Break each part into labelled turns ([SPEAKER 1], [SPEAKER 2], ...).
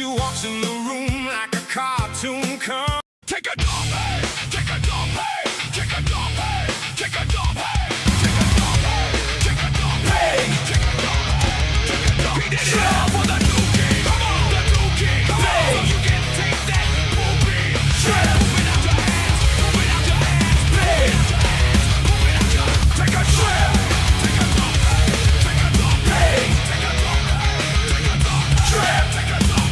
[SPEAKER 1] She walks in the room like a cartoon come. Take a dump, hey! Take a dump, hey! Take a dump, hey! Take a dump, hey! Take a dump, hey! Take a dump, hey! Take a dump, hey! Take a dump. He did it all for the Dookie. Come on, the Dookie. Come on, so you can take that poopy. Move it out your hands. Move it out your hands. Move it out your hands. Move it out your. Take a trip. Take a dump, hey! Take a dump, hey! Take a dump, hey! Take a dump, trip. Take a dump.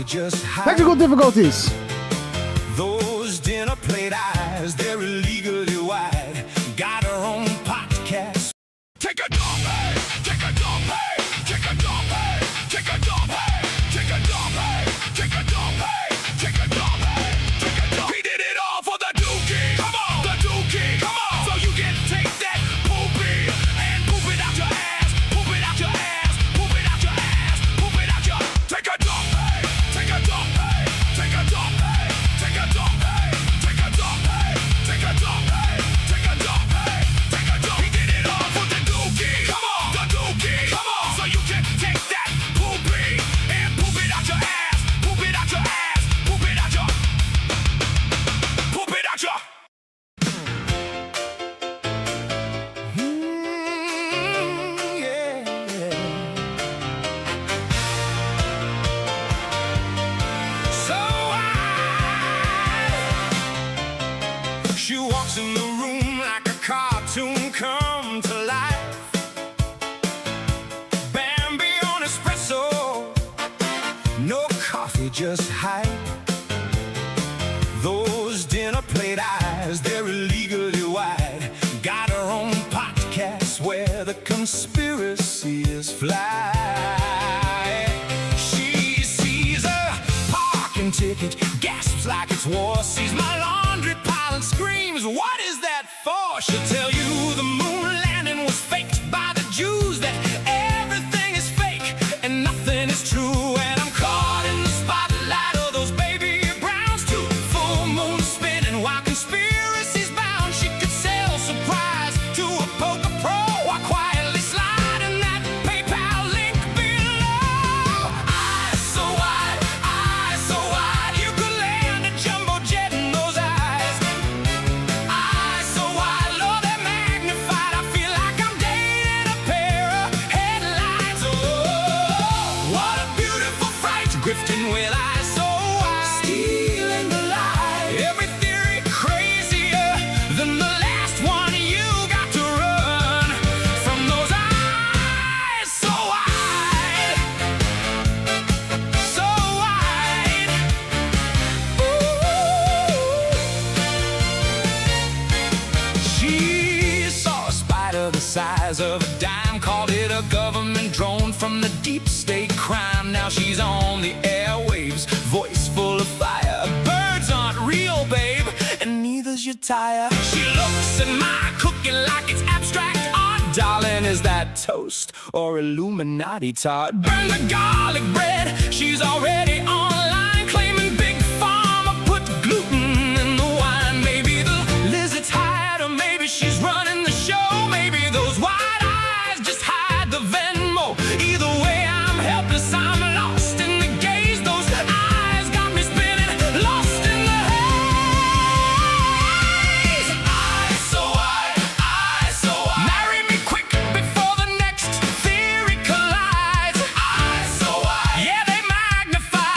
[SPEAKER 1] Just
[SPEAKER 2] Technical difficulties.
[SPEAKER 1] Those dinner plate eyes, they're illegally wide. Got her own podcast. Take a dump, hey! Take a dump, hey! Take a dump, hey! Take a dump, hey! Take a dump, hey! Take a dump, hey! Take a dump, hey! Take a dump. He did it all for the Dookie. Come on, the Dookie. Come on, so you can take that poopy and poop it out your ass. Poop it out your ass. Poop it out your ass. Poop it out your. Take a dump, hey! Take a dump, hey! Take a dump, hey! Take a dump, hey! Take a dump, hey! Take a dump, hey! Take a dump, hey! Take a dump. He did it all for the Dookie. Come on, the Dookie. Come on, so you can take that poopy and poop it out your ass. Poop it out your ass. Poop it out your. Poop it out your. She walks in the room like a cartoon come to life. Bambi on espresso, no coffee, just hype. Those dinner plate eyes, they're illegally wide. Got her own podcast where the conspiracies fly. She sees a parking ticket, gasps like it's war, sees my laundry pile and screams, what is that for? She'll tell you the moon landing was faked by the Jews, that everything is fake and nothing is true. And I'm caught in the spotlight of those baby browns too. Full moon spinning while conspiracies bound. She could sell surprise to a poker pro while quietly sliding that PayPal link below. Eyes so wide, you could land a jumbo jet in those eyes. Eyes so wide, Lord, they're magnified. I feel like I'm dating a pair of headlights. Oh, what a beautiful fright, grifting with eyes so wide, stealing the light. Every theory crazier than the last one you got to run from those eyes so wide, so wide. Ooh. She saw a spider the size of a dime, called it a government drone from the deep state crime. Now she's on the airwaves, voice full of fire. Birds aren't real, babe, and neither's your tire. She looks at my cooking like it's abstract art. Darling, is that toast or Illuminati tart? Burn the garlic bread, she's already online, claiming big pharma put gluten in the wine. Maybe the lizard's hired, or maybe she's running the show. Maybe those wide eyes just hide the Venmo. Either way, I'm helpless, I'm lost in the gaze. Those eyes got me spinning, lost in the haze. Eyes so wide, marry me quick before the next theory collides. Eyes so wide, yeah, they magnify.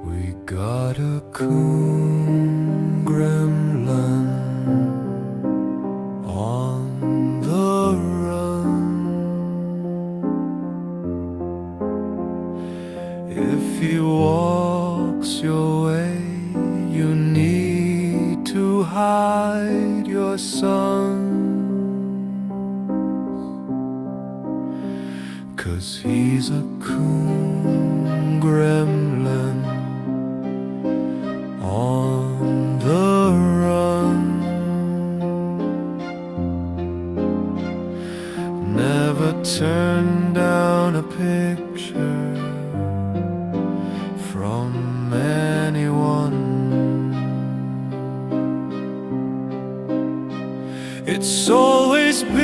[SPEAKER 1] We got a coon gremlin on the run. If he walks your way, you need to hide your son. 'Cause he's a coon gremlin on the run. Never turn down a picture from anyone. It's always been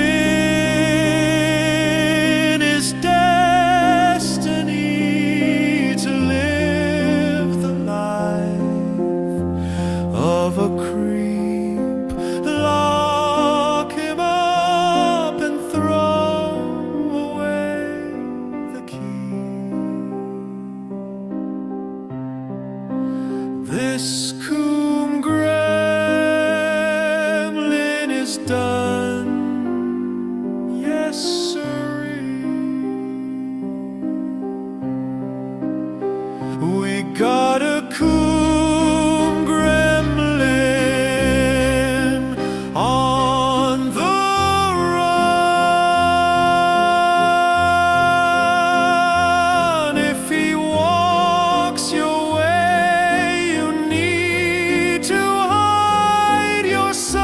[SPEAKER 1] his destiny to live the life of a creep, lock him up and throw away the key. This coon gremlin is done, yes sirree. We got a coon gremlin on the run. If he walks your way, you need to hide your sons.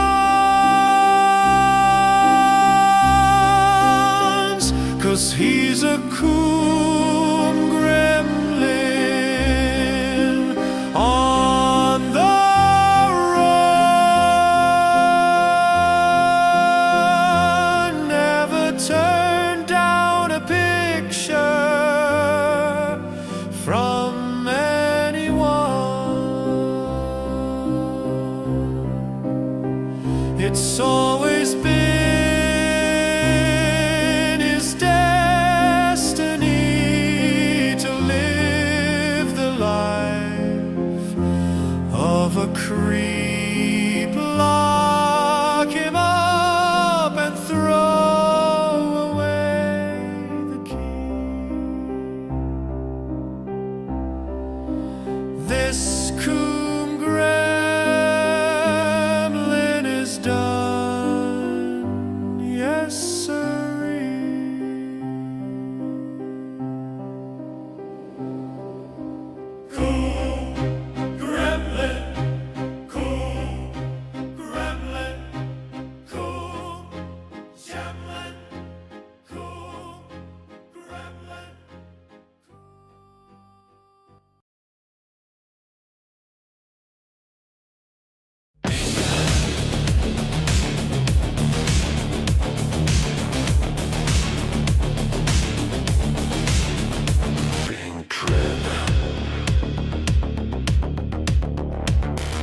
[SPEAKER 1] 'Cause he's a coon gremlin on the run. Never turn down a picture from anyone. It's always been his destiny to live the life of a creep, lock him up and throw away the key. This coon gremlin is done, yes sirree. Coon gremlin, coon gremlin, coon gremlin, coon gremlin. Bing trip.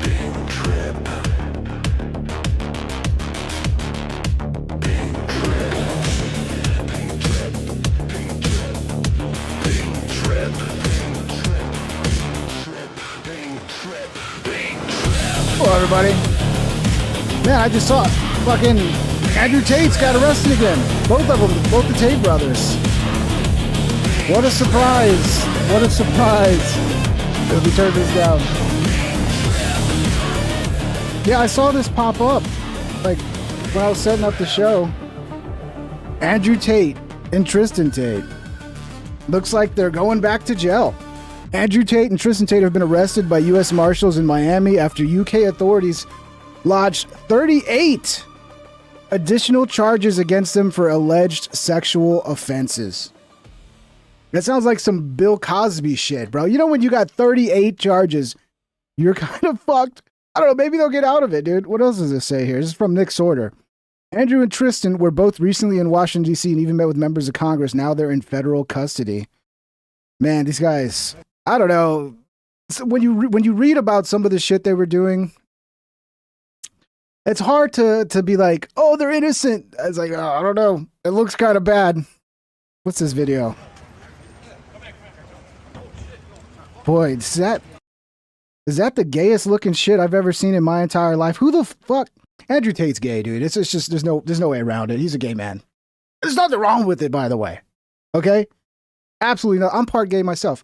[SPEAKER 1] Bing trip. Bing trip. Bing trip. Bing trip. Bing trip. Bing trip. Bing trip. Bing trip.
[SPEAKER 2] Hello, everybody. Man, I just saw fucking Andrew Tate's got arrested again. Both of them, both the Tate brothers. What a surprise. What a surprise. Let me turn this down. Yeah, I saw this pop up. Like, when I was setting up the show. Andrew Tate and Tristan Tate. Looks like they're going back to jail. Andrew Tate and Tristan Tate have been arrested by U.S. Marshals in Miami after UK authorities lodged 38 additional charges against them for alleged sexual offenses. That sounds like some Bill Cosby shit, bro. You know, when you got 38 charges, you're kind of fucked. I don't know, maybe they'll get out of it, dude. What else does this say here? This is from Nick Sorter. Andrew and Tristan were both recently in Washington, D.C. and even met with members of Congress. Now they're in federal custody. Man, these guys, I don't know. So when you read about some of the shit they were doing, It's hard to be like, oh, they're innocent. It's like, oh, I don't know. It looks kind of bad. What's this video? Boy, is that the gayest looking shit I've ever seen in my entire life? Who the fuck? Andrew Tate's gay, dude. It's just there's no way around it. He's a gay man. There's nothing wrong with it, by the way. Okay? Absolutely not. I'm part gay myself.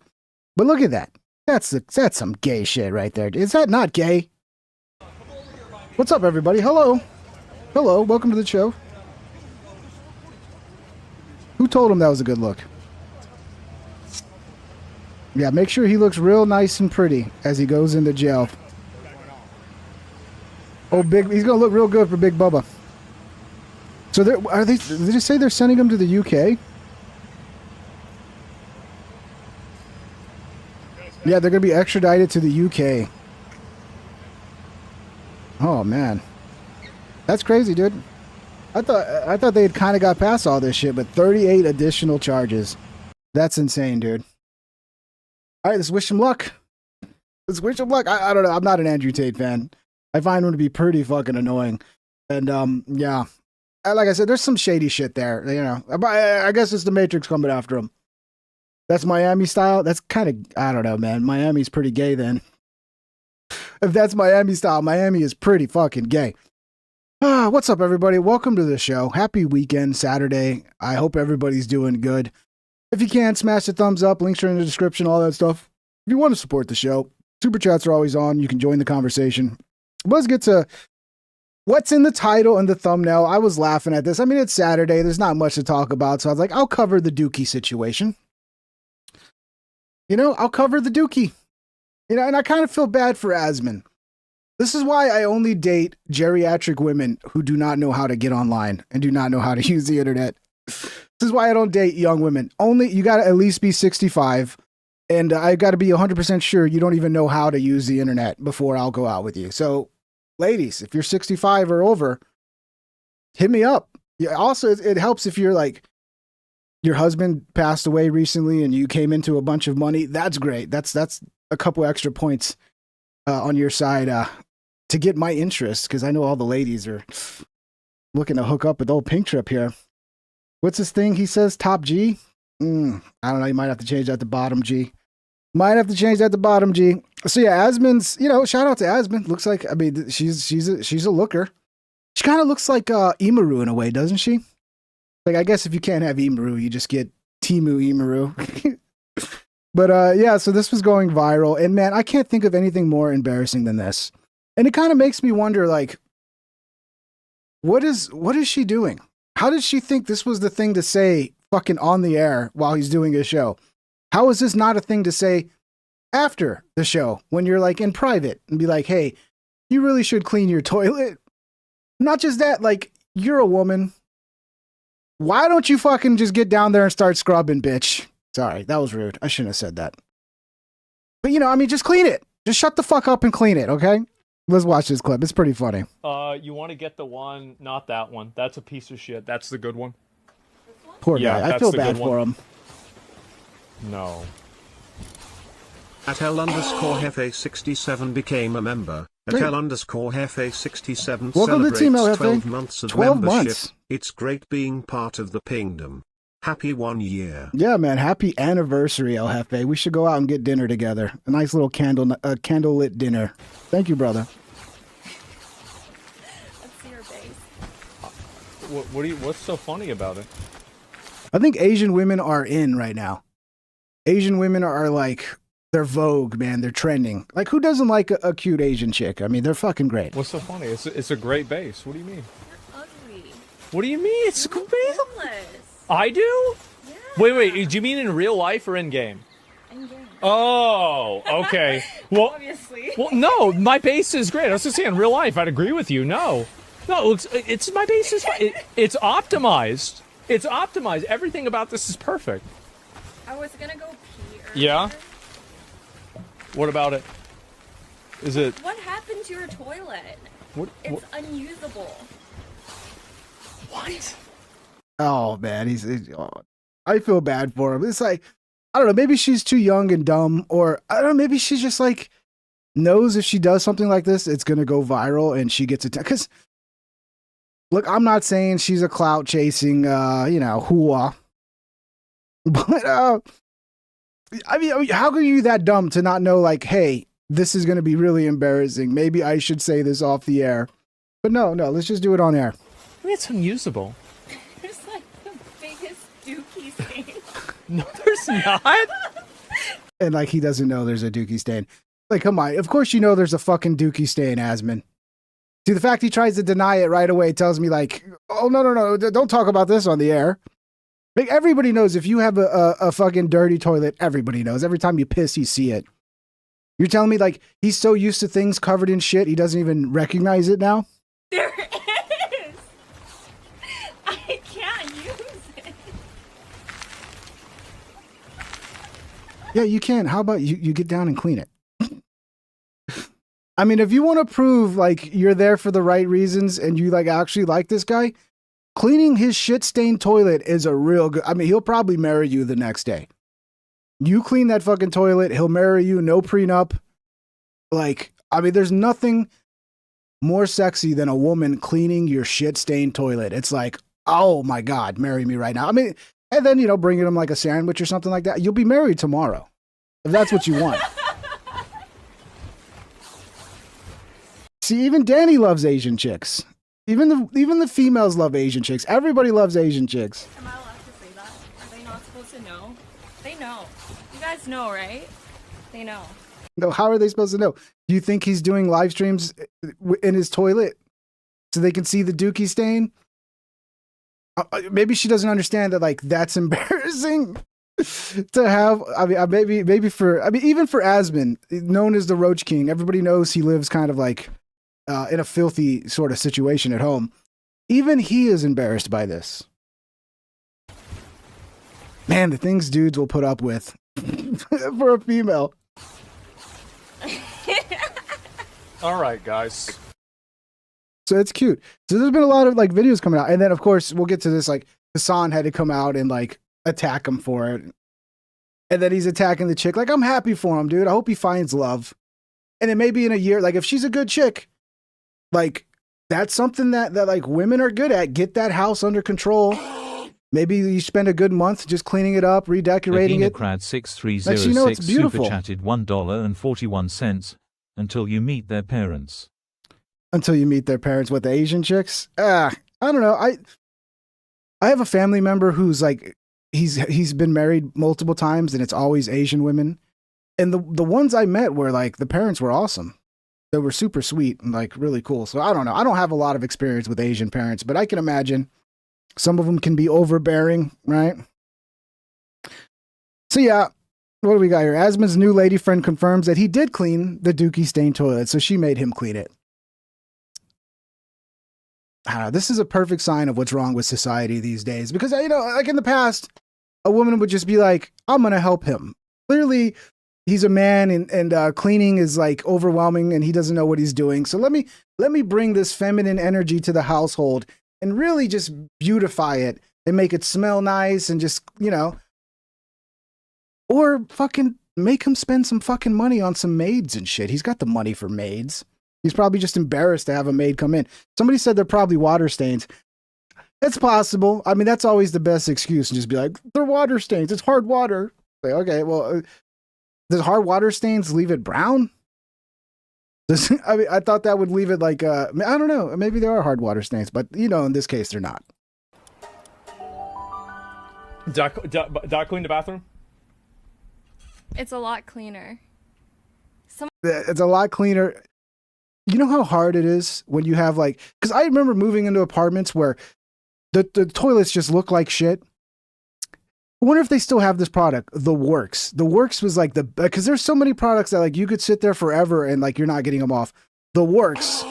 [SPEAKER 2] But look at that. That's some gay shit right there. Is that not gay? What's up, everybody? Hello. Hello. Welcome to the show. Who told him that was a good look? Yeah, make sure he looks real nice and pretty as he goes into jail. Oh, he's gonna look real good for Big Bubba. So did they say they're sending him to the UK? Yeah, they're gonna be extradited to the UK. Oh man, that's crazy, dude. I thought they had kind of got past all this shit, but 38 additional charges. That's insane, dude. All right, let's wish him luck. Let's wish him luck. I don't know. I'm not an Andrew Tate fan. I find him to be pretty fucking annoying. And yeah, like I said, there's some shady shit there. You know, I guess it's the Matrix coming after him. That's Miami style. That's kind of, I don't know, man. Miami's pretty gay then. If that's Miami style, Miami is pretty fucking gay. What's up, everybody? Welcome to the show. Happy weekend, Saturday. I hope everybody's doing good. If you can, smash the thumbs up. Links are in the description, all that stuff. If you want to support the show, super chats are always on. You can join the conversation. Let's get to what's in the title and the thumbnail. I was laughing at this. I mean, it's Saturday. There's not much to talk about. So I was like, I'll cover the Dookie situation. You know, I'll cover the Dookie. You know, and I kind of feel bad for Asmin. This is why I only date geriatric women who do not know how to get online and do not know how to use the internet. This is why I don't date young women. Only, you got to at least be 65. And I got to be 100% sure you don't even know how to use the internet before I'll go out with you. So, ladies, if you're 65 or over, hit me up. Yeah, also, it helps if you're like, your husband passed away recently and you came into a bunch of money. That's great. That's a couple extra points on your side to get my interest, because I know all the ladies are looking to hook up with old Pink Trip here. What's this thing he says? Top G? I don't know. You might have to change that to bottom G. Might have to change that to bottom G. So yeah, Asmin's, you know, shout out to Asmin. Looks like, I mean, she's a looker. She kind of looks like Imaru in a way, doesn't she? Like, I guess if you can't have Imaru, you just get Timu Imaru. But yeah, so this was going viral, and man, I can't think of anything more embarrassing than this. And it kind of makes me wonder, like, what is she doing? How did she think this was the thing to say fucking on the air while he's doing his show? How is this not a thing to say after the show when you're like in private and be like, hey, you really should clean your toilet? Not just that, like, you're a woman. Why don't you fucking just get down there and start scrubbing, bitch? Sorry, that was rude. I shouldn't have said that. But, you know, I mean, just clean it. Just shut the fuck up and clean it, okay? Let's watch this clip. It's pretty funny.
[SPEAKER 3] You want to get the one, not that one. That's a piece of shit. That's the good one.
[SPEAKER 2] Poor guy. I feel bad for him.
[SPEAKER 3] No.
[SPEAKER 4] At L_Hefe67 became a member. At
[SPEAKER 2] Great.
[SPEAKER 4] L_Hefe67
[SPEAKER 2] Welcome to
[SPEAKER 4] celebrates
[SPEAKER 2] Team El Jefe.
[SPEAKER 4] 12 months of
[SPEAKER 2] 12
[SPEAKER 4] membership.
[SPEAKER 2] months.
[SPEAKER 4] It's great being part of the kingdom. Happy 1 year.
[SPEAKER 2] Yeah, man. Happy anniversary, El Jefe. We should go out and get dinner together. A nice little candlelit dinner. Thank you, brother.
[SPEAKER 5] Let's see your face.
[SPEAKER 3] What's so funny about it?
[SPEAKER 2] I think Asian women are in right now. Asian women are like, they're vogue, man. They're trending. Like, who doesn't like a cute Asian chick? I mean, they're fucking great.
[SPEAKER 3] What's so funny? It's a great base. What do you mean?
[SPEAKER 5] You're ugly.
[SPEAKER 3] What do you mean? It's a good base.
[SPEAKER 5] Homeless.
[SPEAKER 3] I do?
[SPEAKER 5] Yeah.
[SPEAKER 3] Wait. Do you mean in real life or in game?
[SPEAKER 5] In game.
[SPEAKER 3] Oh, okay. Well,
[SPEAKER 5] Obviously.
[SPEAKER 3] well, no, my base is great. I was just saying, in real life, I'd agree with you. No, it's my base is fine. It's optimized. It's optimized. Everything about this is perfect.
[SPEAKER 5] I was gonna go pee earlier.
[SPEAKER 3] Yeah? What about it? Is it?
[SPEAKER 5] What happened to your toilet?
[SPEAKER 3] What?
[SPEAKER 5] It's unusable.
[SPEAKER 3] What?
[SPEAKER 2] Oh, man. I feel bad for him. It's like, I don't know. Maybe she's too young and dumb, or I don't know. Maybe she's just like knows if she does something like this, it's going to go viral and she gets it. Because Look, I'm not saying she's a clout chasing, hooah. But, I mean, how are you that dumb to not know, like, hey, this is going to be really embarrassing. Maybe I should say this off the air. But no, let's just do it on air.
[SPEAKER 3] I mean, it's unusable.
[SPEAKER 5] There's like the biggest Dookie Stain.
[SPEAKER 3] No, there's not.
[SPEAKER 2] And like, he doesn't know there's a Dookie Stain. Like, come on. Of course you know there's a fucking Dookie Stain, Asman. See, the fact he tries to deny it right away tells me, like, oh, no, don't talk about this on the air. Like, everybody knows if you have a fucking dirty toilet, everybody knows. Every time you piss, you see it. You're telling me, like, he's so used to things covered in shit, he doesn't even recognize it now?
[SPEAKER 5] There is. I can't use it.
[SPEAKER 2] Yeah, you can. How about you get down and clean it? I mean, if you want to prove, like, you're there for the right reasons and you, like, actually like this guy, cleaning his shit-stained toilet is a real good... I mean, he'll probably marry you the next day. You clean that fucking toilet, he'll marry you, no prenup. Like, I mean, there's nothing more sexy than a woman cleaning your shit-stained toilet. It's like, oh my God, marry me right now. I mean, and then, bringing him like a sandwich or something like that. You'll be married tomorrow, if that's what you want. See, even Danny loves Asian chicks. Even the females love Asian chicks. Everybody loves Asian chicks.
[SPEAKER 5] Am I allowed to say that? Are they not supposed to know? They know. You guys know, right? They know.
[SPEAKER 2] No, how are they supposed to know? Do you think he's doing live streams in his toilet so they can see the Dookie Stain? Maybe she doesn't understand that, like, that's embarrassing to have. I mean, maybe even for Asman, known as the Roach King, everybody knows he lives kind of like in a filthy sort of situation at home. Even he is embarrassed by this. Man, the things dudes will put up with for a female.
[SPEAKER 3] All right, guys.
[SPEAKER 2] So it's cute. So there's been a lot of like videos coming out. And then of course we'll get to this, like Hassan had to come out and like attack him for it. And then he's attacking the chick. Like, I'm happy for him, dude. I hope he finds love. And then maybe in a year, like if she's a good chick, like that's something that like women are good at. Get that house under control. Maybe you spend a good month just cleaning it up, redecorating it.
[SPEAKER 6] Crad
[SPEAKER 2] Like,
[SPEAKER 6] 6306
[SPEAKER 2] you know, it's beautiful.
[SPEAKER 6] super chatted $1.41 until you meet their parents.
[SPEAKER 2] Until you meet their parents. What, the Asian chicks? I don't know. I have a family member who's like, he's been married multiple times and it's always Asian women. And the ones I met were like, the parents were awesome. They were super sweet and like really cool. So I don't know. I don't have a lot of experience with Asian parents, but I can imagine some of them can be overbearing, right? So yeah, what do we got here? Asman's new lady friend confirms that he did clean the Dookie Stain toilet, so she made him clean it. This is a perfect sign of what's wrong with society these days. Because, like in the past, a woman would just be like, I'm going to help him. Clearly, he's a man and cleaning is like overwhelming and he doesn't know what he's doing. So let me bring this feminine energy to the household and really just beautify it and make it smell nice and just, or fucking make him spend some fucking money on some maids and shit. He's got the money for maids. He's probably just embarrassed to have a maid come in. Somebody said they're probably water stains. It's possible. I mean, that's always the best excuse. And just be like, they're water stains. It's hard water. Like, okay, well, does hard water stains leave it brown? I thought that would leave it like, I don't know. Maybe there are hard water stains, but in this case, they're not.
[SPEAKER 3] Doc clean the bathroom?
[SPEAKER 5] It's a lot cleaner.
[SPEAKER 2] It's a lot cleaner. You know how hard it is when you have like, because I remember moving into apartments where the toilets just look like shit. I wonder if they still have this product, The Works. The Works was like because there's so many products that like you could sit there forever and like you're not getting them off. The Works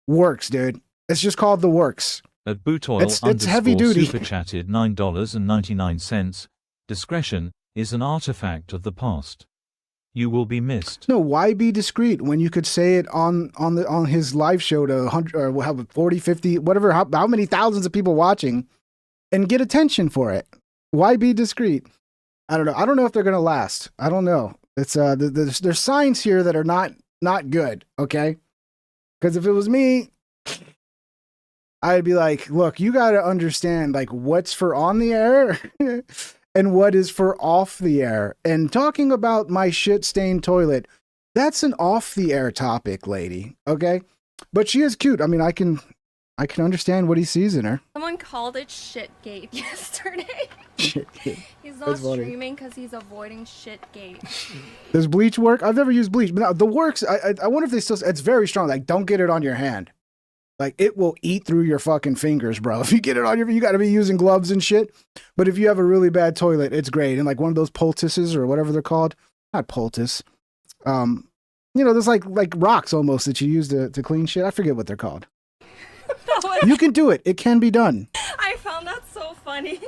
[SPEAKER 2] works, dude. It's just called The Works.
[SPEAKER 6] At Bootoil
[SPEAKER 2] It's heavy duty.
[SPEAKER 6] super chatted $9.99. Discretion is an artifact of the past. You will be missed.
[SPEAKER 2] No, why be discreet when you could say it on his live show to 100 or we'll have 40, 50, whatever, how many thousands of people watching and get attention for it? Why be discreet? I don't know. I don't know if they're going to last. I don't know. It's there's signs here that are not good, okay? Because if it was me, I'd be like, look, you got to understand like what's for on the air and what is for off the air. And talking about my shit stained toilet, that's an off the air topic, lady. Okay. But she is cute. I mean, I can understand what he sees in her.
[SPEAKER 5] Someone called it Shitgate yesterday.
[SPEAKER 2] Shitgate.
[SPEAKER 5] He's not streaming because he's avoiding Shitgate.
[SPEAKER 2] Does bleach work? I've never used bleach, but now the works. I wonder if they still. It's very strong. Like, don't get it on your hand. Like, it will eat through your fucking fingers, bro. If you get it on you got to be using gloves and shit. But if you have a really bad toilet, it's great. And like one of those poultices or whatever they're called, not poultice. There's like rocks almost that you use to clean shit. I forget what they're called. You can do it. It can be done.
[SPEAKER 5] I found that so funny.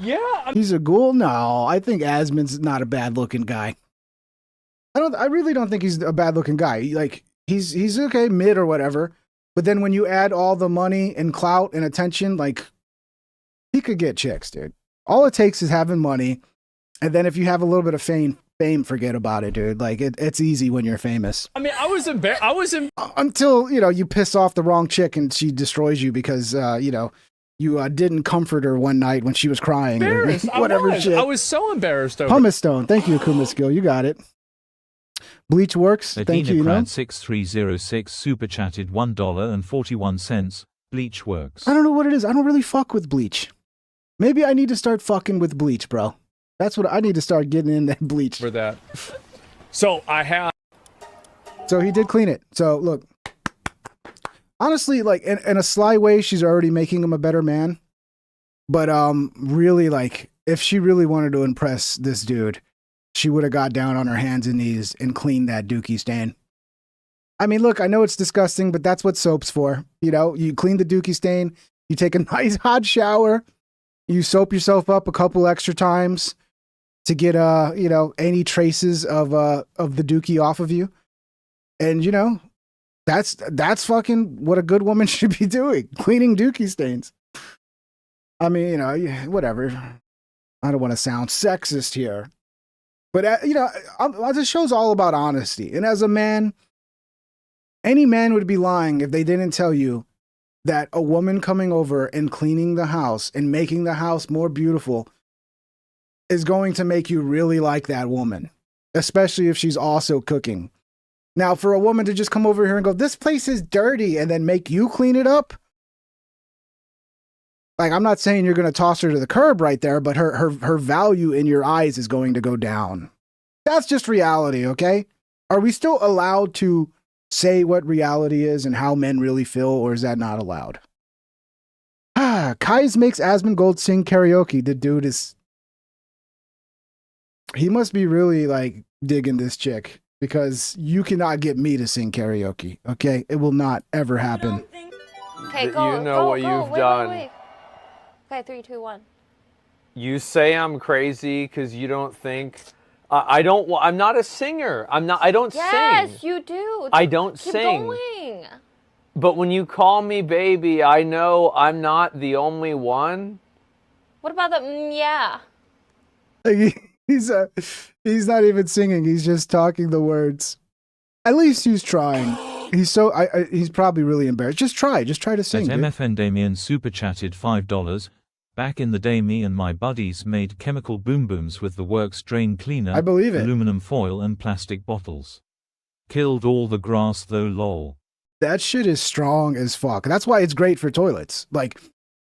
[SPEAKER 3] Yeah.
[SPEAKER 2] He's a ghoul? No, I think Asmon's not a bad looking guy. I really don't think he's a bad looking guy. Like, he's okay, mid or whatever. But then when you add all the money and clout and attention, like, he could get chicks, dude. All it takes is having money. And then if you have a little bit of fame, forget about it, dude. Like, it's easy when you're famous.
[SPEAKER 3] I mean, I was embarrassed.
[SPEAKER 2] Until, you piss off the wrong chick and she destroys you because, you didn't comfort her one night when she was crying. Or whatever shit.
[SPEAKER 3] I was so embarrassed over
[SPEAKER 2] Pumice Stone. Thank you, Akuma Skill. You got it. Bleach works. Thank you.
[SPEAKER 6] Crad 6306 super chatted $1.41. Bleach works.
[SPEAKER 2] I don't know what it is. I don't really fuck with bleach. Maybe I need to start fucking with bleach, bro. That's what I need to start getting in that bleach.
[SPEAKER 3] for that. So I have.
[SPEAKER 2] So he did clean it. So look, honestly, like in a sly way, she's already making him a better man. But really, like, if she really wanted to impress this dude, she would have got down on her hands and knees and cleaned that Dookie Stain. I mean, look, I know it's disgusting, but that's what soap's for. You clean the Dookie Stain, you take a nice hot shower, you soap yourself up a couple extra times to get any traces of the Dookie off of you. And that's fucking what a good woman should be doing, cleaning Dookie stains. I mean, whatever. I don't want to sound sexist here. But, this show's all about honesty. And as a man, any man would be lying if they didn't tell you that a woman coming over and cleaning the house and making the house more beautiful is going to make you really like that woman, especially if she's also cooking. Now, for a woman to just come over here and go, this place is dirty, and then make you clean it up, like, I'm not saying you're going to toss her to the curb right there, but her value in your eyes is going to go down. That's just reality, okay? Are we still allowed to say what reality is and how men really feel, or is that not allowed? Kais makes Asmongold sing karaoke. The dude is... He must be really, like, digging this chick, because you cannot get me to sing karaoke, okay? It will not ever happen.
[SPEAKER 7] Okay, go.
[SPEAKER 8] You know what you've done.
[SPEAKER 7] Wait. Okay, 3, 2, 1.
[SPEAKER 8] You say I'm crazy because you don't think I'm not a singer. I don't sing.
[SPEAKER 7] Yes, you do.
[SPEAKER 8] I don't
[SPEAKER 7] Keep
[SPEAKER 8] sing.
[SPEAKER 7] Going.
[SPEAKER 8] But when you call me baby, I know I'm not the only one.
[SPEAKER 7] What about the yeah?
[SPEAKER 2] Like, he's not even singing. He's just talking the words. At least he's trying. He's probably really embarrassed. Just try to sing.
[SPEAKER 6] At MFN Damien super chatted $5. Back in the day, me and my buddies made chemical boom booms with the works drain cleaner,
[SPEAKER 2] I believe it.
[SPEAKER 6] aluminum foil and plastic bottles. Killed all the grass though, lol.
[SPEAKER 2] That shit is strong as fuck. That's why it's great for toilets. Like,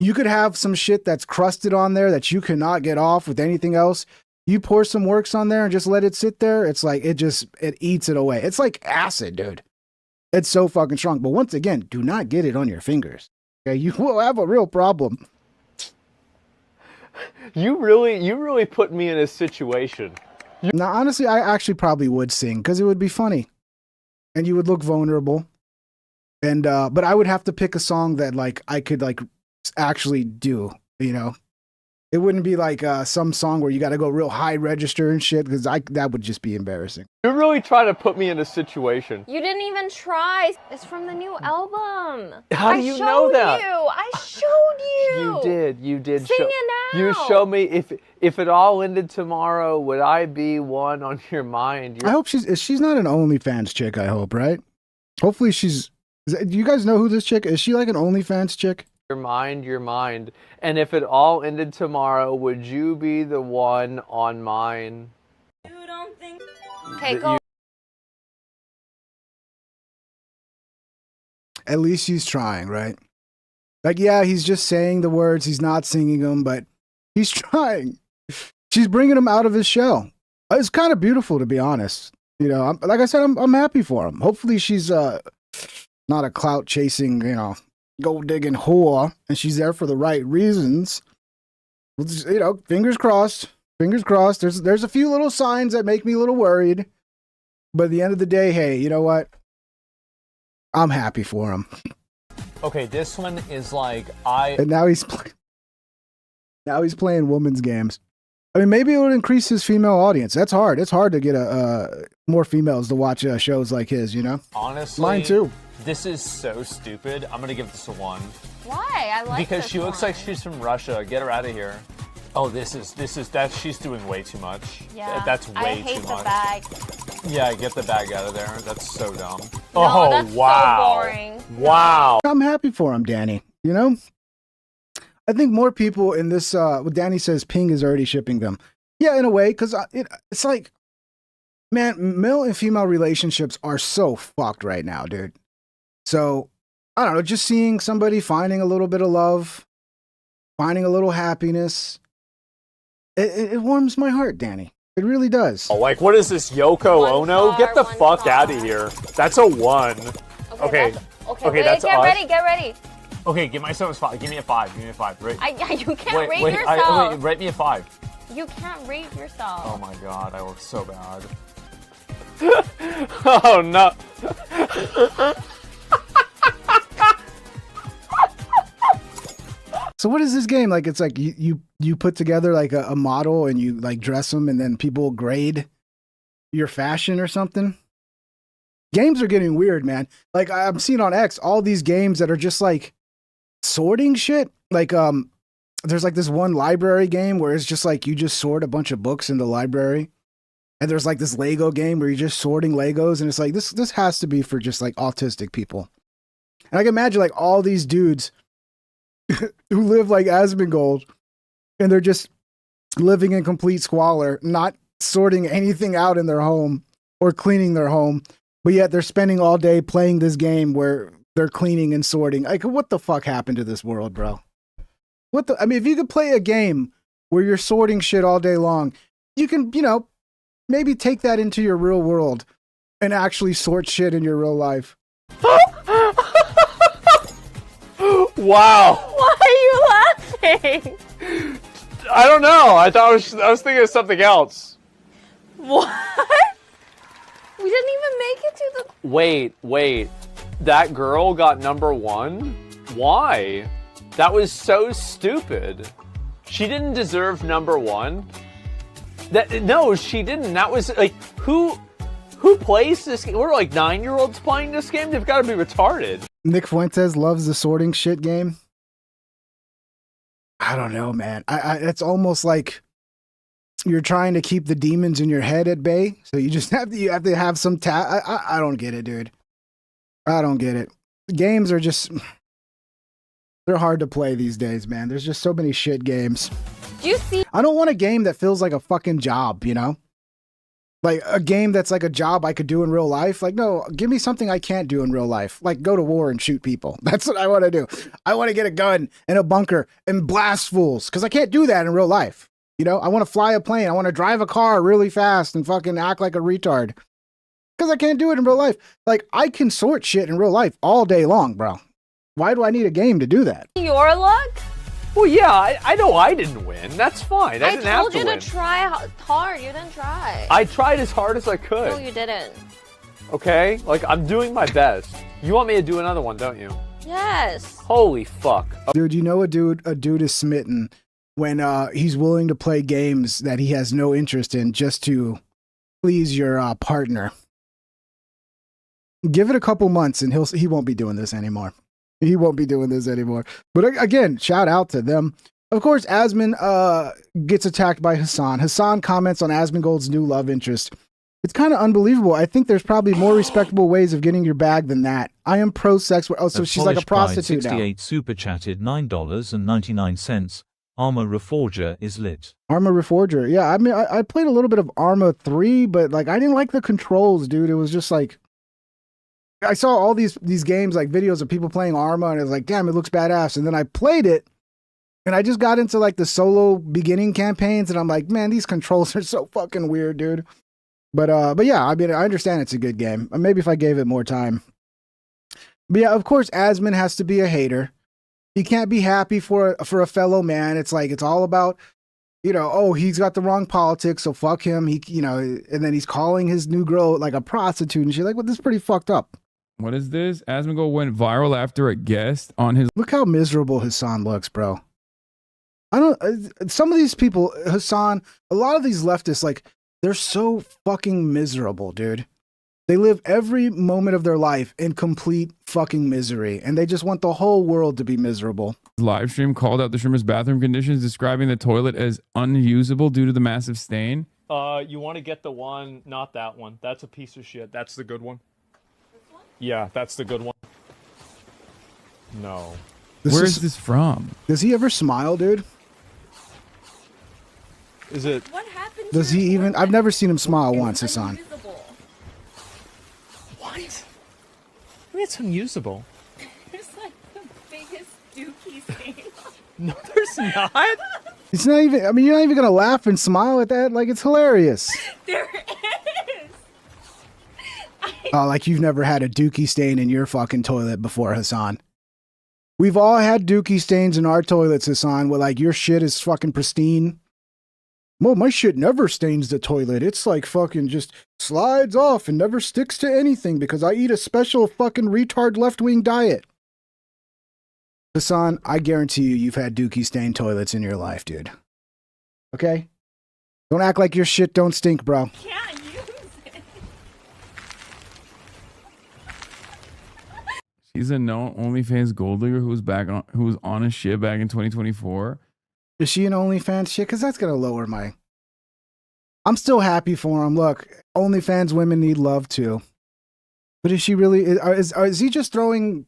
[SPEAKER 2] you could have some shit that's crusted on there that you cannot get off with anything else. You pour some works on there and just let it sit there. It's like, it eats it away. It's like acid, dude. It's so fucking strong. But once again, do not get it on your fingers. Okay, you will have a real problem.
[SPEAKER 8] You really put me in a situation.
[SPEAKER 2] Now, honestly, I actually probably would sing because it would be funny, and you would look vulnerable. And but I would have to pick a song that like I could like actually do. It wouldn't be like some song where you got to go real high register and shit, because that would just be embarrassing.
[SPEAKER 8] You're really trying to put me in a situation.
[SPEAKER 7] You didn't even try. It's from the new album.
[SPEAKER 8] How do you know that?
[SPEAKER 7] I showed you.
[SPEAKER 8] You did.
[SPEAKER 7] Sing it now.
[SPEAKER 8] You show me. If it all ended tomorrow, would I be one on your mind?
[SPEAKER 2] I hope she's not an OnlyFans chick. I hope, right? Hopefully she's Do you guys know who this chick is? She like an OnlyFans chick?
[SPEAKER 8] Your mind, your mind. And if it all ended tomorrow, would you be the one on mine?
[SPEAKER 5] You don't think?
[SPEAKER 7] Okay,
[SPEAKER 8] That
[SPEAKER 7] go.
[SPEAKER 2] At least she's trying, right? Like, yeah, he's just saying the words. He's not singing them, but he's trying. She's bringing him out of his shell. It's kind of beautiful, to be honest. You know, like I said, I'm happy for him. Hopefully she's not a clout chasing, you know, gold digging whore, and she's there for the right reasons. We'll just, you know, fingers crossed. Fingers crossed. There's a few little signs that make me a little worried, but at the end of the day, hey, you know what? I'm happy for him.
[SPEAKER 3] Okay, this one is like
[SPEAKER 2] And now he's playing women's games. I mean, maybe it would increase his female audience. That's hard. It's hard to get more females to watch shows like his, you know?
[SPEAKER 3] honestly
[SPEAKER 2] Mine too.
[SPEAKER 3] This is so stupid. I'm gonna give this a 1.
[SPEAKER 7] Why? I like
[SPEAKER 3] Because
[SPEAKER 7] this
[SPEAKER 3] she looks
[SPEAKER 7] one.
[SPEAKER 3] like she's from Russia. Get her out of here. Oh, this is she's doing way too much.
[SPEAKER 7] Yeah.
[SPEAKER 3] That's way
[SPEAKER 7] I hate
[SPEAKER 3] too
[SPEAKER 7] the
[SPEAKER 3] much.
[SPEAKER 7] bag.
[SPEAKER 3] Yeah, get the bag out of there. That's so dumb.
[SPEAKER 7] No,
[SPEAKER 3] oh
[SPEAKER 7] that's so
[SPEAKER 3] wow.
[SPEAKER 7] boring.
[SPEAKER 3] Wow.
[SPEAKER 2] I'm happy for him, Danny. You know? I think more people in this, what Danny says, Ping is already shipping them. Yeah, in a way, because it's like, man, male and female relationships are so fucked right now, dude. So, I don't know, just seeing somebody finding a little bit of love, finding a little happiness, it warms my heart, Danny. It really does.
[SPEAKER 3] Oh, like what is this, Yoko
[SPEAKER 7] One
[SPEAKER 3] Ono?
[SPEAKER 7] star,
[SPEAKER 3] Get the
[SPEAKER 7] one
[SPEAKER 3] fuck
[SPEAKER 7] star.
[SPEAKER 3] out of here. That's a 1. Okay.
[SPEAKER 7] Okay,
[SPEAKER 3] Okay,
[SPEAKER 7] wait,
[SPEAKER 3] that's
[SPEAKER 7] get
[SPEAKER 3] us.
[SPEAKER 7] ready, get ready.
[SPEAKER 3] Okay, give myself a 5. Give me a 5. Give me a 5. Right.
[SPEAKER 7] You can't rate
[SPEAKER 3] wait,
[SPEAKER 7] yourself.
[SPEAKER 3] wait, rate me a 5.
[SPEAKER 7] You can't rate yourself.
[SPEAKER 3] Oh my god, I look so bad. oh no.
[SPEAKER 2] So what is this game? Like, it's like you put together like a model and you like dress them and then people grade your fashion or something? Games are getting weird, man. Like I'm seeing on X all these games that are just like sorting shit. Like there's like this one library game where it's just like you just sort a bunch of books in the library. And there's like this Lego game where you're just sorting Legos, and it's like this has to be for just like autistic people. And I can imagine like all these dudes who live like Asmongold, and they're just living in complete squalor, not sorting anything out in their home or cleaning their home, but yet they're spending all day playing this game where they're cleaning and sorting. Like, what the fuck happened to this world, bro? I mean, if you could play a game where you're sorting shit all day long, you can, you know, maybe take that into your real world and actually sort shit in your real life.
[SPEAKER 3] Wow.
[SPEAKER 5] Why are you laughing?
[SPEAKER 3] I don't know. I was thinking of something else.
[SPEAKER 5] What? We didn't even make it to the.
[SPEAKER 8] Wait. That girl got #1? Why? That was so stupid. She didn't deserve #1. No, she didn't. That was like who plays this game? We're like 9-year-olds playing this game. They've got to be retarded.
[SPEAKER 2] Nick Fuentes loves the sorting shit game. I don't know, man. It's almost like you're trying to keep the demons in your head at bay. So you just have to have some I don't get it, dude. I don't get it. Games are just, they're hard to play these days, man. There's just so many shit games.
[SPEAKER 7] Do you see?
[SPEAKER 2] I don't want a game that feels like a fucking job, you know? Like a game that's like a job I could do in real life. Like, no, give me something I can't do in real life. Like go to war and shoot people. That's what I want to do. I want to get a gun in a bunker and blast fools because I can't do that in real life. You know, I want to fly a plane. I want to drive a car really fast and fucking act like a retard because I can't do it in real life. Like I can sort shit in real life all day long, bro. Why do I need a game to do that?
[SPEAKER 7] Your luck?
[SPEAKER 8] Well, yeah, I know I didn't win. That's fine. I didn't have
[SPEAKER 7] told
[SPEAKER 8] to
[SPEAKER 7] you
[SPEAKER 8] win.
[SPEAKER 7] to try hard. You didn't try.
[SPEAKER 8] I tried as hard as I could.
[SPEAKER 7] No, you didn't.
[SPEAKER 8] Okay? Like, I'm doing my best. You want me to do another one, don't you?
[SPEAKER 7] Yes.
[SPEAKER 8] Holy fuck.
[SPEAKER 2] Dude, you know a dude is smitten when he's willing to play games that he has no interest in just to please your partner. Give it a couple months and he won't be doing this anymore. He won't be doing this anymore. But again, shout out to them. Of course, Asmon gets attacked by Hassan. Hassan comments on Asmongold's new love interest. It's kind of unbelievable. I think there's probably more respectable ways of getting your bag than that. I am pro sex. Oh, so she's like a prostitute now.
[SPEAKER 6] 68 super chatted $9.99. Armor Reforger is lit.
[SPEAKER 2] Arma Reforger. Yeah, I mean, I played a little bit of Arma 3, but like I didn't like the controls, dude. It was just like I saw all these games, like videos of people playing Arma, and it was like, damn, it looks badass. And then I played it, and I just got into like the solo beginning campaigns, and I'm like, man, these controls are so fucking weird, dude. But yeah, I mean, I understand it's a good game. Maybe if I gave it more time. But yeah, of course, Asmon has to be a hater. He can't be happy for a fellow man. It's like, it's all about, you know, oh, he's got the wrong politics, so fuck him. He, you know, and then he's calling his new girl like a prostitute and shit. Like, well, this is pretty fucked up.
[SPEAKER 9] What is this? Asmongold went viral after a guest on his.
[SPEAKER 2] Look how miserable Hassan looks, bro. I don't. Some of these people, Hassan, a lot of these leftists, like, they're so fucking miserable, dude. They live every moment of their life in complete fucking misery, and they just want the whole world to be miserable.
[SPEAKER 9] Live stream called out the streamer's bathroom conditions, describing the toilet as unusable due to the massive stain.
[SPEAKER 3] You want to get the one, not that one. That's a piece of shit. That's the good one. This one? Yeah, that's the good one. No.
[SPEAKER 9] Where is this from?
[SPEAKER 2] Does he ever smile, dude?
[SPEAKER 3] Is it?
[SPEAKER 5] What happened?
[SPEAKER 2] Does he even? I've never seen him smile once, Hassan.
[SPEAKER 3] What? I mean, it's unusable.
[SPEAKER 5] There's like the biggest Dookie Stain.
[SPEAKER 3] No, there's not.
[SPEAKER 2] It's not even. I mean, you're not even gonna laugh and smile at that. Like, it's hilarious.
[SPEAKER 5] There is.
[SPEAKER 2] Oh, like you've never had a Dookie stain in your fucking toilet before, Hassan. We've all had Dookie stains in our toilets, Hassan. Where like your shit is fucking pristine. Well, my shit never stains the toilet. It's like fucking just slides off and never sticks to anything because I eat a special fucking retard left-wing diet. Hassan, I guarantee you've had Dookie stain toilets in your life, dude. Okay? Don't act like your shit don't stink, bro.
[SPEAKER 5] Can't use it.
[SPEAKER 9] She's a known OnlyFans gold digger who was on his shit back in 2024.
[SPEAKER 2] Is she an OnlyFans shit? Because that's going to lower my... I'm still happy for him. Look, OnlyFans women need love too. But is she really... Is he just throwing,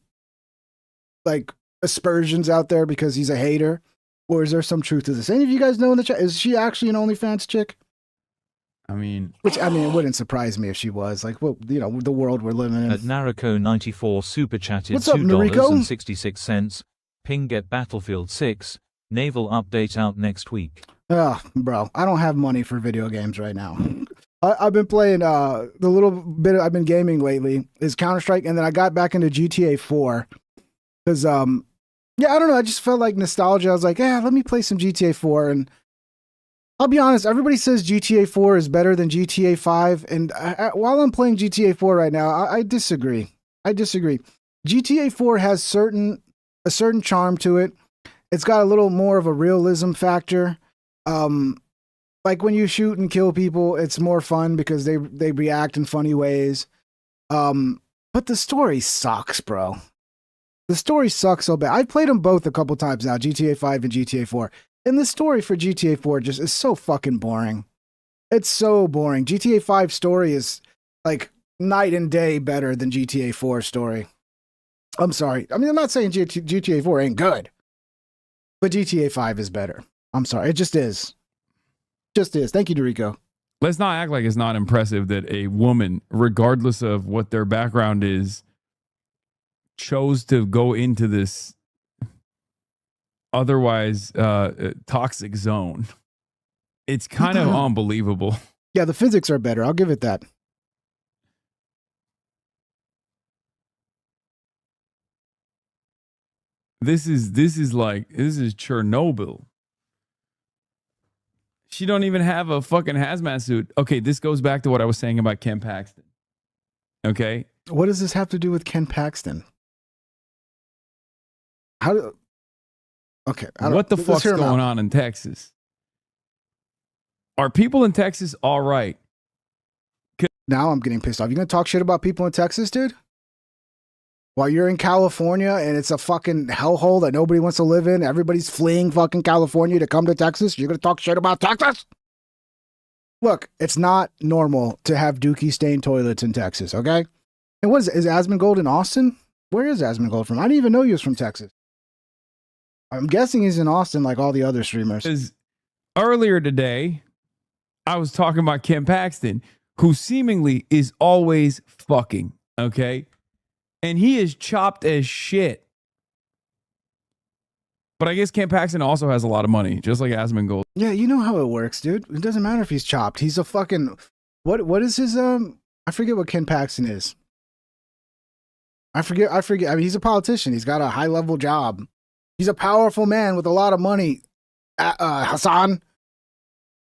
[SPEAKER 2] like, aspersions out there because he's a hater? Or is there some truth to this? Any of you guys know in the chat? Is she actually an OnlyFans chick?
[SPEAKER 9] I mean...
[SPEAKER 2] Which, I mean, it wouldn't surprise me if she was. Like, well, you know, the world we're living in.
[SPEAKER 6] At Nariko94 super chatted
[SPEAKER 2] What's up, Nariko?
[SPEAKER 6] $2.66. Ping get Battlefield 6. Naval update out next week.
[SPEAKER 2] Oh, bro, I don't have money for video games right now. I've been playing, the little bit I've been gaming lately is Counter-Strike, and then I got back into GTA 4. Because, yeah, I don't know, I just felt like nostalgia. I was like, yeah, let me play some GTA 4. And I'll be honest, everybody says GTA 4 is better than GTA 5. And while I'm playing GTA 4 right now, I disagree. I disagree. GTA 4 has a certain charm to it. It's got a little more of a realism factor. Like when you shoot and kill people, it's more fun because they react in funny ways. But the story sucks, bro. The story sucks so bad. I've played them both a couple times now, GTA 5 and GTA 4. And the story for GTA 4 just is so fucking boring. It's so boring. GTA 5 story is like night and day better than GTA 4 story. I'm sorry. I mean, I'm not saying GTA 4 ain't good. But GTA 5 is better. I'm sorry. It just is. Just is. Thank you, Dorico.
[SPEAKER 9] Let's not act like it's not impressive that a woman, regardless of what their background is, chose to go into this otherwise toxic zone. It's kind of unbelievable.
[SPEAKER 2] Yeah, the physics are better. I'll give it that.
[SPEAKER 9] This is Chernobyl. She don't even have a fucking hazmat suit. Okay, this goes back to what I was saying about Ken Paxton. Okay?
[SPEAKER 2] What does this have to do with Ken Paxton? Okay.
[SPEAKER 9] What the fuck's going on in Texas? Are people in Texas all right?
[SPEAKER 2] Now I'm getting pissed off. You gonna talk shit about people in Texas, dude? While you're in California and it's a fucking hellhole that nobody wants to live in, everybody's fleeing fucking California to come to Texas, you're gonna talk shit about Texas? Look, it's not normal to have Dookie Stain toilets in Texas, okay? And what is Asmongold in Austin? Where is Asmongold from? I didn't even know he was from Texas. I'm guessing he's in Austin like all the other streamers.
[SPEAKER 9] Earlier today, I was talking about Ken Paxton, who seemingly is always fucking, okay? And he is chopped as shit. But I guess Ken Paxton also has a lot of money, just like Asmongold.
[SPEAKER 2] Yeah, you know how it works, dude. It doesn't matter if he's chopped. He's a fucking... What is his... I forget what Ken Paxton is. I forget. I mean, he's a politician. He's got a high-level job. He's a powerful man with a lot of money. Hassan,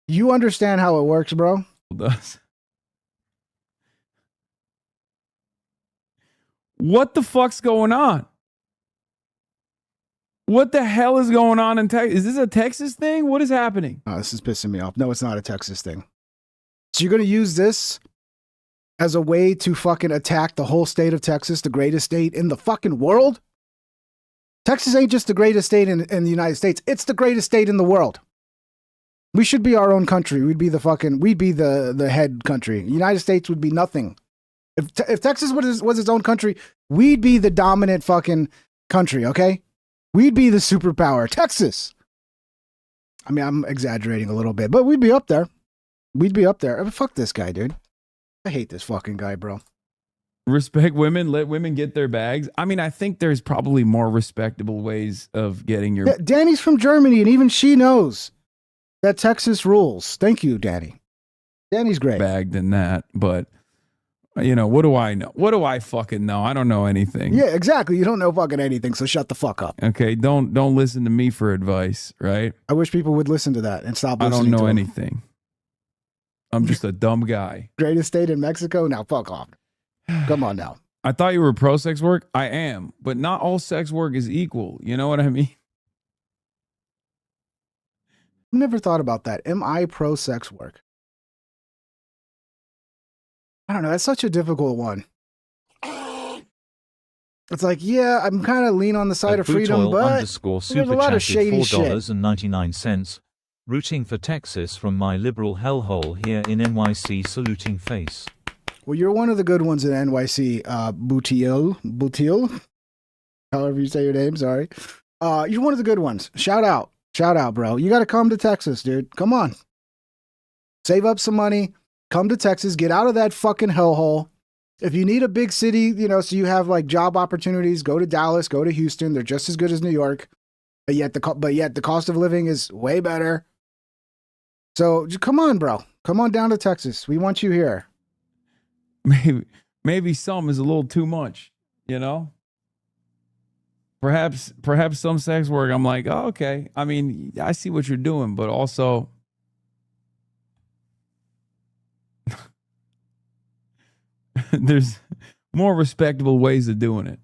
[SPEAKER 2] you understand how it works, bro?
[SPEAKER 9] Does. What the fuck's going on? What the hell is going on in Texas? Is this a Texas thing? What is happening?
[SPEAKER 2] Oh, this is pissing me off. No, it's not a Texas thing. So you're going to use this as a way to fucking attack the whole state of Texas, the greatest state in the fucking world? Texas ain't just the greatest state in the United States. It's the greatest state in the world. We should be our own country. We'd be the head country. The United States would be nothing. If Texas was its own country, we'd be the dominant fucking country, okay? We'd be the superpower. Texas. I mean, I'm exaggerating a little bit, but we'd be up there. We'd be up there. Fuck this guy, dude. I hate this fucking guy, bro.
[SPEAKER 9] Respect women, let women get their bags. I mean, I think there's probably more respectable ways of getting your...
[SPEAKER 2] Yeah, Danny's from Germany, and even she knows that Texas rules. Thank you, Danny. Danny's great.
[SPEAKER 9] ...bag than that, but... You know, what do I know? What do I fucking know? I don't know anything.
[SPEAKER 2] Yeah, exactly. You don't know fucking anything, so shut the fuck up.
[SPEAKER 9] Okay, don't listen to me for advice, right?
[SPEAKER 2] I wish people would listen to that and stop listening to
[SPEAKER 9] I don't know
[SPEAKER 2] him.
[SPEAKER 9] anything. I'm just a dumb guy.
[SPEAKER 2] Greatest state in Mexico? Now fuck off. Come on now.
[SPEAKER 9] I thought you were pro sex work. I am, but not all sex work is equal. You know what I mean?
[SPEAKER 2] I've never thought about that. Am I pro sex work? I don't know. That's such a difficult one. It's like, yeah, I'm kind of lean on the side of freedom, but there's a lot of shady shit.
[SPEAKER 6] $4.99. Rooting for Texas from my liberal hellhole here in NYC. Saluting face.
[SPEAKER 2] Well, you're one of the good ones in NYC, Butiel, however you say your name, sorry. You're one of the good ones. Shout out, bro. You got to come to Texas, dude. Come on. Save up some money. Come to Texas. Get out of that fucking hellhole. If you need a big city, you know, so you have like job opportunities, go to Dallas, go to Houston. They're just as good as New York, but yet the cost of living is way better. So come on, bro. Come on down to Texas. We want you here.
[SPEAKER 9] Maybe some is a little too much, you know? Perhaps some sex work, I'm like, oh, okay. I mean, I see what you're doing, but also there's more respectable ways of doing it.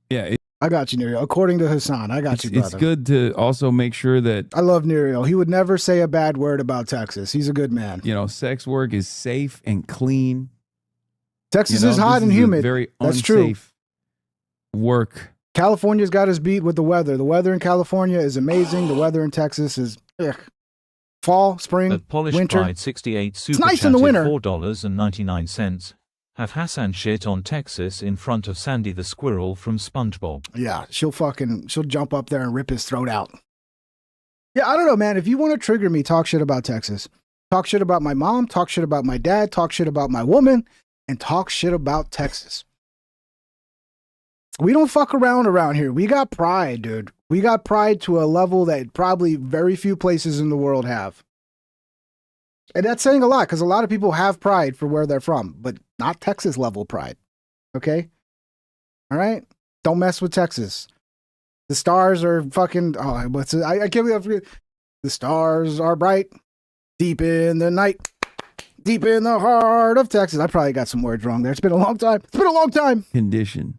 [SPEAKER 9] Yeah.
[SPEAKER 2] I got you, Neriel. According to Hassan, I got you, brother.
[SPEAKER 9] It's good to also make sure that...
[SPEAKER 2] I love Neriel. He would never say a bad word about Texas. He's a good man.
[SPEAKER 9] You know, sex work is safe and clean.
[SPEAKER 2] Texas is hot and humid.
[SPEAKER 9] Very
[SPEAKER 2] That's true.
[SPEAKER 9] Work.
[SPEAKER 2] California's got us beat with the weather. The weather in California is amazing. The weather in Texas is fall, spring,
[SPEAKER 6] At Polish
[SPEAKER 2] winter.
[SPEAKER 6] Pride 68 super
[SPEAKER 2] It's nice in the winter.
[SPEAKER 6] $4.99. Have Hassan shit on Texas in front of Sandy the squirrel from SpongeBob.
[SPEAKER 2] Yeah, she'll jump up there and rip his throat out. Yeah, I don't know, man. If you want to trigger me, talk shit about Texas. Talk shit about my mom, talk shit about my dad, talk shit about my woman, and talk shit about Texas. We don't fuck around here. We got pride, dude. We got pride to a level that probably very few places in the world have. And that's saying a lot because a lot of people have pride for where they're from, but not Texas level pride. Okay? All right? Don't mess with Texas. The stars are fucking... Oh, I can't believe the stars are bright deep in the night, deep in the heart of Texas. I probably got some words wrong there. It's been a long time.
[SPEAKER 9] Condition.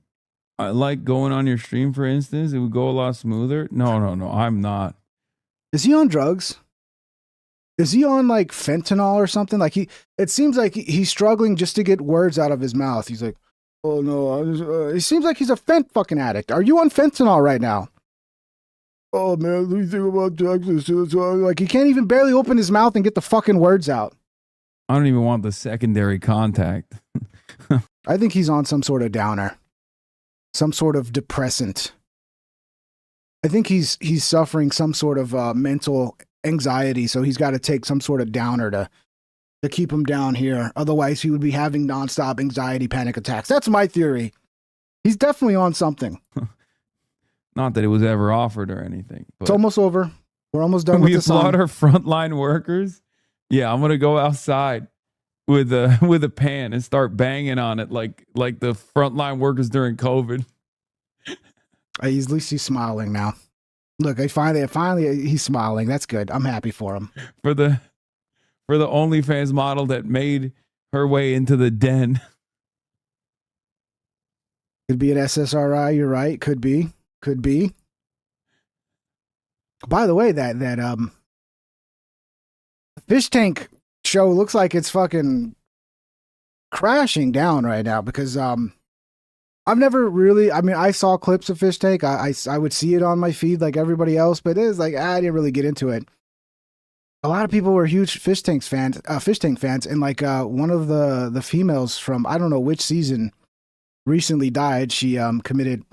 [SPEAKER 9] I like going on your stream, for instance. It would go a lot smoother. No, I'm not.
[SPEAKER 2] Is he on drugs? Is he on like fentanyl or something? Like it seems like he's struggling just to get words out of his mouth. He's like, oh no, it seems like he's a fucking addict. Are you on fentanyl right now? oh man, what do you think about Texas? So, like, he can't even barely open his mouth and get the fucking words out.
[SPEAKER 9] I don't even want the secondary contact.
[SPEAKER 2] I think he's on some sort of downer, some sort of depressant. I think he's suffering some sort of mental anxiety, so he's got to take some sort of downer to keep him down here. Otherwise, he would be having nonstop anxiety panic attacks. That's my theory. He's definitely on something.
[SPEAKER 9] Not that it was ever offered or anything. But
[SPEAKER 2] It's almost over. We're almost done with
[SPEAKER 9] we
[SPEAKER 2] the song.
[SPEAKER 9] applaud our frontline workers. Yeah, I'm gonna go outside with a pan and start banging on it like the frontline workers during COVID.
[SPEAKER 2] At least he's smiling now. Look, finally he's smiling. That's good. I'm happy for him.
[SPEAKER 9] For the OnlyFans model that made her way into the den.
[SPEAKER 2] Could be an SSRI. You're right. Could be. By the way, that fish tank show looks like it's fucking crashing down right now because I've never really, I mean, I saw clips of fish tank. I would see it on my feed like everybody else, but it is like I didn't really get into it. A lot of people were huge fish tank fans, and like one of the females from I don't know which season recently died. She committed,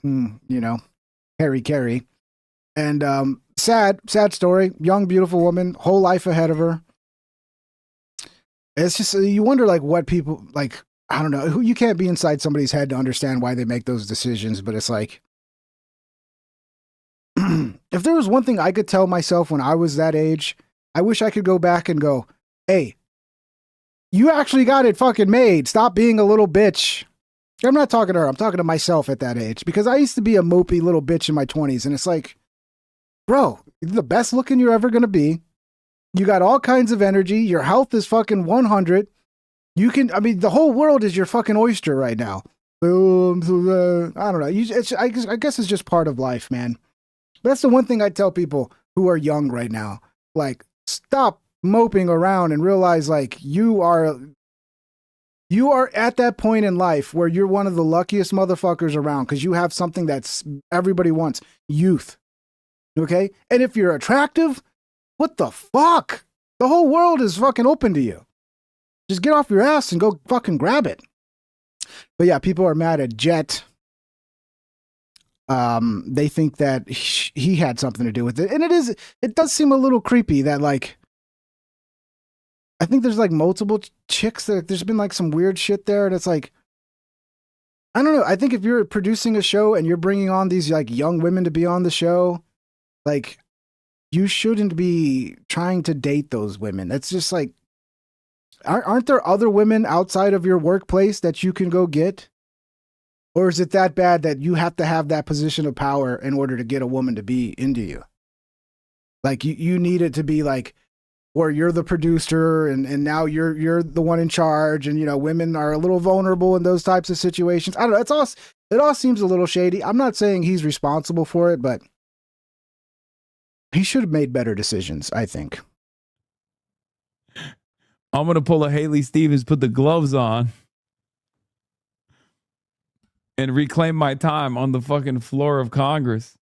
[SPEAKER 2] Harry Carey, and sad story. Young, beautiful woman, whole life ahead of her. It's just you wonder like what people like. I don't know. You can't be inside somebody's head to understand why they make those decisions, but it's like if there was one thing I could tell myself when I was that age, I wish I could go back and go, "Hey, you actually got it fucking made. Stop being a little bitch." I'm not talking to her. I'm talking to myself at that age because I used to be a mopey little bitch in my 20s, and it's like, bro, you're the best looking you're ever gonna be. You got all kinds of energy. Your health is fucking 100. You can, I mean, the whole world is your fucking oyster right now. I don't know. I guess it's just part of life, man. That's the one thing I tell people who are young right now. Like, stop moping around and realize, like, you are at that point in life where you're one of the luckiest motherfuckers around because you have something that's everybody wants, youth. Okay? And if you're attractive, what the fuck? The whole world is fucking open to you. Just get off your ass and go fucking grab it. But yeah, people are mad at Jet. They think that he had something to do with it. And it does seem a little creepy that like, I think there's like multiple chicks that there's been like some weird shit there. And it's like, I don't know. I think if you're producing a show and you're bringing on these like young women to be on the show, like you shouldn't be trying to date those women. It's just like, aren't there other women outside of your workplace that you can go get? Or is it that bad that you have to have that position of power in order to get a woman to be into you? Like you need it to be like, where you're the producer and now you're the one in charge and, women are a little vulnerable in those types of situations. I don't know. It all seems a little shady. I'm not saying he's responsible for it, but he should have made better decisions, I think.
[SPEAKER 9] I'm going to pull a Haley Stevens, put the gloves on, and reclaim my time on the fucking floor of Congress.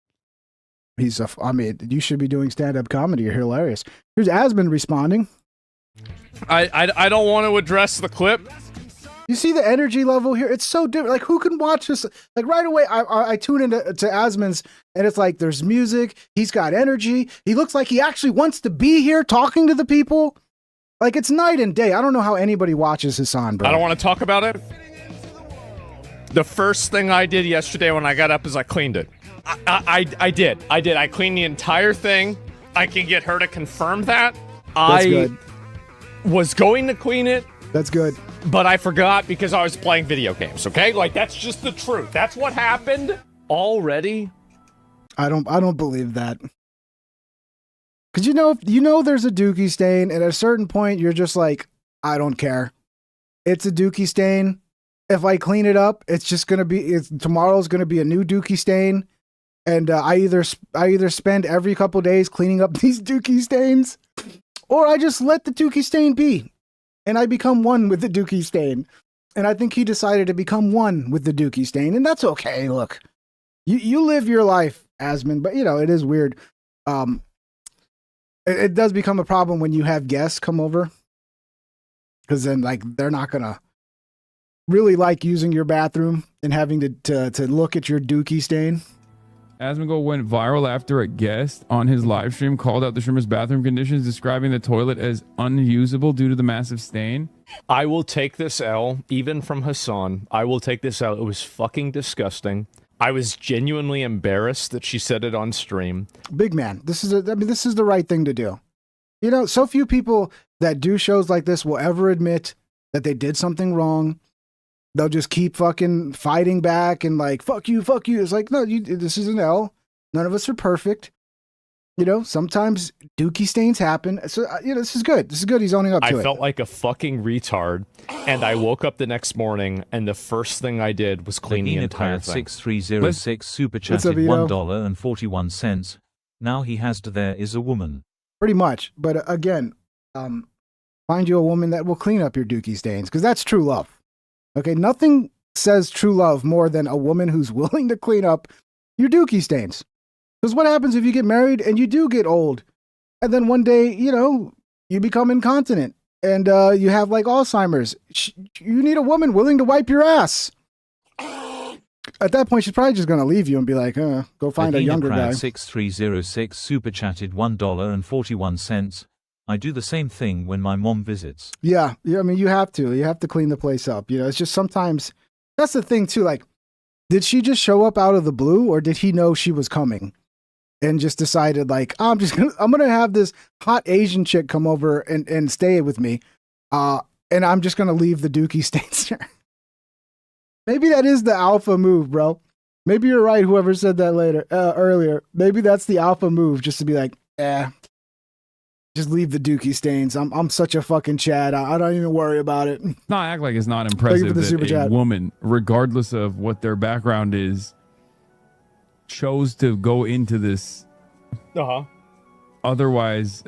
[SPEAKER 2] You should be doing stand-up comedy. You're hilarious. Here's Asmund responding.
[SPEAKER 3] I don't want to address the clip.
[SPEAKER 2] You see the energy level here? It's so different. Like, who can watch this? Like, right away, I tune into Asmund's, and it's like, there's music. He's got energy. He looks like he actually wants to be here talking to the people. Like, it's night and day. I don't know how anybody watches Hassan, bro.
[SPEAKER 3] I don't want to talk about it. The first thing I did yesterday when I got up is I cleaned it. I did. I cleaned the entire thing. I can get her to confirm that.
[SPEAKER 2] That's good.
[SPEAKER 3] Was going to clean it.
[SPEAKER 2] That's good.
[SPEAKER 3] But I forgot because I was playing video games, okay? Like, that's just the truth. That's what happened already.
[SPEAKER 2] I don't believe that. Because there's a Dookie Stain, and at a certain point, you're just like, I don't care. It's a Dookie Stain. If I clean it up, it's just going to be, tomorrow's going to be a new Dookie Stain. And I either spend every couple days cleaning up these Dookie Stains, or I just let the Dookie Stain be. And I become one with the Dookie Stain. And I think he decided to become one with the Dookie Stain. And that's okay. Look, you live your life, Asmund, but it is weird. it does become a problem when you have guests come over, because then like they're not gonna really like using your bathroom and having to look at your Dookie stain.
[SPEAKER 9] Asmongold went viral after a guest on his live stream called out the streamer's bathroom conditions, describing the toilet as unusable due to the massive stain.
[SPEAKER 3] I will take this L, even from Hassan. I will take this L. It was fucking disgusting. I was genuinely embarrassed that she said it on stream.
[SPEAKER 2] Big man, this is the right thing to do. You know, so few people that do shows like this will ever admit that they did something wrong. They'll just keep fucking fighting back and like, fuck you, fuck you. It's like, no, this is an L. None of us are perfect. You know, sometimes Dookie stains happen. So, you know, this is good. This is good. He's owning up to it.
[SPEAKER 3] I felt like a fucking retard, and I woke up the next morning, and the first thing I did was clean the entire thing.
[SPEAKER 6] 6306 super chatted $1.41. Now he has to there is a woman.
[SPEAKER 2] Pretty much. But again, find you a woman that will clean up your Dookie stains, because that's true love. Okay, nothing says true love more than a woman who's willing to clean up your Dookie stains. Because what happens if you get married and you do get old, and then one day, you know, you become incontinent and you have like Alzheimer's? You need a woman willing to wipe your ass. At that point, she's probably just going to leave you and be like, go find a younger guy.
[SPEAKER 6] 6306 super chatted $1.41. I do the same thing when my mom visits.
[SPEAKER 2] Yeah. I mean, you have to clean the place up. You know, it's just sometimes that's the thing too. Like, did she just show up out of the blue, or did he know she was coming and just decided like, I'm going to have this hot Asian chick come over and stay with me. And I'm just going to leave the Dookie stains here. Maybe that is the alpha move, bro. Maybe you're right. Whoever said that earlier, maybe that's the alpha move, just to be like, just leave the Dookie stains. I'm such a fucking Chad. I don't even worry about it.
[SPEAKER 9] Not act like it's not impressive that a woman, regardless of what their background is, chose to go into this otherwise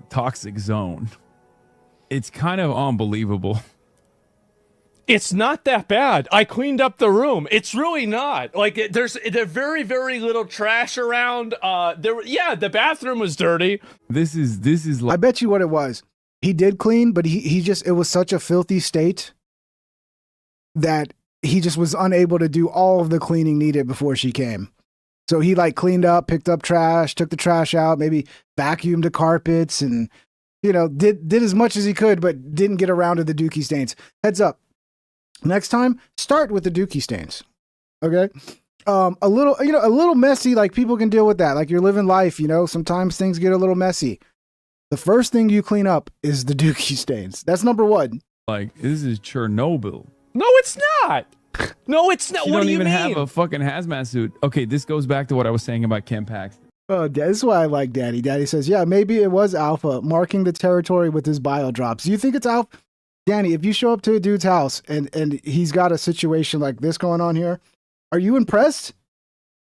[SPEAKER 9] toxic zone. It's kind of unbelievable.
[SPEAKER 3] It's not that bad. I cleaned up the room. It's really not. Like, there's very, very little trash around. The bathroom was dirty.
[SPEAKER 9] This is like,
[SPEAKER 2] I bet you what it was. He did clean, but it was such a filthy state that he just was unable to do all of the cleaning needed before she came. So he like cleaned up, picked up trash, took the trash out, maybe vacuumed the carpets, and, you know, did as much as he could, but didn't get around to the Dookie stains. Heads up. Next time, start with the Dookie stains. Okay? A little messy, like people can deal with that. Like you're living life, you know, sometimes things get a little messy. The first thing you clean up is the Dookie stains. That's number one.
[SPEAKER 9] Like, this is Chernobyl.
[SPEAKER 3] No, it's not. No, it's not.
[SPEAKER 9] You
[SPEAKER 3] what
[SPEAKER 9] don't
[SPEAKER 3] do you
[SPEAKER 9] even
[SPEAKER 3] mean?
[SPEAKER 9] have a fucking hazmat suit. Okay, this goes back to what I was saying about Ken Paxton.
[SPEAKER 2] Oh, this is why I like Daddy. Daddy says, yeah, maybe it was Alpha marking the territory with his bio drops. Do you think it's Alpha? Danny, if you show up to a dude's house and he's got a situation like this going on here, are you impressed?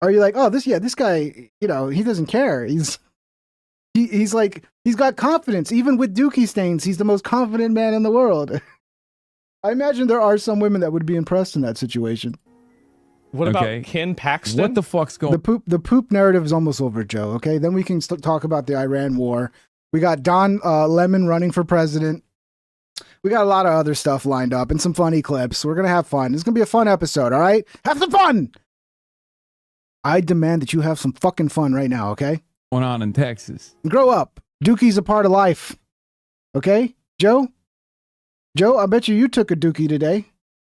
[SPEAKER 2] Are you like, oh, this guy, you know, he doesn't care. He's like, he's got confidence. Even with Dookie stains, he's the most confident man in the world. I imagine there are some women that would be impressed in that situation.
[SPEAKER 3] What about Ken Paxton?
[SPEAKER 9] What the fuck's going
[SPEAKER 2] on? The poop narrative is almost over, Joe. Okay, then we can talk about the Iran war. We got Don Lemon running for president. We got a lot of other stuff lined up and some funny clips. We're going to have fun. It's going to be a fun episode, all right? Have some fun! I demand that you have some fucking fun right now, okay?
[SPEAKER 9] Going on in Texas.
[SPEAKER 2] Grow up. Dookie's a part of life. Okay? Joe? Joe, I bet you took a Dookie today.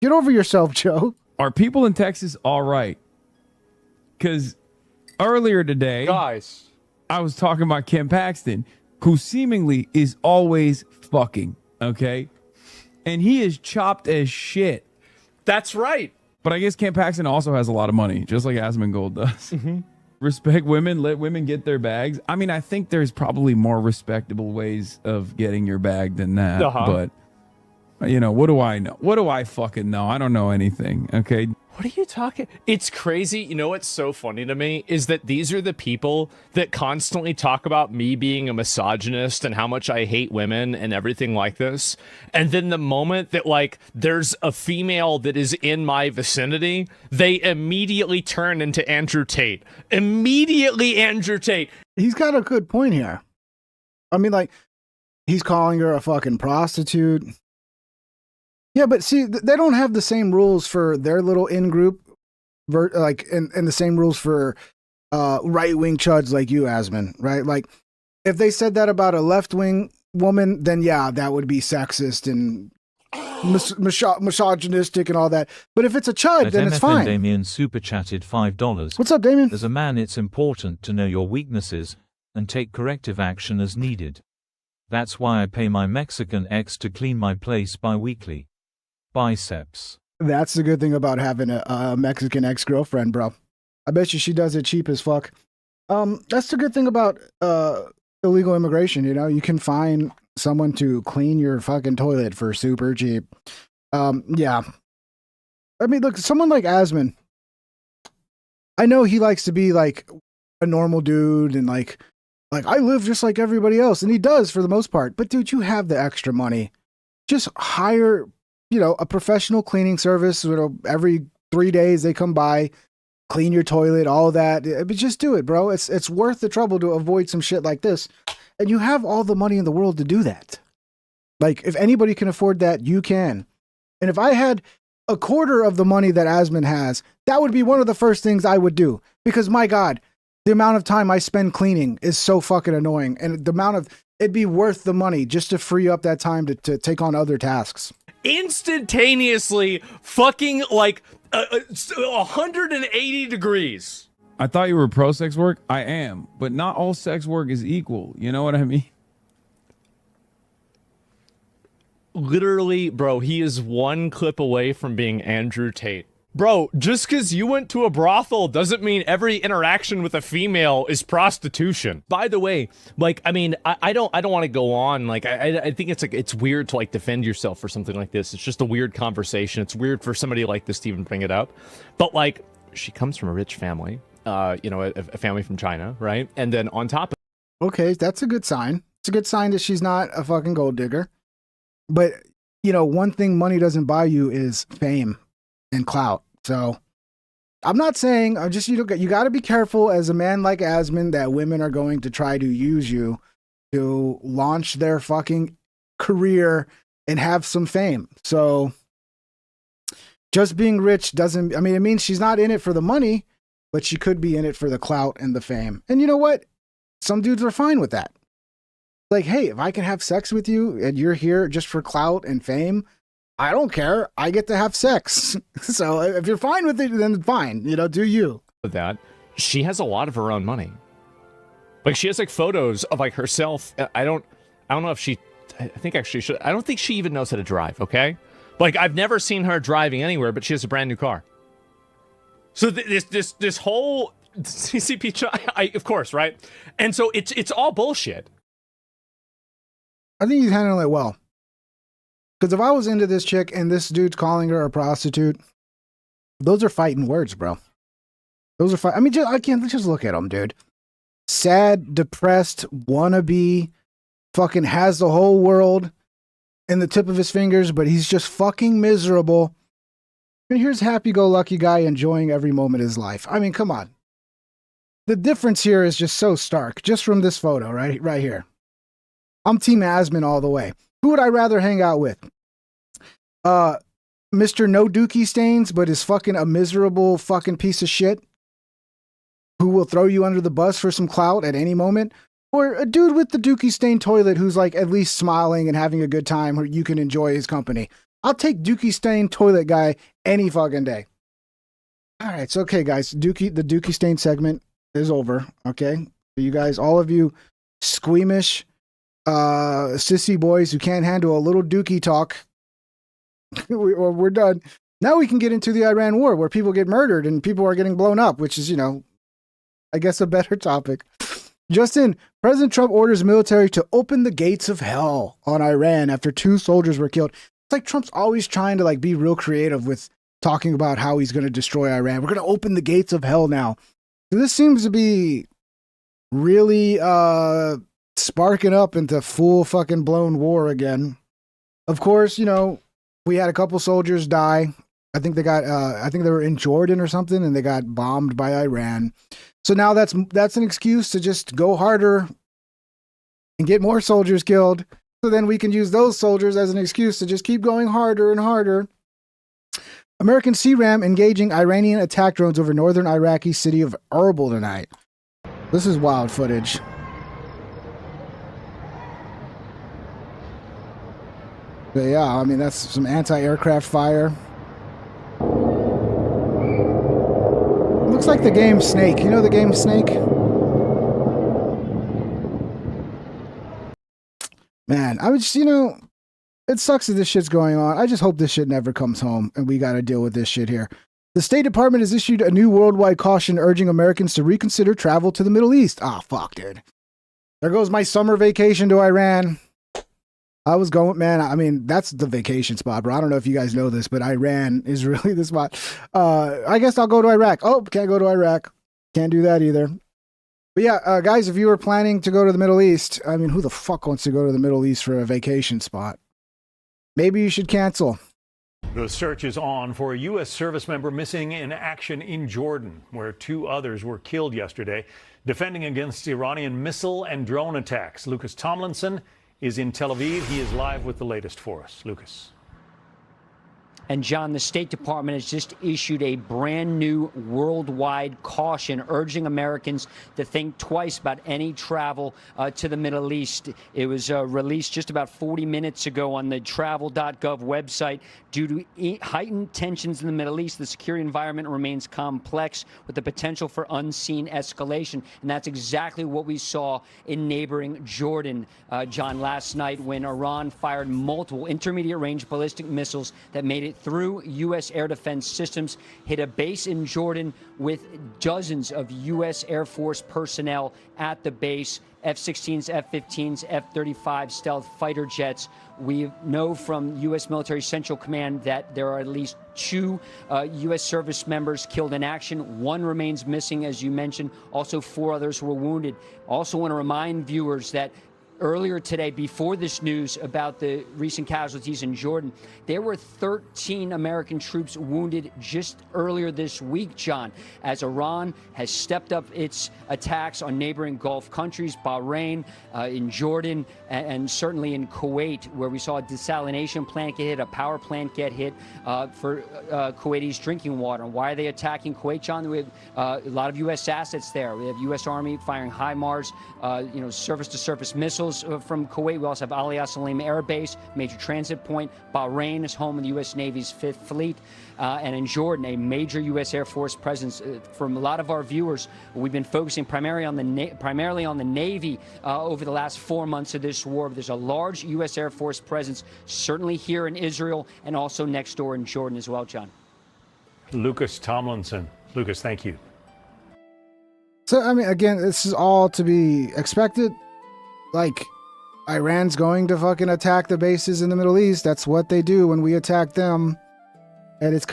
[SPEAKER 2] Get over yourself, Joe.
[SPEAKER 9] Are people in Texas all right? Because earlier today,
[SPEAKER 3] guys,
[SPEAKER 9] I was talking about Ken Paxton, who seemingly is always fucking. Okay, and he is chopped as shit.
[SPEAKER 3] That's right.
[SPEAKER 9] But I guess Ken Paxton also has a lot of money, just like Asmongold does.
[SPEAKER 3] Mm-hmm.
[SPEAKER 9] Respect women, let women get their bags. I mean, I think there's probably more respectable ways of getting your bag than that. But, you know, what do I know? What do I fucking know? I don't know anything, okay?
[SPEAKER 3] What are you talking? It's crazy. You know what's so funny to me is that these are the people that constantly talk about me being a misogynist and how much I hate women and everything like this. And then the moment that like there's a female that is in my vicinity, they immediately turn into Andrew Tate. Immediately Andrew Tate.
[SPEAKER 2] He's got a good point here. I mean, like, he's calling her a fucking prostitute. Yeah, but see, they don't have the same rules for their little in-group, like, and the same rules for right-wing chuds like you, Asman, right? Like, if they said that about a left-wing woman, then yeah, that would be sexist and misogynistic and all that. But if it's a chud,
[SPEAKER 6] As
[SPEAKER 2] then
[SPEAKER 6] MFN
[SPEAKER 2] it's fine.
[SPEAKER 6] Damien super chatted $5.
[SPEAKER 2] What's up, Damien?
[SPEAKER 6] As a man, it's important to know your weaknesses and take corrective action as needed. That's why I pay my Mexican ex to clean my place bi-weekly. Biceps.
[SPEAKER 2] That's the good thing about having a Mexican ex-girlfriend, bro. I bet you she does it cheap as fuck. That's the good thing about illegal immigration, you know? You can find someone to clean your fucking toilet for super cheap. Yeah. I mean, look, someone like Asman, I know he likes to be like a normal dude and like I live just like everybody else, and he does for the most part. But dude, you have the extra money. Just hire, you know, a professional cleaning service. You know, every 3 days they come by, clean your toilet, all that. But just do it, bro. It's worth the trouble to avoid some shit like this. And you have all the money in the world to do that. Like, if anybody can afford that, you can. And if I had a quarter of the money that Asman has, that would be one of the first things I would do. Because my God, the amount of time I spend cleaning is so fucking annoying. And the amount of, it'd be worth the money just to free up that time to take on other tasks.
[SPEAKER 3] Instantaneously fucking like 180 degrees.
[SPEAKER 9] I thought you were pro sex work. I am, but not all sex work is equal. You know what I mean?
[SPEAKER 3] Literally, bro, he is one clip away from being Andrew Tate. Bro, just because you went to a brothel doesn't mean every interaction with a female is prostitution. By the way, like, I mean, I don't want to go on. Like, I think it's like, it's weird to like defend yourself for something like this. It's just a weird conversation. It's weird for somebody like this to even bring it up. But like, she comes from a rich family, you know, a family from China, right? And then on top of
[SPEAKER 2] Okay, that's a good sign. It's a good sign that she's not a fucking gold digger. But, you know, one thing money doesn't buy you is fame and clout. So I'm not saying, I'm just, you got to be careful as a man like Asman that women are going to try to use you to launch their fucking career and have some fame. So just being rich doesn't, I mean, it means she's not in it for the money, but she could be in it for the clout and the fame. And you know what? Some dudes are fine with that. Like, hey, if I can have sex with you and you're here just for clout and fame, I don't care. I get to have sex. So if you're fine with it, then fine. You know, do you.
[SPEAKER 3] with that, she has a lot of her own money. Like, she has like photos of like herself. I don't know if she, I think actually should, I don't think she even knows how to drive. Okay. Like, I've never seen her driving anywhere, but she has a brand new car. So this whole CCP, of course, right? And so it's all bullshit.
[SPEAKER 2] I think he's handling it well. Because if I was into this chick and this dude's calling her a prostitute, those are fighting words, bro. Those are fight. I mean, I can't just look at him, dude. Sad, depressed, wannabe, fucking has the whole world in the tip of his fingers, but he's just fucking miserable. And here's happy-go-lucky guy enjoying every moment of his life. I mean, come on. The difference here is just so stark, just from this photo, right here. I'm Team Asman all the way. Who would I rather hang out with? Mr. No Dookie Stains, but is fucking a miserable fucking piece of shit who will throw you under the bus for some clout at any moment? Or a dude with the Dookie Stain toilet who's like at least smiling and having a good time where you can enjoy his company? I'll take Dookie Stain toilet guy any fucking day. All right, it's okay, guys. The Dookie Stain segment is over, okay? You guys, all of you squeamish sissy boys who can't handle a little dookie talk, we're done. Now we can get into the Iran war where people get murdered and people are getting blown up, which is, you know, I guess a better topic. Justin, President Trump orders military to open the gates of hell on Iran after 2 soldiers were killed. It's like Trump's always trying to like be real creative with talking about how he's going to destroy Iran. We're going to open the gates of hell now. So this seems to be really sparking up into full fucking blown war again. Of course, you know, we had a couple soldiers die. I think they were in Jordan or something, and they got bombed by Iran. So now that's an excuse to just go harder and get more soldiers killed. So then we can use those soldiers as an excuse to just keep going harder and harder. American CRAM engaging Iranian attack drones over northern Iraqi city of Erbil tonight. This is wild footage. But yeah, I mean, that's some anti-aircraft fire. Looks like the game Snake. You know the game Snake? Man, I would just, you know, it sucks that this shit's going on. I just hope this shit never comes home and we got to deal with this shit here. The State Department has issued a new worldwide caution urging Americans to reconsider travel to the Middle East. Ah, fuck, dude. There goes my summer vacation to Iran. I was going, man, I mean, that's the vacation spot, bro. I don't know if you guys know this, but Iran is really the spot. I guess I'll go to Iraq. Oh, can't go to Iraq. Can't do that either. But yeah, guys, if you were planning to go to the Middle East, I mean, who the fuck wants to go to the Middle East for a vacation spot? Maybe you should cancel.
[SPEAKER 10] The search is on for a U.S. service member missing in action in Jordan, where 2 others were killed yesterday, defending against Iranian missile and drone attacks. Lucas Tomlinson is in Tel Aviv. He is live with the latest for us. Lucas.
[SPEAKER 11] And John, the State Department has just issued a brand new worldwide caution urging Americans to think twice about any travel to the Middle East. It was released just about 40 minutes ago on the travel.gov website. Due to heightened tensions in the Middle East, the security environment remains complex with the potential for unseen escalation. And that's exactly what we saw in neighboring Jordan, John, last night when Iran fired multiple intermediate-range ballistic missiles that made it through U.S. air defense systems, hit a base in Jordan with dozens of U.S. Air Force personnel at the base, F-16s, F-15s, F-35 stealth fighter jets. We know from U.S. Military Central Command that there are at least 2 U.S. service members killed in action. 1 remains missing, as you mentioned. Also, 4 others were wounded. Also want to remind viewers that earlier today, before this news about the recent casualties in Jordan, there were 13 American troops wounded just earlier this week, John, as Iran has stepped up its attacks on neighboring Gulf countries, Bahrain, in Jordan, and certainly in Kuwait, where we saw a desalination plant get hit, a power plant get hit for Kuwaitis drinking water. And why are they attacking Kuwait, John? We have a lot of U.S. assets there. We have U.S. Army firing HIMARS, surface-to-surface missiles from Kuwait. We also have Ali Salim Air Base, major transit point. Bahrain is home of the U.S. Navy's 5th Fleet. And in Jordan, a major U.S. Air Force presence. From a lot of our viewers, we've been focusing primarily on the Navy over the last 4 months of this war. But there's a large U.S. Air Force presence, certainly here in Israel and also next door in Jordan as well, John.
[SPEAKER 10] Lucas Tomlinson. Lucas, thank you.
[SPEAKER 2] So, I mean, again, this is all to be expected. Like, Iran's going to fucking attack the bases in the Middle East. That's what they do when we attack them. And it's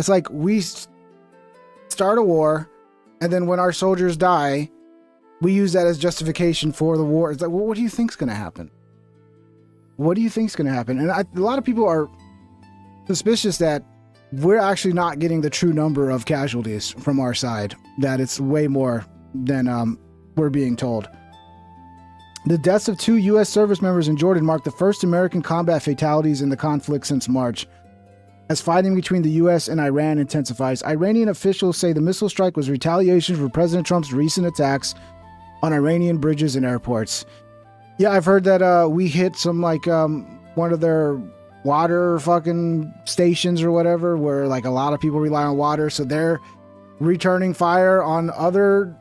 [SPEAKER 2] like we start a war, and then when our soldiers die, we use that as justification for the war. It's like, well, what do you think's going to happen? What do you think's going to happen? And a lot of people are suspicious that we're actually not getting the true number of casualties from our side, that it's way more than we're being told. The deaths of 2 U.S. service members in Jordan marked the first American combat fatalities in the conflict since March. As fighting between the U.S. and Iran intensifies, Iranian officials say the missile strike was retaliation for President Trump's recent attacks on Iranian bridges and airports. Yeah, I've heard that we hit some, like, one of their water fucking stations or whatever, where, like, a lot of people rely on water, so they're returning fire on other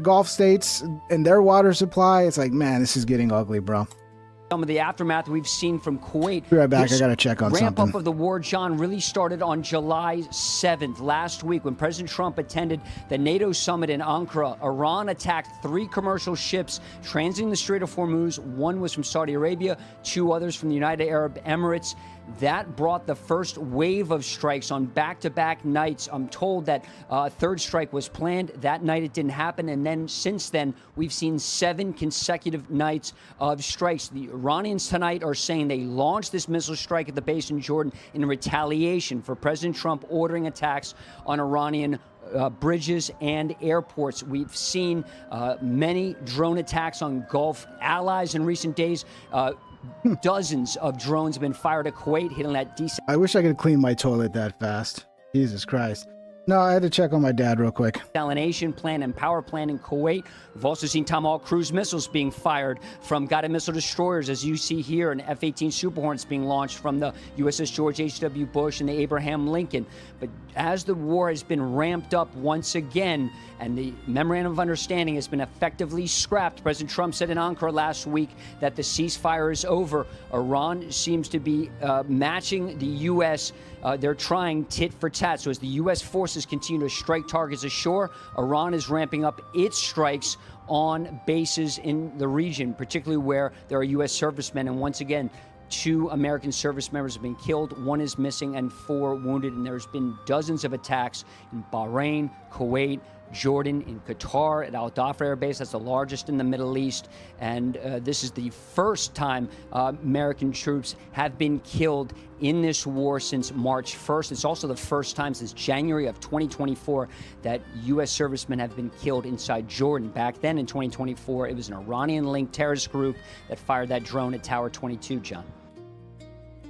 [SPEAKER 2] Gulf states and their water supply. It's like, man, this is getting ugly, bro.
[SPEAKER 11] Some of the aftermath we've seen from Kuwait.
[SPEAKER 2] Be right back.
[SPEAKER 11] This
[SPEAKER 2] I got to check on
[SPEAKER 11] ramp
[SPEAKER 2] something.
[SPEAKER 11] up of the war, John, really started on July 7th, last week, when President Trump attended the NATO summit in Ankara. Iran attacked 3 commercial ships transiting the Strait of Hormuz. 1 was from Saudi Arabia, 2 others from the United Arab Emirates. That brought the first wave of strikes on back-to-back nights. I'm told that a third strike was planned. That night it didn't happen. And then since then, we've seen 7 consecutive nights of strikes. The Iranians tonight are saying they launched this missile strike at the base in Jordan in retaliation for President Trump ordering attacks on Iranian bridges and airports. We've seen many drone attacks on Gulf allies in recent days. Dozens of drones have been fired at Kuwait, hitting that
[SPEAKER 2] I wish I could clean my toilet that fast. Jesus Christ. No, I had to check on my dad real quick.
[SPEAKER 11] desalination plant and power plant in Kuwait. We've also seen Tomahawk cruise missiles being fired from guided missile destroyers, as you see here, and F-18 Super Hornets being launched from the USS George H.W. Bush and the Abraham Lincoln. But as the war has been ramped up once again, and the memorandum of understanding has been effectively scrapped, President Trump said in Ankara last week that the ceasefire is over. Iran seems to be matching the U.S. They're trying tit for tat. So as the U.S. forces continue to strike targets ashore, Iran is ramping up its strikes on bases in the region, particularly where there are U.S. servicemen. And once again, 2 American service members have been killed, 1 is missing, and 4 wounded. And there's been dozens of attacks in Bahrain, Kuwait, Jordan, in Qatar, at Al Dhafra Air Base. That's the largest in the Middle East. And this is the first time American troops have been killed in this war since March 1st. It's also the first time since January of 2024 that U.S. servicemen have been killed inside Jordan. Back then in 2024, it was an Iranian-linked terrorist group that fired that drone at Tower 22, John.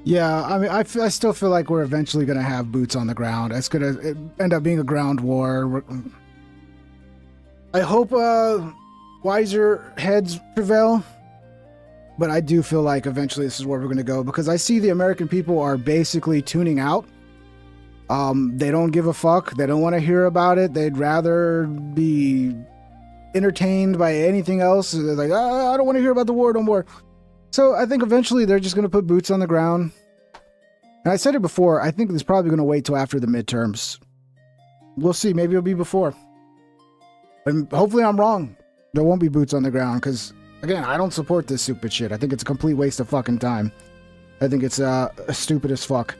[SPEAKER 2] Yeah, I mean, I still feel like we're eventually going to have boots on the ground. It's going to end up being a ground war. I hope wiser heads prevail, but I do feel like eventually this is where we're going to go, because I see the American people are basically tuning out. They don't give a fuck. They don't want to hear about it. They'd rather be entertained by anything else. They're like, I don't want to hear about the war no more. So I think eventually they're just going to put boots on the ground. And I said it before, I think it's probably going to wait till after the midterms. We'll see. Maybe it'll be before. And hopefully I'm wrong. There won't be boots on the ground, because, again, I don't support this stupid shit. I think it's a complete waste of fucking time. I think it's stupid as fuck.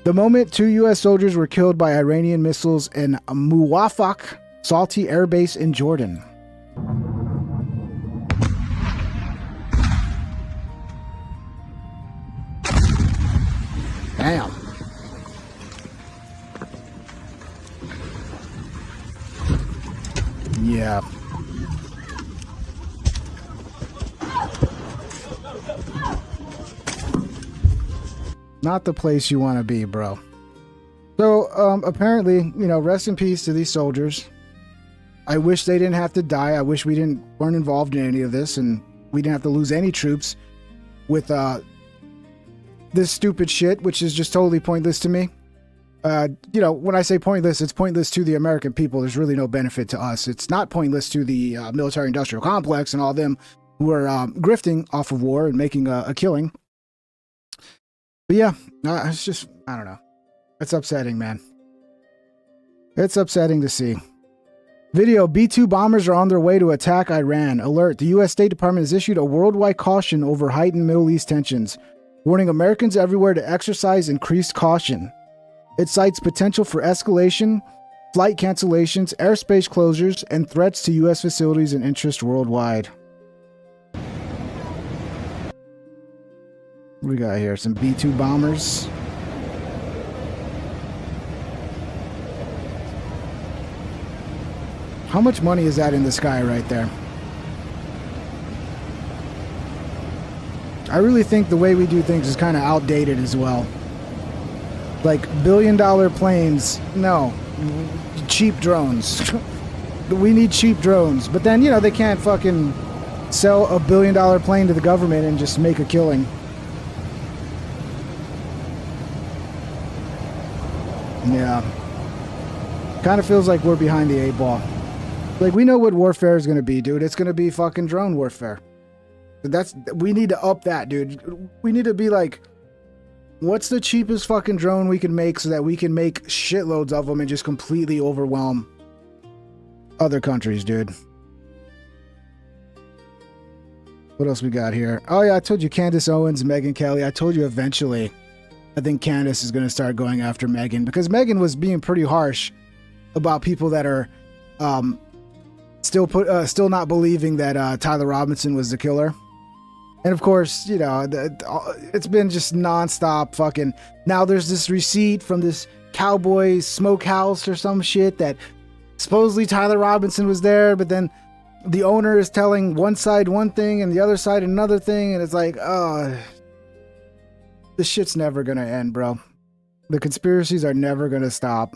[SPEAKER 2] The moment 2 U.S. soldiers were killed by Iranian missiles in Muwafaq Salti Air Base in Jordan. Damn. Yeah. Not the place you want to be, bro. So, apparently, rest in peace to these soldiers. I wish they didn't have to die. I wish we weren't involved in any of this, and we didn't have to lose any troops with this stupid shit, which is just totally pointless to me. When I say pointless, it's pointless to the American people. There's really no benefit to us. It's not pointless to the military-industrial complex and all them who are grifting off of war and making a killing. But yeah, it's just, I don't know. It's upsetting, man. It's upsetting to see. Video, B-2 bombers are on their way to attack Iran. Alert, the U.S. State Department has issued a worldwide caution over heightened Middle East tensions, warning Americans everywhere to exercise increased caution. It cites potential for escalation, flight cancellations, airspace closures, and threats to U.S. facilities and interests worldwide. What we got here? Some B-2 bombers. How much money is that in the sky right there? I really think the way we do things is kind of outdated as well. Like billion-dollar planes, no. Cheap drones. We need cheap drones. But then, they can't fucking sell a billion-dollar plane to the government and just make a killing. Yeah. Kind of feels like we're behind the 8 ball. Like, we know what warfare is going to be, dude. It's going to be fucking drone warfare. We need to up that, dude. We need to be like, what's the cheapest fucking drone we can make so that we can make shitloads of them and just completely overwhelm other countries, dude. What else we got here? Oh yeah, I told you Candace Owens, Megyn Kelly. I told you eventually I think Candace is going to start going after Megyn, because Megyn was being pretty harsh about people that are still not believing that Tyler Robinson was the killer. And of course, you know, it's been just nonstop fucking. Now there's this receipt from this cowboy smokehouse or some shit that supposedly Tyler Robinson was there, but then the owner is telling one side one thing and the other side another thing, and it's like, oh, this shit's never gonna end, bro. The conspiracies are never gonna stop.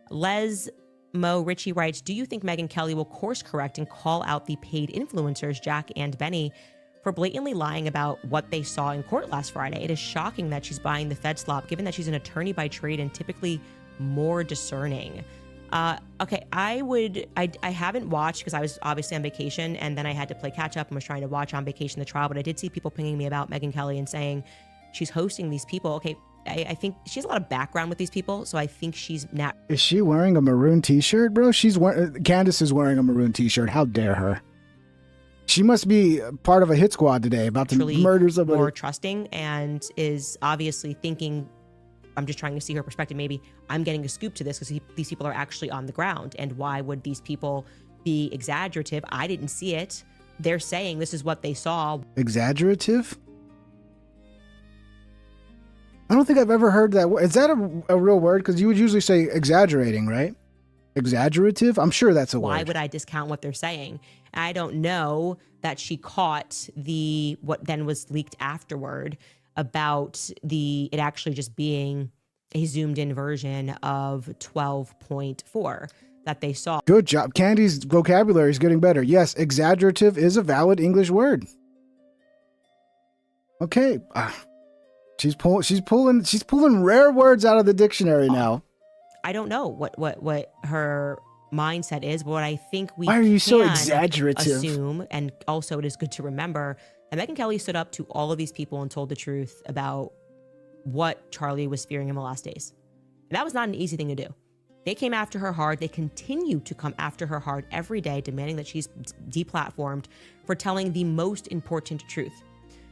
[SPEAKER 12] Les Mo Ritchie writes, do you think Megyn Kelly will course correct and call out the paid influencers, Jack and Benny, for blatantly lying about what they saw in court last Friday? It is shocking that she's buying the Fed slop, given that she's an attorney by trade and typically more discerning. Okay, I haven't watched because I was obviously on vacation, and then I had to play catch up and was trying to watch on vacation the trial, but I did see people pinging me about Megyn Kelly and saying she's hosting these people. Okay, I think she has a lot of background with these people, so I think she's not.
[SPEAKER 2] Is she wearing a maroon t-shirt, bro? Candace is wearing a maroon t-shirt. How dare her? She must be part of a hit squad today about to murder somebody.
[SPEAKER 12] More trusting, and is obviously thinking, I'm just trying to see her perspective. Maybe I'm getting a scoop to this because these people are actually on the ground. And why would these people be exaggerative? I didn't see it. They're saying this is what they saw.
[SPEAKER 2] Exaggerative? I don't think I've ever heard that. Is that a real word? Because you would usually say exaggerating, right? Exaggerative? I'm sure that's a word.
[SPEAKER 12] Why would I discount what they're saying? I don't know that she caught what then was leaked afterward about it actually just being a zoomed in version of 12.4 that they saw.
[SPEAKER 2] Good job. Candy's vocabulary is getting better. Yes, exaggerative is a valid English word. Okay. She's pulling rare words out of the dictionary now.
[SPEAKER 12] I don't know what her mindset is, but what I think we
[SPEAKER 2] Why are you so
[SPEAKER 12] can
[SPEAKER 2] exaggerative?
[SPEAKER 12] assume, and also it is good to remember that Megyn Kelly stood up to all of these people and told the truth about what Charlie was fearing in the last days. And that was not an easy thing to do. They came after her hard. They continue to come after her hard every day, demanding that she's deplatformed for telling the most important truth.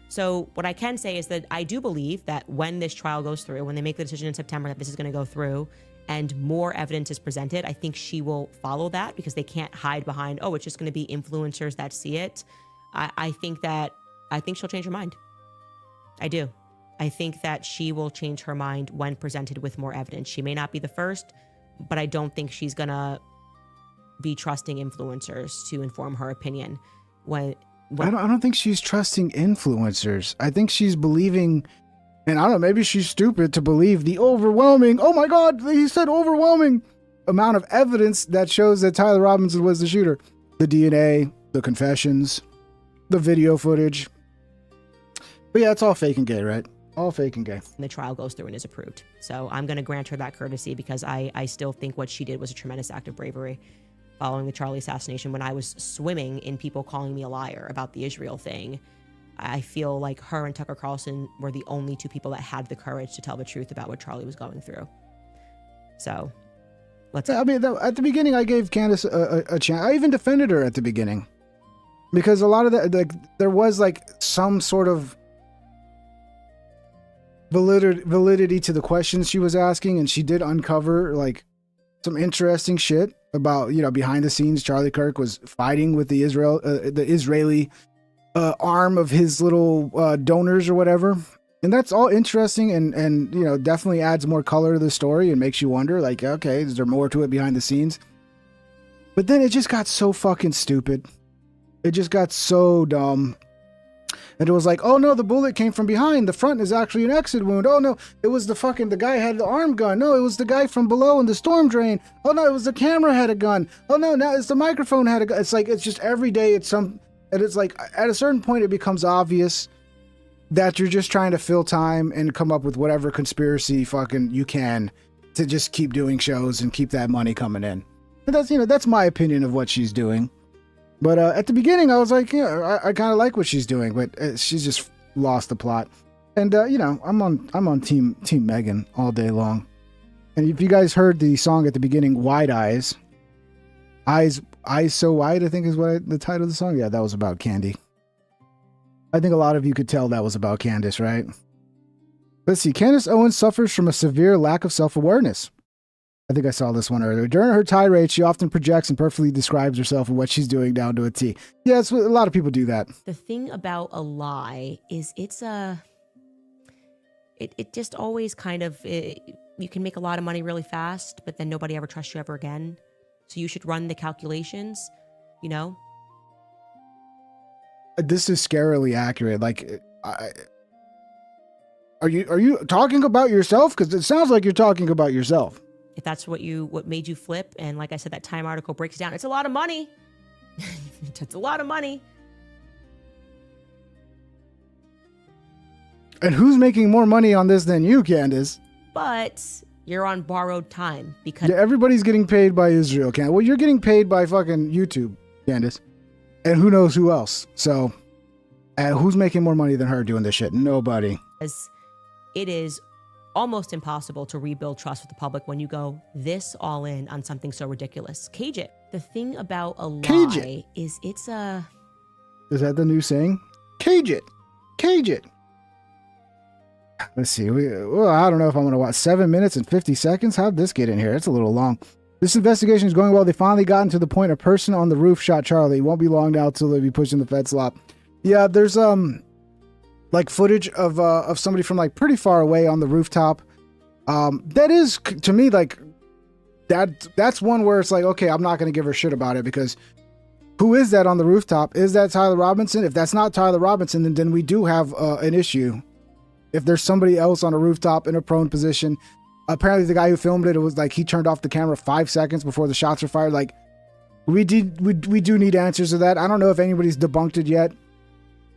[SPEAKER 12] So what I can say is that I do believe that when this trial goes through, when they make the decision in September that this is going to go through and more evidence is presented, I think she will follow that, because they can't hide behind, oh, it's just going to be influencers that see it. I think she'll change her mind. I do. I think that she will change her mind when presented with more evidence. She may not be the first, but I don't think she's going to be trusting influencers to inform her opinion. I
[SPEAKER 2] don't think she's trusting influencers. I think she's believing, and I don't know, maybe she's stupid to believe the overwhelming, oh my God, he said overwhelming amount of evidence that shows that Tyler Robinson was the shooter. The DNA, the confessions, the video footage. But yeah, it's all fake and gay, right? All fake and gay.
[SPEAKER 12] The trial goes through and is approved. So I'm going to grant her that courtesy, because I still think what she did was a tremendous act of bravery following the Charlie assassination. When I was swimming in people calling me a liar about the Israel thing, I feel like her and Tucker Carlson were the only two people that had the courage to tell the truth about what Charlie was going through. So let's...
[SPEAKER 2] I mean, at the beginning, I gave Candace a chance. I even defended her at the beginning, because a lot of that, like, there was like some sort of validity to the questions she was asking, and she did uncover like some interesting shit about, you know, behind the scenes Charlie Kirk was fighting with the Israeli arm of his little donors or whatever. And that's all interesting, and you know, definitely adds more color to the story and makes you wonder, like, okay, is there more to it behind the scenes? But then it just got so fucking stupid. It just got so dumb. And it was like, oh no, the bullet came from behind. The front is actually an exit wound. Oh no, it was the guy had the arm gun. No, it was the guy from below in the storm drain. Oh no, it was the camera had a gun. Oh no, now it's the microphone had a gun. It's like, it's just every day and it's like, at a certain point it becomes obvious that you're just trying to fill time and come up with whatever conspiracy fucking you can to just keep doing shows and keep that money coming in. And that's, you know, that's my opinion of what she's doing. But at the beginning, I was like, yeah, I kind of like what she's doing, but she's just lost the plot. And you know, I'm on team Megan all day long. And if you guys heard the song at the beginning, Wide Eyes So Wide, I think is the title of the song. Yeah, that was about Candy. I think a lot of you could tell that was about Candace, right? Let's see. Candace Owens suffers from a severe lack of self-awareness. I think I saw this one earlier. During her tirade, she often projects and perfectly describes herself and what she's doing down to a T. Yes, a lot of people do that.
[SPEAKER 12] The thing about a lie is it just always kind of, you can make a lot of money really fast, but then nobody ever trusts you ever again. So you should run the calculations, you know?
[SPEAKER 2] This is scarily accurate. Like, are you talking about yourself? Because it sounds like you're talking about yourself.
[SPEAKER 12] If that's what made you flip, and like I said, that Time article breaks down. It's a lot of money. It's a lot of money.
[SPEAKER 2] And who's making more money on this than you, Candace?
[SPEAKER 12] But you're on borrowed time because
[SPEAKER 2] everybody's getting paid by Israel, Candace. Well, you're getting paid by fucking YouTube, Candace. And who knows who else. So, who's making more money than her doing this shit? Nobody.
[SPEAKER 12] As it is almost impossible to rebuild trust with the public when you go this all in on something so ridiculous. Cage it. The thing about a lie is it's a...
[SPEAKER 2] Is that the new saying? Cage it. Cage it. Let's see. I don't know if I'm going to watch 7 minutes and 50 seconds. How'd this get in here? It's a little long. This investigation is going well. They finally gotten to the point a person on the roof shot Charlie. It won't be long now till they'll be pushing the Fed slop. Yeah, there's like footage of somebody from like pretty far away on the rooftop. That is, to me, like that's one where it's like, okay, I'm not going to give her shit about it because who is that on the rooftop? Is that Tyler Robinson? If that's not Tyler Robinson, then we do have an issue. If there's somebody else on a rooftop in a prone position, apparently the guy who filmed it was like he turned off the camera 5 seconds before the shots were fired. Like we do need answers to that. I don't know if anybody's debunked it yet,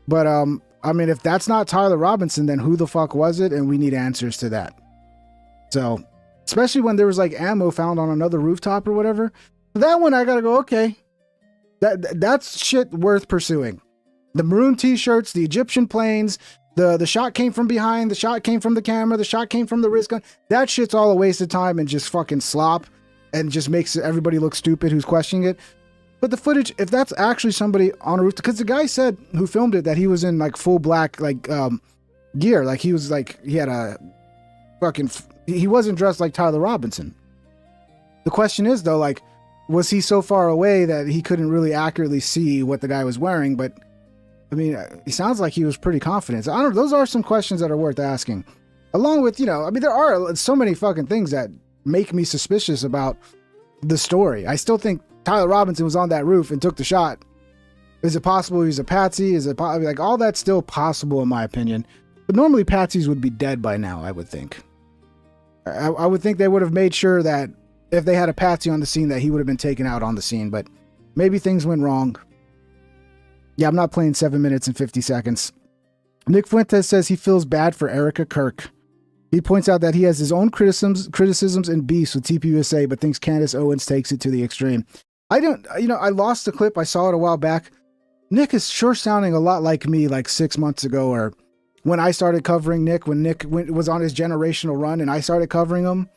[SPEAKER 2] but I mean, if that's not Tyler Robinson, then who the fuck was it? And we need answers to that. So, especially when there was like ammo found on another rooftop or whatever, that one I gotta go, okay, that's shit worth pursuing. The maroon t-shirts, the Egyptian planes, the shot came from behind, the shot came from the camera, the shot came from the wrist gun. That shit's all a waste of time and just fucking slop and just makes everybody look stupid who's questioning it. But the footage, if that's actually somebody on a roof, because the guy said who filmed it that he was in like full black like gear, like he was like he had a fucking he wasn't dressed like Tyler Robinson. The question is though, like, was he so far away that he couldn't really accurately see what the guy was wearing? But I mean, he sounds like he was pretty confident. So I don't know. Those are some questions that are worth asking. Along with, you know, I mean, there are so many fucking things that make me suspicious about the story. I still think Tyler Robinson was on that roof and took the shot. Is it possible he's a patsy? Is it like all that's still possible in my opinion? But normally patsies would be dead by now, I would think. I would think they would have made sure that if they had a patsy on the scene that he would have been taken out on the scene, but maybe things went wrong. Yeah, I'm not playing 7 minutes and 50 seconds. Nick Fuentes says he feels bad for Erica Kirk. He points out that he has his own criticisms and beefs with TPUSA, but thinks Candace Owens takes it to the extreme. I lost the clip. I saw it a while back. Nick is sure sounding a lot like me like 6 months ago, or when I started covering Nick, when Nick was on his generational run and I started covering him.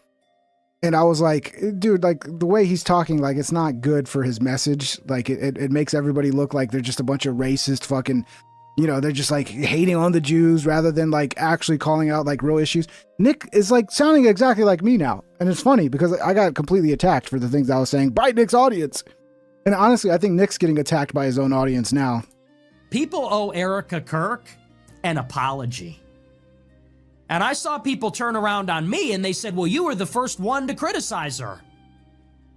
[SPEAKER 2] And I was like, dude, like the way he's talking, like it's not good for his message. Like it makes everybody look like they're just a bunch of racist fucking, you know, they're just like hating on the Jews rather than like actually calling out like real issues. Nick is like sounding exactly like me now. And it's funny because I got completely attacked for the things I was saying by Nick's audience. And honestly, I think Nick's getting attacked by his own audience now.
[SPEAKER 13] People owe Erica Kirk an apology. And I saw people turn around on me and they said, well, you were the first one to criticize her.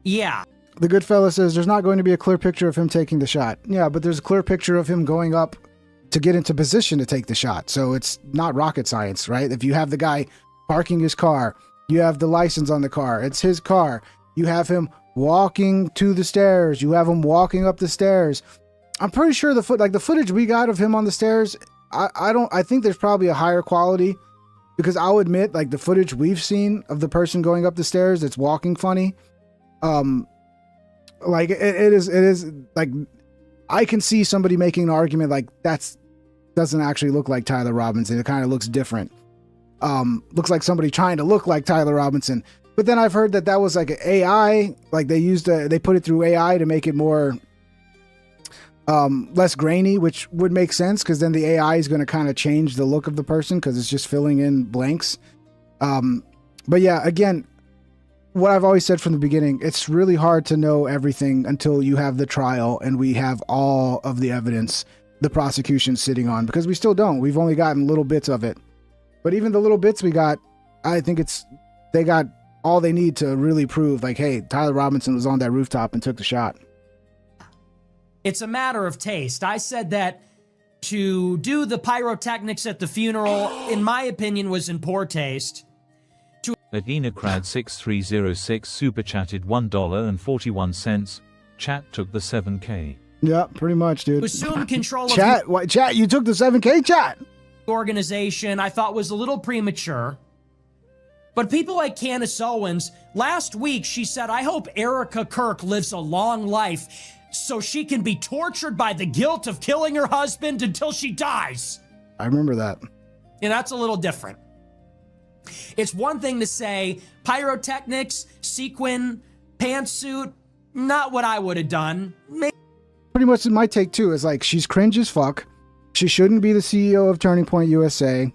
[SPEAKER 13] Yeah.
[SPEAKER 2] The good fella says there's not going to be a clear picture of him taking the shot. Yeah, but there's a clear picture of him going up to get into position to take the shot. So it's not rocket science, right? If you have the guy parking his car, you have the license on the car, it's his car. You have him walking to the stairs. You have him walking up the stairs. I'm pretty sure the footage we got of him on the stairs, I think there's probably a higher quality. Because I'll admit, like the footage we've seen of the person going up the stairs, it's walking funny. Like it is like I can see somebody making an argument like doesn't actually look like Tyler Robinson. It kind of looks different. Looks like somebody trying to look like Tyler Robinson. But then I've heard that was like an AI, like they put it through AI to make it more less grainy, which would make sense because then the AI is going to kind of change the look of the person because it's just filling in blanks. But yeah, again, what I've always said from the beginning, it's really hard to know everything until you have the trial and we have all of the evidence the prosecution's sitting on, because we still don't. We've only gotten little bits of it. But even the little bits we got, I think they got all they need to really prove, like, hey, Tyler Robinson was on that rooftop and took the shot.
[SPEAKER 13] It's a matter of taste. I said that to do the pyrotechnics at the funeral, in my opinion, was in poor taste.
[SPEAKER 6] At Enacrad6306 super chatted $1.41. Chat took the 7K.
[SPEAKER 2] Yeah, pretty much, dude.
[SPEAKER 13] Assume control of
[SPEAKER 2] chat. What, chat? You took the 7K, chat.
[SPEAKER 13] Organization, I thought was a little premature. But people like Candace Owens, last week she said, I hope Erica Kirk lives a long life so she can be tortured by the guilt of killing her husband until she dies.
[SPEAKER 2] I remember that.
[SPEAKER 13] And that's a little different. It's one thing to say pyrotechnics, sequin, pantsuit, not what I would have done.
[SPEAKER 2] Pretty much my take too is like, she's cringe as fuck. She shouldn't be the CEO of Turning Point USA.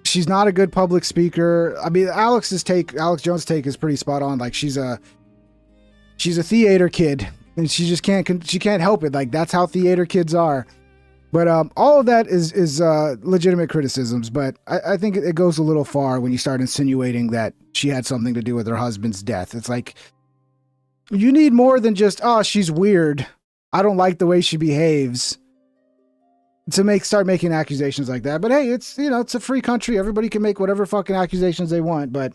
[SPEAKER 2] She's not a good public speaker. I mean, Alex Jones' take is pretty spot on. Like, she's a theater kid and she just can't help it. Like, that's how theater kids are. But all of that is legitimate criticisms, but I think it goes a little far when you start insinuating that she had something to do with her husband's death. It's like, you need more than just, oh, she's weird, I don't like the way she behaves, to start making accusations like that. But hey, it's a free country. Everybody can make whatever fucking accusations they want, but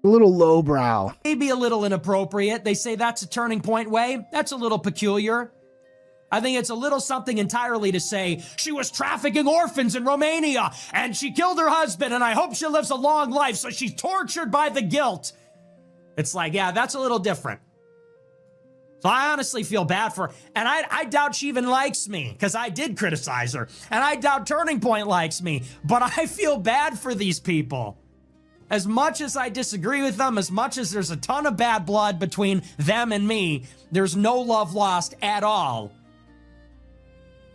[SPEAKER 2] a little lowbrow.
[SPEAKER 13] Maybe a little inappropriate. They say that's a Turning Point way. That's a little peculiar. I think it's a little something entirely to say she was trafficking orphans in Romania and she killed her husband and I hope she lives a long life so she's tortured by the guilt. It's like, yeah, that's a little different. So I honestly feel bad for her. And I doubt she even likes me because I did criticize her. And I doubt Turning Point likes me. But I feel bad for these people. As much as I disagree with them, as much as there's a ton of bad blood between them and me, there's no love lost at all.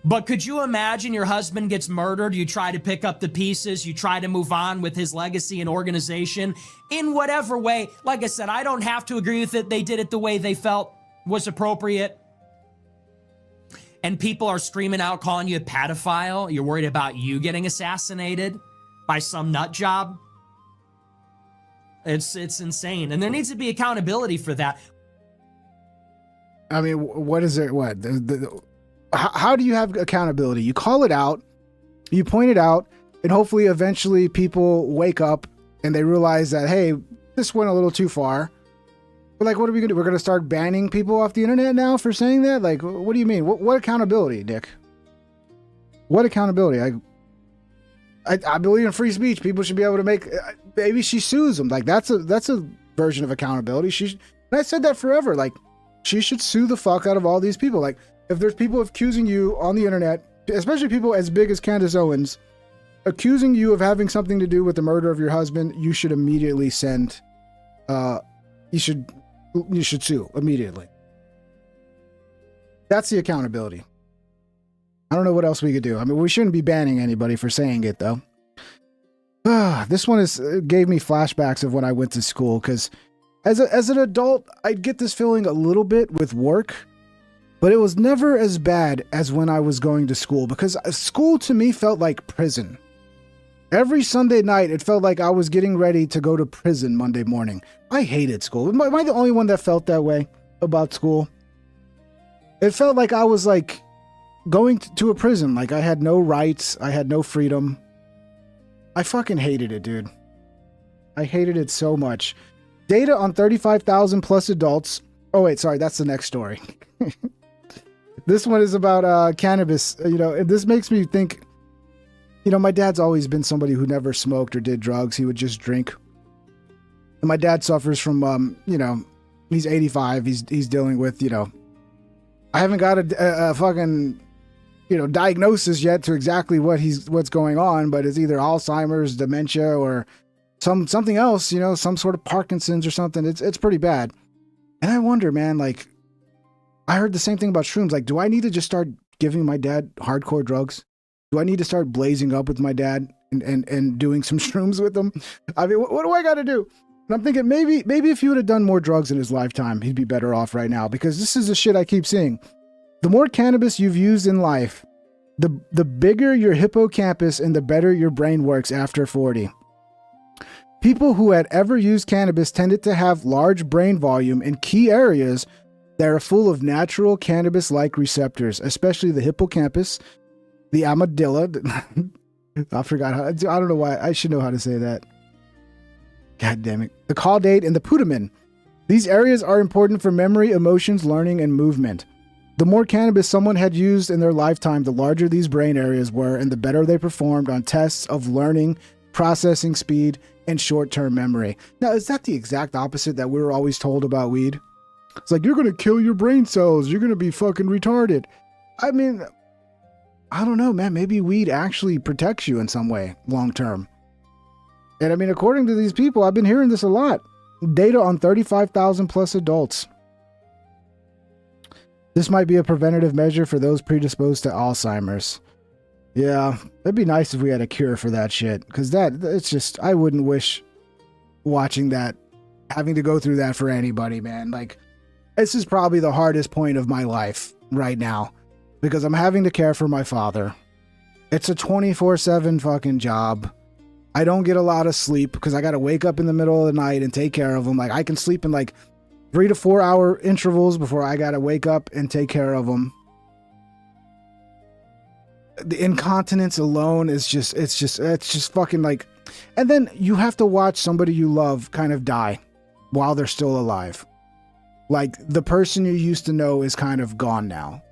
[SPEAKER 13] But could you imagine your husband gets murdered, you try to pick up the pieces, you try to move on with his legacy and organization in whatever way. Like I said, I don't have to agree with it. They did it the way they felt was appropriate. And people are screaming out, calling you a pedophile. You're worried about you getting assassinated by some nut job. It's insane. And there needs to be accountability for that.
[SPEAKER 2] I mean, what is it? What? How do you have accountability? You call it out, you point it out, and hopefully eventually people wake up and they realize that, hey, this went a little too far. But like, what are we gonna do? We're gonna start banning people off the internet now for saying that? Like, what do you mean? What accountability, Nick? What accountability? I believe in free speech. People should be able to make. Maybe she sues them. Like, that's a version of accountability. And I said that forever. Like, she should sue the fuck out of all these people. Like, if there's people accusing you on the internet, especially people as big as Candace Owens, accusing you of having something to do with the murder of your husband, you should immediately send. You should sue immediately. That's the accountability. I don't know what else we could do. I mean, we shouldn't be banning anybody for saying it, though. This one gave me flashbacks of when I went to school, because as an adult, I'd get this feeling a little bit with work, but it was never as bad as when I was going to school, because school to me felt like prison. Every Sunday night, it felt like I was getting ready to go to prison Monday morning. I hated school. Am I the only one that felt that way about school? It felt like I was like going to a prison. Like, I had no rights. I had no freedom. I fucking hated it, dude. I hated it so much. Data on 35,000 plus adults. Oh, wait, sorry. That's the next story. This one is about cannabis. And this makes me think, my dad's always been somebody who never smoked or did drugs. He would just drink. And my dad suffers from, he's 85. He's dealing with, I haven't got a fucking, diagnosis yet to exactly what's going on, but it's either Alzheimer's, dementia, or something else, some sort of Parkinson's or something. It's pretty bad. And I wonder, man, like, I heard the same thing about shrooms. Like, do I need to just start giving my dad hardcore drugs? Do I need to start blazing up with my dad and doing some shrooms with him? I mean, what do I got to do? And I'm thinking maybe if he would have done more drugs in his lifetime, he'd be better off right now, because this is the shit I keep seeing. The more cannabis you've used in life, the bigger your hippocampus and the better your brain works after 40. People who had ever used cannabis tended to have large brain volume in key areas that are full of natural cannabis-like receptors, especially the hippocampus, the amygdala. I forgot how. I don't know why. I should know how to say that. God damn it. The caudate and the putamen. These areas are important for memory, emotions, learning, and movement. The more cannabis someone had used in their lifetime, the larger these brain areas were, and the better they performed on tests of learning, processing speed, and short-term memory. Now, is that the exact opposite that we were always told about weed? It's like, you're going to kill your brain cells. You're going to be fucking retarded. I mean, I don't know, man. Maybe weed actually protects you in some way long-term. And I mean, according to these people, I've been hearing this a lot. Data on 35,000 plus adults. This might be a preventative measure for those predisposed to Alzheimer's. Yeah, it'd be nice if we had a cure for that shit. Because it's just, I wouldn't wish watching that, having to go through that for anybody, man. Like, this is probably the hardest point of my life right now. Because I'm having to care for my father. It's a 24/7 fucking job. I don't get a lot of sleep because I got to wake up in the middle of the night and take care of him. Like, I can sleep in like 3 to 4 hour intervals before I got to wake up and take care of him. The incontinence alone is it's just fucking like, and then you have to watch somebody you love kind of die while they're still alive. Like, the person you used to know is kind of gone now.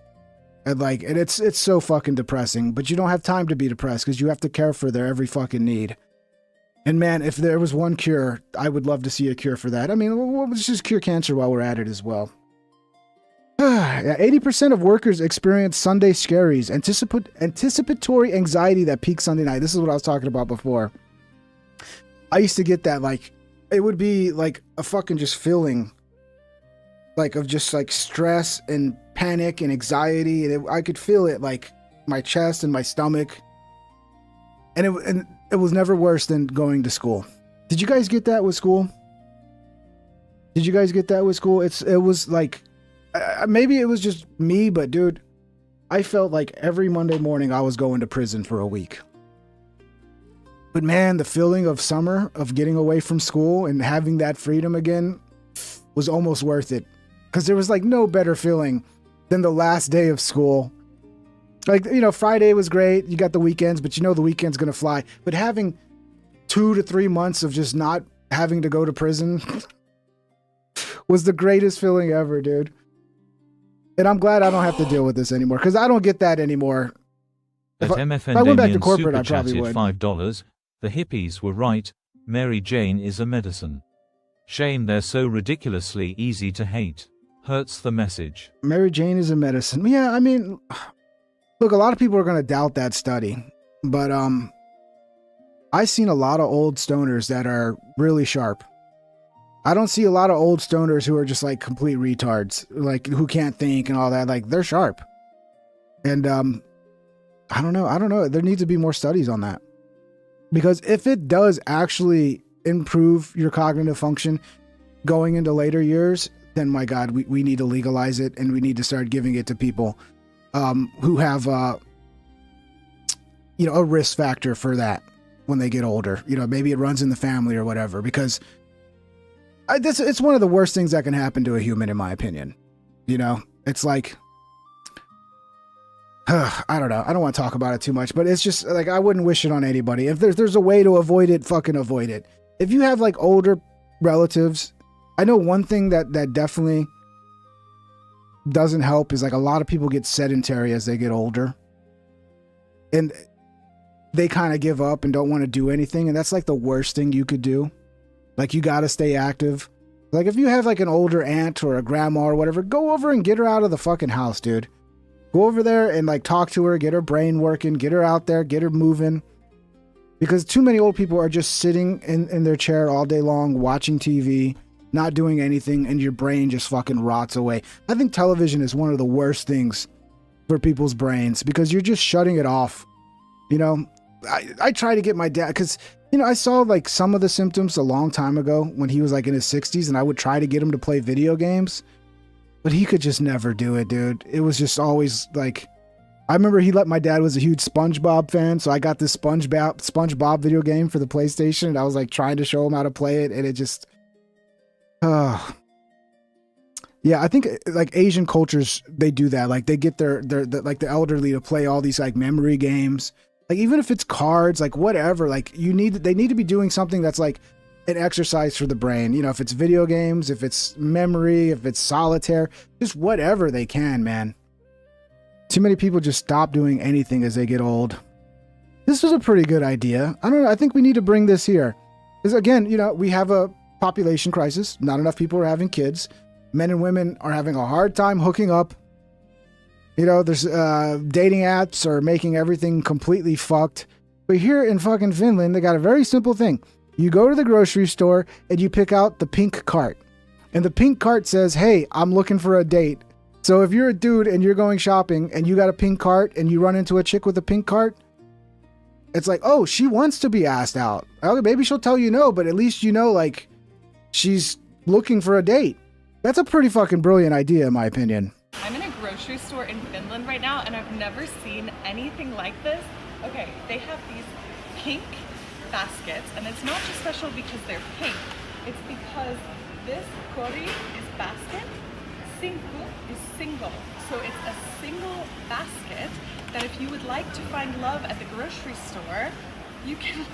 [SPEAKER 2] And it's so fucking depressing, but you don't have time to be depressed because you have to care for their every fucking need. And man, if there was one cure, I would love to see a cure for that. I mean, let's just cure cancer while we're at it as well. 80% of workers experience Sunday scaries, anticipatory anxiety that peaks Sunday night. This is what I was talking about before. I used to get that, like, it would be like a fucking just feeling like of just like stress and panic and anxiety. And I could feel it like my chest and my stomach. And it was never worse than going to school. Did you guys get that with school? It was like, maybe it was just me, but dude, I felt like every Monday morning I was going to prison for a week. But man, the feeling of summer, of getting away from school and having that freedom again was almost worth it. Because there was like no better feeling than the last day of school. Like, Friday was great. You got the weekends, but the weekend's going to fly. But having 2 to 3 months of just not having to go to prison was the greatest feeling ever, dude. And I'm glad I don't have to deal with this anymore, because I don't get that anymore.
[SPEAKER 6] At MFN
[SPEAKER 2] if I went back to
[SPEAKER 6] Damien
[SPEAKER 2] corporate, I
[SPEAKER 6] super
[SPEAKER 2] probably
[SPEAKER 6] chatted
[SPEAKER 2] would.
[SPEAKER 6] $5. The hippies were right. Mary Jane is a medicine. Shame they're so ridiculously easy to hate. Hurts the message.
[SPEAKER 2] Mary Jane is a medicine. Yeah, I mean, look, a lot of people are going to doubt that study, but I've seen a lot of old stoners that are really sharp. I don't see a lot of old stoners who are just like complete retards, like who can't think and all that. Like, they're sharp. And I don't know. There needs to be more studies on that. Because if it does actually improve your cognitive function going into later years, then my God, we need to legalize it, and we need to start giving it to people who have a risk factor for that when they get older. Maybe it runs in the family or whatever, because it's one of the worst things that can happen to a human, in my opinion. It's like, I don't know. I don't want to talk about it too much, but it's just like, I wouldn't wish it on anybody. If there's a way to avoid it, fucking avoid it. If you have like older relatives, I know one thing that definitely doesn't help is like a lot of people get sedentary as they get older, and they kind of give up and don't want to do anything. And that's like the worst thing you could do. Like, you got to stay active. Like, if you have like an older aunt or a grandma or whatever, go over and get her out of the fucking house, dude. Go over there and like talk to her, get her brain working, get her out there, get her moving. Because too many old people are just sitting in their chair all day long, watching TV, not doing anything, and your brain just fucking rots away. I think television is one of the worst things for people's brains because you're just shutting it off. You know, I try to get my dad, because, you know, I saw like some of the symptoms a long time ago when he was like in his 60s, and I would try to get him to play video games, but he could just never do it, dude. It was just always like, I remember my dad was a huge SpongeBob fan, so I got this SpongeBob video game for the PlayStation, and I was like trying to show him how to play it, and it just, yeah, I think like Asian cultures, they do that. Like they get their like the elderly to play all these like memory games. Like even if it's cards, like whatever, like they need to be doing something that's like an exercise for the brain. You know, if it's video games, if it's memory, if it's solitaire, just whatever they can, man. Too many people just stop doing anything as they get old. This was a pretty good idea. I don't know. I think we need to bring this here. Because again, you know, we have a population crisis. Not enough people are having kids. Men and women are having a hard time hooking up. You know, there's dating apps are making everything completely fucked. But here in fucking Finland, they got a very simple thing. You go to the grocery store and you pick out the pink cart. And the pink cart says, hey, I'm looking for a date. So if you're a dude and you're going shopping and you got a pink cart and you run into a chick with a pink cart, it's like, oh, she wants to be asked out. Okay, maybe she'll tell you no, but at least you know, like, she's looking for a date. That's a pretty fucking brilliant idea, in my opinion.
[SPEAKER 5] I'm in a grocery store in Finland right now, and I've never seen anything like this. Okay, they have these pink baskets, and it's not just special because they're pink. It's because this kori is basket, sinku is single. So it's a single basket that if you would like to find love at the grocery store, you can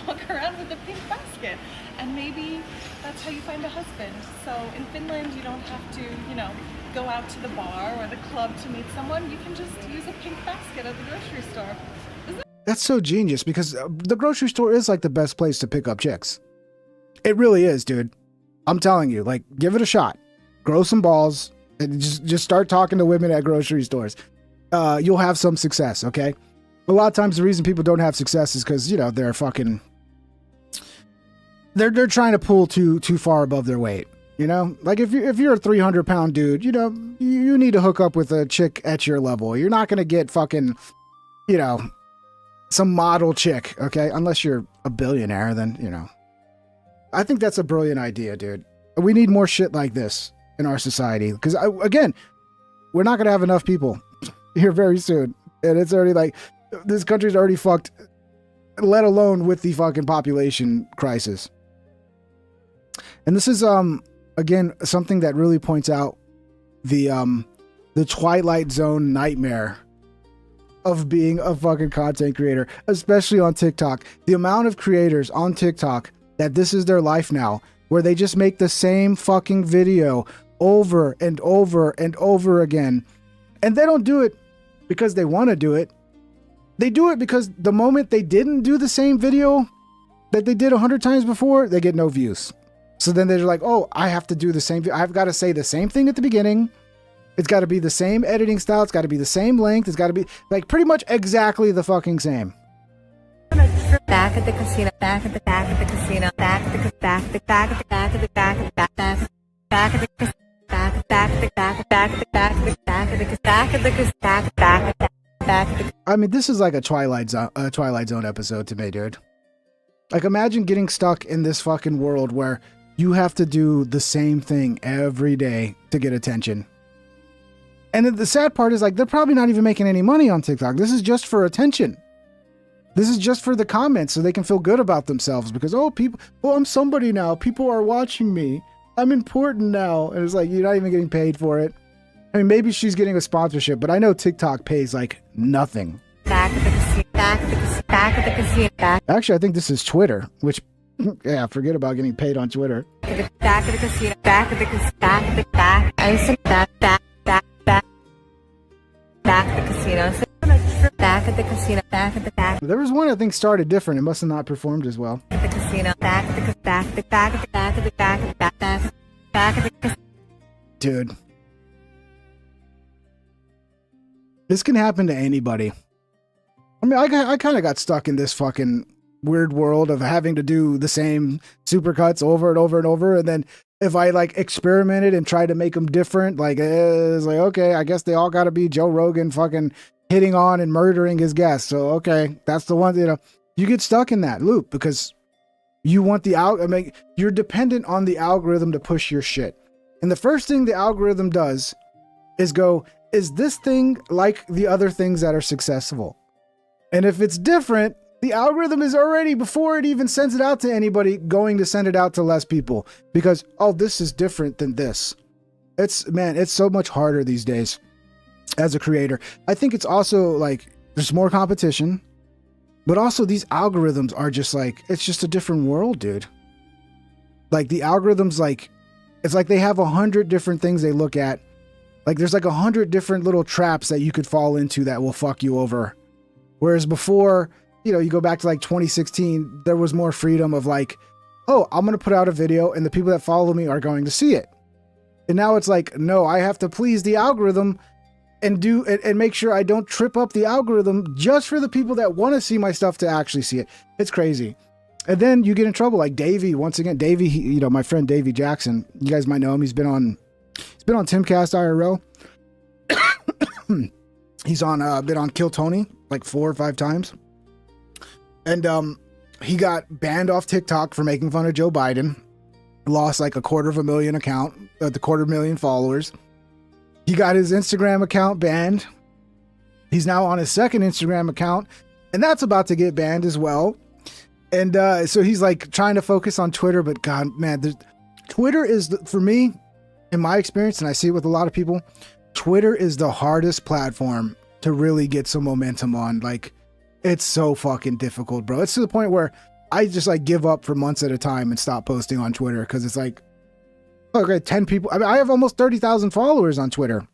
[SPEAKER 5] walk around with a pink basket, and maybe that's how you find a husband. So in Finland, you don't have to, you know, go out to the bar or the club to meet someone. You can just use a pink basket at the grocery store.
[SPEAKER 2] That's so genius, because the grocery store is like the best place to pick up chicks. It really is, dude. I'm telling you, like, give it a shot. Grow some balls and just start talking to women at grocery stores. You'll have some success, okay? A lot of times the reason people don't have success is because, you know, they're fucking, they're trying to pull too far above their weight. You know, like if you're a 300-pound dude, you know, you need to hook up with a chick at your level. You're not going to get fucking, you know, some model chick, okay? Unless you're a billionaire, then, you know. I think that's a brilliant idea, dude. We need more shit like this in our society. Because, again, we're not going to have enough people here very soon. And it's already like, this country's already fucked, let alone with the fucking population crisis. And this is, again, something that really points out the Twilight Zone nightmare of being a fucking content creator, especially on TikTok. The amount of creators on TikTok that this is their life now, where they just make the same fucking video over and over and over again. And they don't do it because they want to do it. They do it because the moment they didn't do the same video that they did 100 times before, they get no views. So then they're like, oh, I have to do the same. I've got to say the same thing at the beginning. It's got to be the same editing style. It's got to be the same length. It's got to be like pretty much exactly the fucking same.
[SPEAKER 14] Back at the casino, back at the casino, back at the back at the back at the back at the back at the back at the back at the back at the back at the back at the back at the back at the back at the.
[SPEAKER 2] I mean, this is like a Twilight Zone episode to me, dude. Like, imagine getting stuck in this fucking world where you have to do the same thing every day to get attention. And then the sad part is, like, they're probably not even making any money on TikTok. This is just for attention. This is just for the comments so they can feel good about themselves because, oh, people, oh, I'm somebody now. People are watching me. I'm important now. And it's like, you're not even getting paid for it. I mean, maybe she's getting a sponsorship, but I know TikTok pays like nothing.
[SPEAKER 14] Back at the casino, back at the casino, back at the casino, back.
[SPEAKER 2] Actually, I think this is Twitter, which, yeah, forget about getting paid on Twitter.
[SPEAKER 14] Back at the casino, back at the casino, back at the back. I said back at the casino. Back at the casino, back at the back.
[SPEAKER 2] There was one I think started different. It must have not performed as well.
[SPEAKER 14] At the casino, back at the
[SPEAKER 2] Dude. This can happen to anybody. I mean, I kind of got stuck in this fucking weird world of having to do the same supercuts over and over and over. And then if I like experimented and tried to make them different, like it's like, okay, I guess they all got to be Joe Rogan fucking hitting on and murdering his guests. So, okay, that's the one, you get stuck in that loop because you want you're dependent on the algorithm to push your shit. And the first thing the algorithm does is go, is this thing like the other things that are successful? And if it's different, the algorithm is already, before it even sends it out to anybody, going to send it out to less people because, oh, this is different than this. It's so much harder these days as a creator. I think it's also like there's more competition, but also these algorithms are just like, it's just a different world, dude. Like the algorithms, like, it's like they have 100 different things they look at. Like there's like 100 different little traps that you could fall into that will fuck you over. Whereas before, you go back to like 2016, there was more freedom of like, oh, I'm going to put out a video and the people that follow me are going to see it. And now it's like, no, I have to please the algorithm and make sure I don't trip up the algorithm just for the people that want to see my stuff to actually see it. It's crazy. And then you get in trouble. Like Davey, once again, Davey, my friend Davey Jackson, you guys might know him. He's been on Timcast IRL. He's been on Kill Tony like 4 or 5 times. And he got banned off TikTok for making fun of Joe Biden. Lost like 250,000 account, the 250,000 followers. He got his Instagram account banned. He's now on his second Instagram account, and that's about to get banned as well. And so he's like trying to focus on Twitter, but God, man, Twitter is, for me, in my experience, and I see it with a lot of people, Twitter is the hardest platform to really get some momentum on. Like, it's so fucking difficult, bro. It's to the point where I just like give up for months at a time and stop posting on Twitter because it's like, okay, 10 people. I mean, I have almost 30,000 followers on Twitter.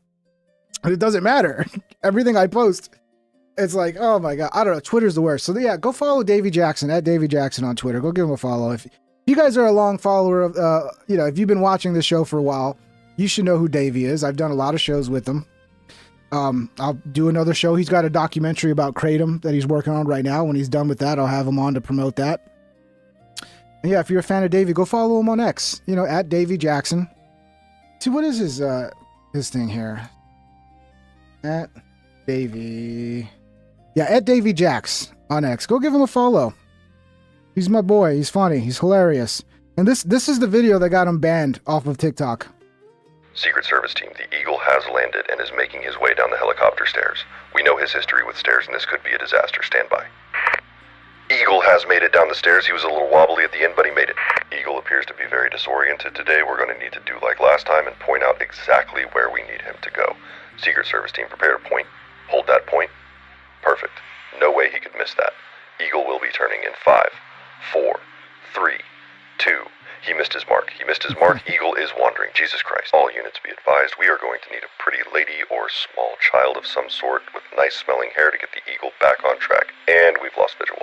[SPEAKER 2] And it doesn't matter. Everything I post, it's like, oh my God, I don't know. Twitter's the worst. So yeah, go follow Davey Jackson at Davey Jackson on Twitter. Go give him a follow. If you guys are a long follower of, if you've been watching this show for a while, you should know who Davey is. I've done a lot of shows with him. I'll do another show. He's got a documentary about Kratom that he's working on right now. When he's done with that, I'll have him on to promote that. And yeah, if you're a fan of Davey, go follow him on X, at Davey Jackson. See, what is his thing here? At Davey. Yeah, at Davey Jax on X. Go give him a follow. He's my boy. He's funny. He's hilarious. And this is the video that got him banned off of TikTok.
[SPEAKER 15] Secret Service team, the Eagle has landed and is making his way down the helicopter stairs. We know his history with stairs, and this could be a disaster. Stand by. Eagle has made it down the stairs. He was a little wobbly at the end, but he made it. Eagle appears to be very disoriented today. We're going to need to do like last time and point out exactly where we need him to go. Secret Service team, prepare to point. Hold that point. Perfect. No way he could miss that. Eagle will be turning in 5, 4, 3, 2. He missed his mark. He missed his mark. Eagle is wandering. Jesus Christ. All units be advised, we are going to need a pretty lady or small child of some sort with nice smelling hair to get the Eagle back on track. And we've lost visual.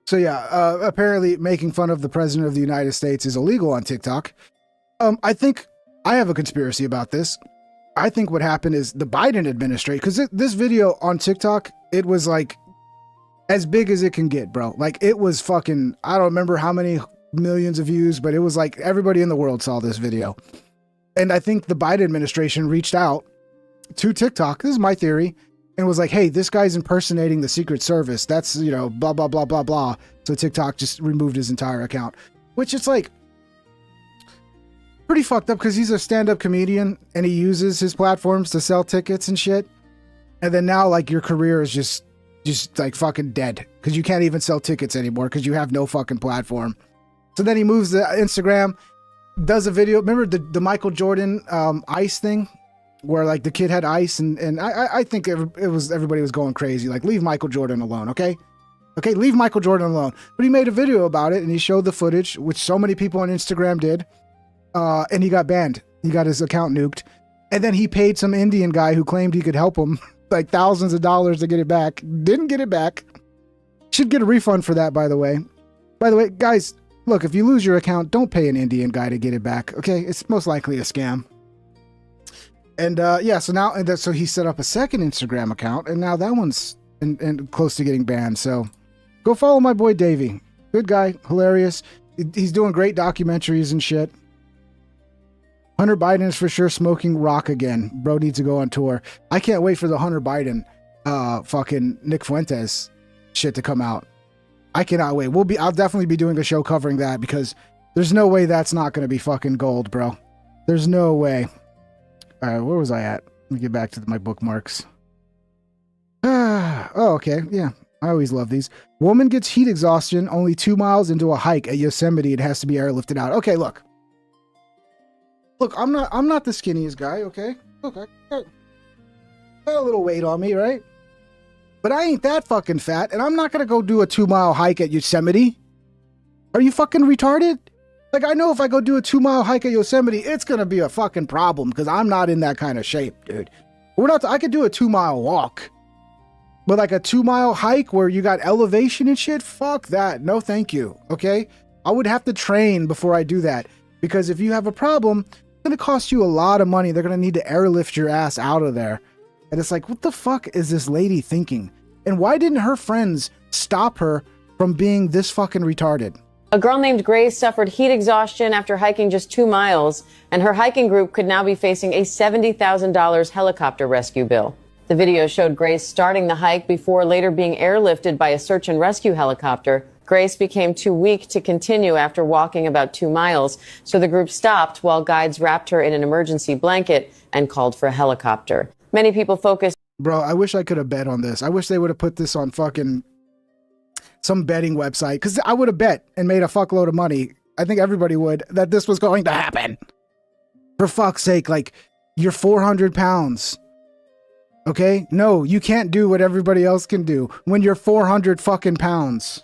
[SPEAKER 2] So yeah, apparently making fun of the president of the United States is illegal on TikTok. I think I have a conspiracy about this. I think what happened is the Biden administration, because this video on TikTok, it was like as big as it can get, bro. Like it was fucking, I don't remember how many millions of views, but it was like everybody in the world saw this video. And I think the Biden administration reached out to TikTok, this is my theory, and was like, hey, this guy's impersonating the Secret Service. That's, blah, blah, blah, blah, blah. So TikTok just removed his entire account, which is like pretty fucked up because he's a stand-up comedian and he uses his platforms to sell tickets and shit. And then now like your career is just like fucking dead because you can't even sell tickets anymore because you have no fucking platform. So then he moves to Instagram, does a video. Remember the Michael Jordan ice thing where like the kid had ice and I think everybody was going crazy. Like, leave Michael Jordan alone, okay? Okay, leave Michael Jordan alone. But he made a video about it and he showed the footage, which so many people on Instagram did. And he got banned. He got his account nuked. And then he paid some Indian guy who claimed he could help him like thousands of dollars to get it back. Didn't get it back. Should get a refund for that, by the way. By the way, guys, Look, if you lose your account, don't pay an Indian guy to get it back. Okay, it's most likely a scam. And yeah, so now, so he set up a second Instagram account, and now that one's and close to getting banned. So go follow my boy Davey. Good guy, hilarious. He's doing great documentaries and shit. Hunter Biden is for sure smoking rock again. Bro needs to go on tour. I can't wait for the Hunter Biden, fucking Nick Fuentes shit to come out. I cannot wait. I'll definitely be doing a show covering that because there's no way that's not going to be fucking gold, bro. There's no way. All right, where was I at? Let me get back to my bookmarks. Oh, okay. Yeah, I always love these. Woman gets heat exhaustion only 2 miles into a hike at Yosemite. It has to be airlifted out. Okay, look. Look, I'm not the skinniest guy, okay? Look, I got a little weight on me, right? But I ain't that fucking fat, and I'm not gonna go do a 2-mile hike at Yosemite. Are you fucking retarded? Like, I know if I go do a 2-mile hike at Yosemite, it's gonna be a fucking problem, because I'm not in that kind of shape, dude. I could do a 2-mile walk. But like a 2-mile hike where you got elevation and shit, fuck that. No, thank you, okay? I would have to train before I do that, because if you have a problem, it's gonna cost you a lot of money. They're gonna need to airlift your ass out of there. And it's like, what the fuck is this lady thinking? And why didn't her friends stop her from being this fucking retarded?
[SPEAKER 16] A girl named Grace suffered heat exhaustion after hiking just 2 miles, and her hiking group could now be facing a $70,000 helicopter rescue bill. The video showed Grace starting the hike before later being airlifted by a search and rescue helicopter. Grace became too weak to continue after walking about 2 miles, so the group stopped while guides wrapped her in an emergency blanket and called for a helicopter. Many people focused.
[SPEAKER 2] Bro, I wish I could have bet on this. I wish they would have put this on fucking some betting website, because I would have bet and made a fuckload of money. I think everybody would, that this was going to happen. For fuck's sake, like, you're 400 pounds. Okay? No, you can't do what everybody else can do when you're 400 fucking pounds.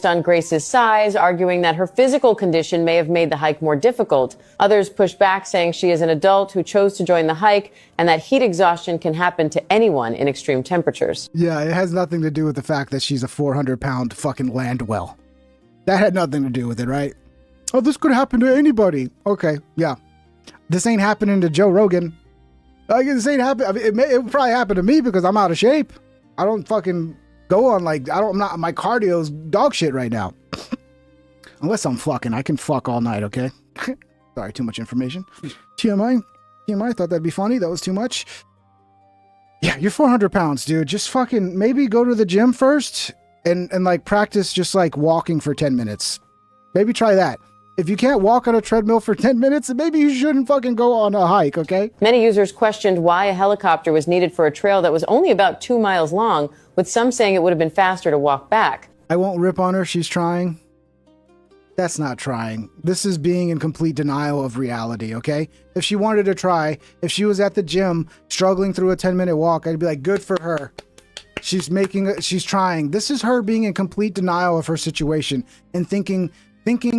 [SPEAKER 16] On Grace's size, arguing that her physical condition may have made the hike more difficult. Others pushed back, saying she is an adult who chose to join the hike and that heat exhaustion can happen to anyone in extreme temperatures.
[SPEAKER 2] Yeah, it has nothing to do with the fact that she's a 400-pound fucking landwell. That had nothing to do with it, right? Oh, this could happen to anybody. Okay, yeah. This ain't happening to Joe Rogan. Like, this ain't happening. I mean, it would probably happen to me because I'm out of shape. I don't fucking go on like, my cardio's dog shit right now. Unless I'm fucking, I can fuck all night, okay? Sorry, too much information. TMI, thought that'd be funny. That was too much. Yeah, you're 400 pounds, dude. Just fucking maybe go to the gym first and like practice just like walking for 10 minutes. Maybe try that. If you can't walk on a treadmill for 10 minutes, maybe you shouldn't fucking go on a hike, okay?
[SPEAKER 16] Many users questioned why a helicopter was needed for a trail that was only about 2 miles long, with some saying it would have been faster to walk back.
[SPEAKER 2] I won't rip on her. She's trying. That's not trying. This is being in complete denial of reality, okay? If she wanted to try, if she was at the gym struggling through a 10-minute walk, I'd be like, good for her. She's trying. This is her being in complete denial of her situation and thinking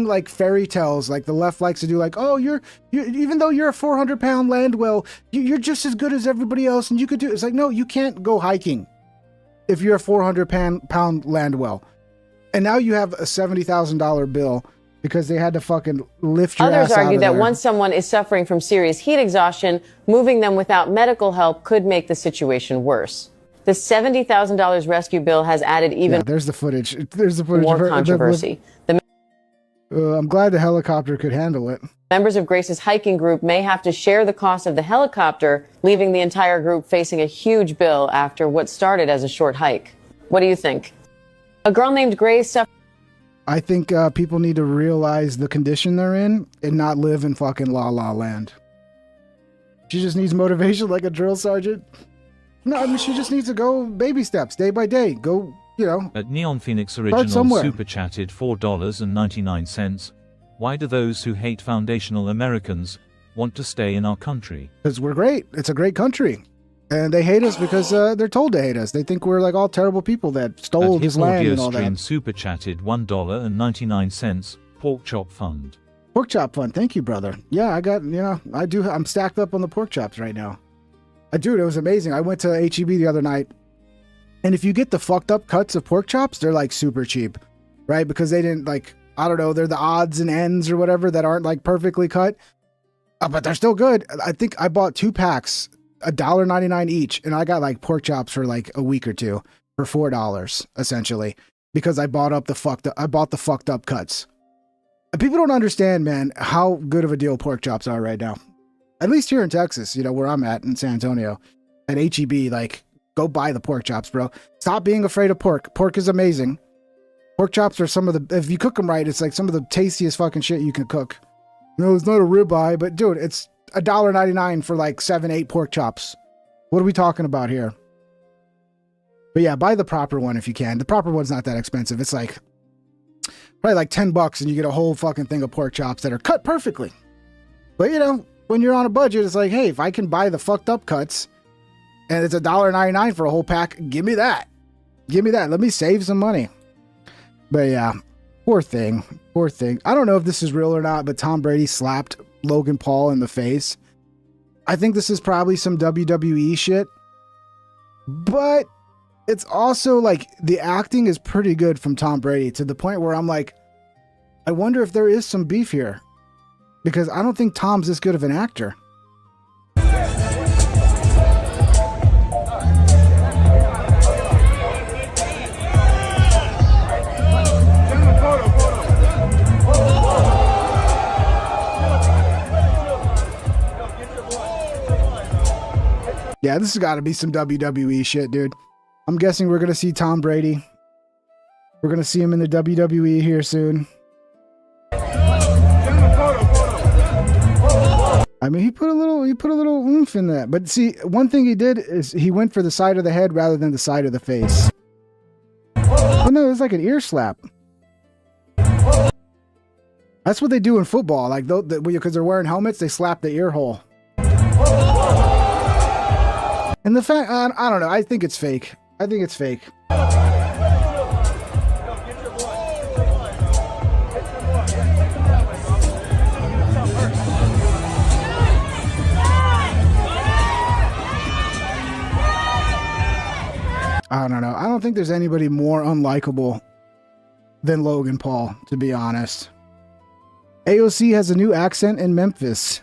[SPEAKER 2] like fairy tales, like the left likes to do, like, oh, you're even though you're a 400-pound landwell, you're just as good as everybody else, and you could do. It's like, no, you can't go hiking if you're a 400-pound landwell. And now you have a $70,000 bill because they had to fucking lift your ass out of there.
[SPEAKER 16] Others argue that once someone is suffering from serious heat exhaustion, moving them without medical help could make the situation worse. The $70,000 rescue bill has added even
[SPEAKER 2] there's the footage. There's the footage.
[SPEAKER 16] More controversy.
[SPEAKER 2] I'm glad the helicopter could handle it.
[SPEAKER 16] Members of Grace's hiking group may have to share the cost of the helicopter, leaving the entire group facing a huge bill after what started as a short hike. What do you think? A girl named Grace suffered.
[SPEAKER 2] I think people need to realize the condition they're in and not live in fucking La La Land. She just needs motivation like a drill sergeant. No, I mean, she just needs to go baby steps, day by day. Go, you know.
[SPEAKER 6] At Neon Phoenix Original Super Chatted $4.99. Why do those who hate foundational Americans want to stay in our country?
[SPEAKER 2] Because we're great. It's a great country. And they hate us because they're told to hate us. They think we're like all terrible people that stole his land and all that.
[SPEAKER 6] Super Chatted $1.99. Pork Chop Fund.
[SPEAKER 2] Pork Chop Fund. Thank you, brother. Yeah, I got, I'm stacked up on the pork chops right now. Dude, it was amazing. I went to HEB the other night, and if you get the fucked up cuts of pork chops, they're like super cheap, right? Because they didn't like, I don't know, they're the odds and ends or whatever that aren't like perfectly cut. But they're still good. I think I bought 2 packs, $1.99 each, and I got like pork chops for like a week or two for $4 essentially, because I bought the fucked up cuts. People don't understand, man, how good of a deal pork chops are right now. At least here in Texas, you know, where I'm at in San Antonio, at HEB, like, go buy the pork chops, bro. Stop being afraid of pork. Pork is amazing. Pork chops are some of the, if you cook them right, it's like some of the tastiest fucking shit you can cook. No, it's not a ribeye, but dude, it's $1.99 for like 7-8 pork chops. What are we talking about here? But yeah, buy the proper one if you can. The proper one's not that expensive. It's like probably like $10 and you get a whole fucking thing of pork chops that are cut perfectly. But you know, when you're on a budget, it's like, hey, if I can buy the fucked up cuts and it's $1.99 for a whole pack, give me that. Give me that. Let me save some money. But yeah, poor thing. Poor thing. I don't know if this is real or not, but Tom Brady slapped Logan Paul in the face. I think this is probably some WWE shit. But it's also like the acting is pretty good from Tom Brady to the point where I'm like, I wonder if there is some beef here. Because I don't think Tom's this good of an actor. Yeah, this has got to be some WWE shit, dude. I'm guessing we're going to see Tom Brady. We're going to see him in the WWE here soon. I mean, he put a little oomph in that. But see, one thing he did is he went for the side of the head rather than the side of the face. Oh no, it's like an ear slap. That's what they do in football. Like, because they're wearing helmets, they slap the ear hole. And the fact, I don't know. I think it's fake. I think it's fake. I don't know. I don't think there's anybody more unlikable than Logan Paul, to be honest. AOC has a new accent in Memphis.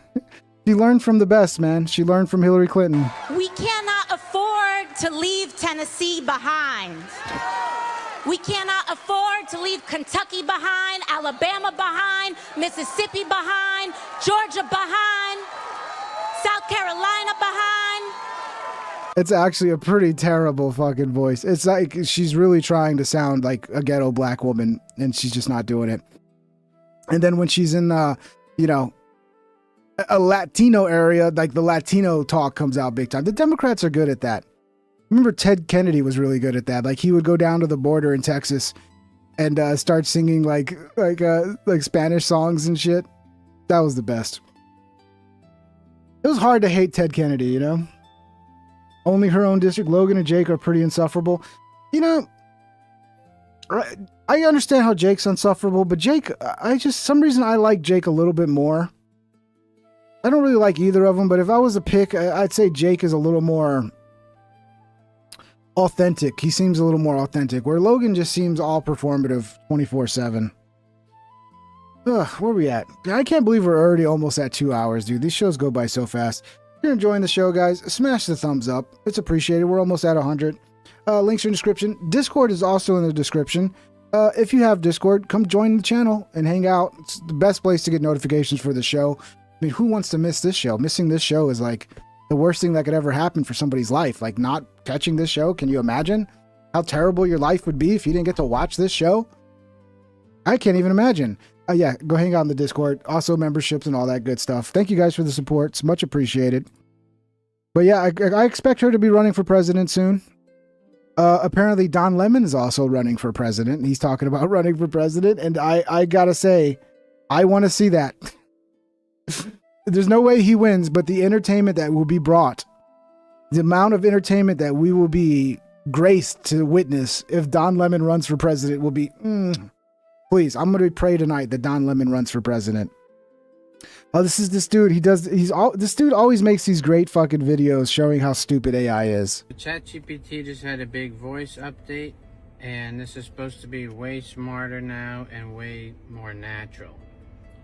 [SPEAKER 2] She learned from the best, man. She learned from Hillary Clinton.
[SPEAKER 17] We cannot afford to leave Tennessee behind. We cannot afford to leave Kentucky behind, Alabama behind, Mississippi behind, Georgia behind, South Carolina behind.
[SPEAKER 2] It's actually a pretty terrible fucking voice. It's like she's really trying to sound like a ghetto black woman, and she's just not doing it. And then when she's in, you know, a Latino area, like the Latino talk comes out big time. The Democrats are good at that. Remember Ted Kennedy was really good at that. Like he would go down to the border in Texas and start singing like Spanish songs and shit. That was the best. It was hard to hate Ted Kennedy, you know? Only her own district. Logan and Jake are pretty insufferable. You know, I understand how Jake's insufferable, but Jake, some reason I like Jake a little bit more. I don't really like either of them, but if I was a pick, I'd say Jake is a little more authentic. He seems a little more authentic, where Logan just seems all performative 24/7. Ugh, where are we at? I can't believe we're already almost at 2 hours, dude. These shows go by so fast. If you're enjoying the show, guys, smash the thumbs up. It's appreciated. We're almost at 100. Links are in the description. Discord is also in the description. If you have Discord, come join the channel and hang out. It's the best place to get notifications for the show. I mean, who wants to miss this show? Missing this show is like the worst thing that could ever happen for somebody's life. Like not catching this show. Can you imagine how terrible your life would be if you didn't get to watch this show? I can't even imagine. Yeah, go hang out in the Discord. Also memberships and all that good stuff. Thank you guys for the support. It's much appreciated. But yeah, I expect her to be running for president soon. Apparently Don Lemon is also running for president. He's talking about running for president. And I gotta say, I want to see that. There's no way he wins, but the entertainment that will be brought, the amount of entertainment that we will be graced to witness if Don Lemon runs for president will be, please, I'm going to pray tonight that Don Lemon runs for president. Oh, this is this dude. This dude always makes these great fucking videos showing how stupid AI is.
[SPEAKER 18] ChatGPT just had a big voice update. And this is supposed to be way smarter now and way more natural.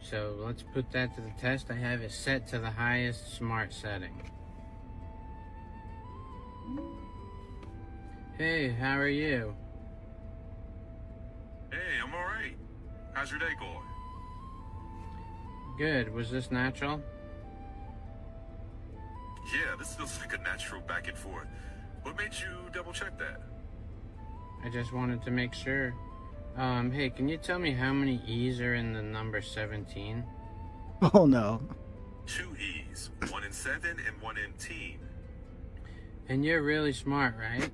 [SPEAKER 18] So let's put that to the test. I have it set to the highest smart setting. Hey, how are you?
[SPEAKER 19] Hey, I'm alright. How's your day going?
[SPEAKER 18] Good. Was this natural?
[SPEAKER 19] Yeah, this feels like a natural back and forth. What made you double check that?
[SPEAKER 18] I just wanted to make sure. Hey, can you tell me how many E's are in the number 17?
[SPEAKER 2] Oh no.
[SPEAKER 19] 2 E's, 1 in 7 and 1 in teen.
[SPEAKER 18] And you're really smart, right?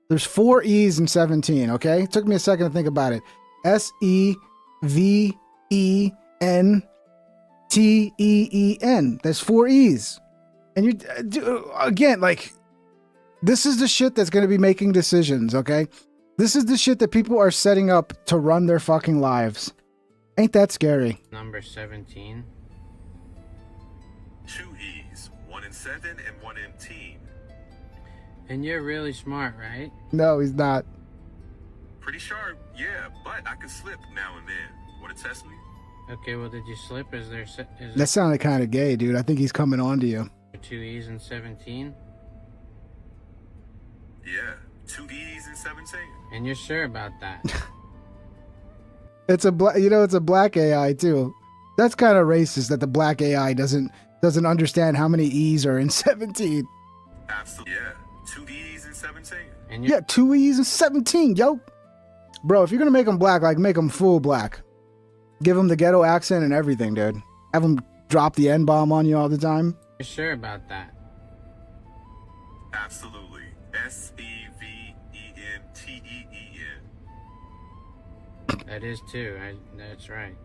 [SPEAKER 2] There's 4 E's in 17, okay? It took me a second to think about it. SEVENTEEN. There's 4 E's. And you, again, like, this is the shit that's going to be making decisions, okay? This is the shit that people are setting up to run their fucking lives. Ain't that scary?
[SPEAKER 18] Number 17.
[SPEAKER 19] 2 E's, 1 in 7 and 1 in teen.
[SPEAKER 18] And you're really smart, right?
[SPEAKER 2] No, he's not.
[SPEAKER 19] Pretty sharp, yeah, but I can slip now and then. Want to test me?
[SPEAKER 18] Okay, well, did you slip? Is there
[SPEAKER 2] That sounded kind of gay, dude. I think he's coming on to you.
[SPEAKER 18] 2 E's in 17?
[SPEAKER 19] Yeah, 2 E's and 17.
[SPEAKER 18] And you're sure about that?
[SPEAKER 2] It's a it's a black AI too. That's kind of racist that the black AI doesn't understand how many E's are in 17.
[SPEAKER 19] Absolutely, yeah, 2 E's and 17.
[SPEAKER 18] And
[SPEAKER 2] Yeah, 2 E's and 17, yo. Bro, if you're gonna make them black, like, make them full black. Give them the ghetto accent and everything, dude. Have them drop the N-bomb on you all the time.
[SPEAKER 18] you're sure about that?
[SPEAKER 19] Absolutely. SEVENTEEN.
[SPEAKER 18] That is too. That's right.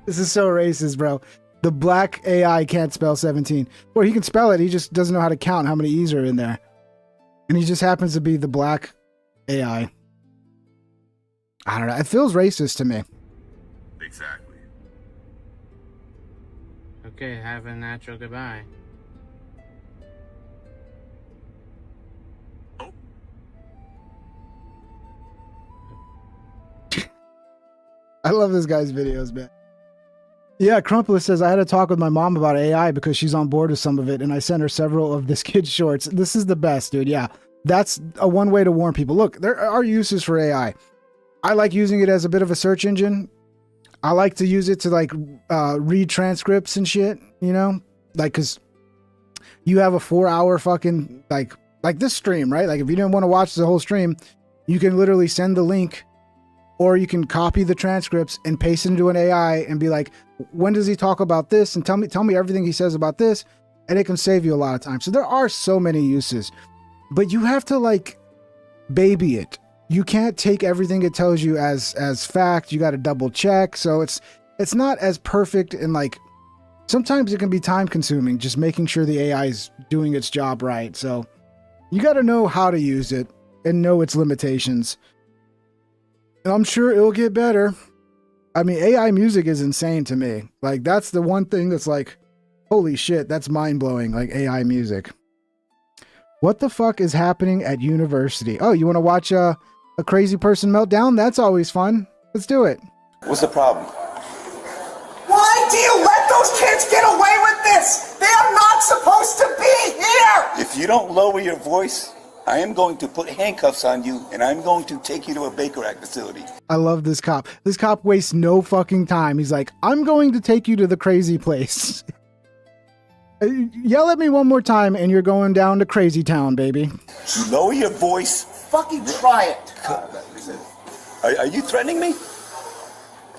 [SPEAKER 2] This is so racist, bro. The black AI can't spell 17. Or he can spell it, he just doesn't know how to count how many E's are in there. And he just happens to be the black AI. I don't know. It feels racist to me.
[SPEAKER 19] Exactly.
[SPEAKER 18] Okay, have a natural goodbye.
[SPEAKER 2] I love this guy's videos, man. Yeah, Crumpler says, I had a talk with my mom about AI because she's on board with some of it, and I sent her several of this kid's shorts. This is the best, dude. Yeah, that's a one way to warn people. Look, there are uses for AI. I like using it as a bit of a search engine. I like to use it to, like, read transcripts and shit, you know? Like, because you have a 4-hour fucking, like this stream, right? Like, if you didn't want to watch the whole stream, you can literally send the link, or you can copy the transcripts and paste it into an AI and be like, when does he talk about this? And tell me everything he says about this. And it can save you a lot of time. So there are so many uses, but you have to, like, baby it. You can't take everything it tells you as fact. You got to double check. So it's not as perfect, and, like, sometimes it can be time consuming just making sure the AI is doing its job right. So you got to know how to use it and know its limitations. And I'm sure it'll get better. I mean, AI music is insane to me. Like, that's the one thing that's like, holy shit, that's mind-blowing, like AI music. What the fuck is happening at university? Oh, you want to watch a crazy person meltdown? That's always fun. Let's do it.
[SPEAKER 20] What's the problem?
[SPEAKER 21] Why do you let those kids get away with this? They are not supposed to be here!
[SPEAKER 20] If you don't lower your voice, I am going to put handcuffs on you, and I'm going to take you to a Baker Act facility.
[SPEAKER 2] I love this cop. This cop wastes no fucking time. He's like, I'm going to take you to the crazy place. Yell at me one more time, and you're going down to Crazy Town, baby.
[SPEAKER 20] Lower your voice.
[SPEAKER 21] Fucking try it.
[SPEAKER 20] Are you threatening me?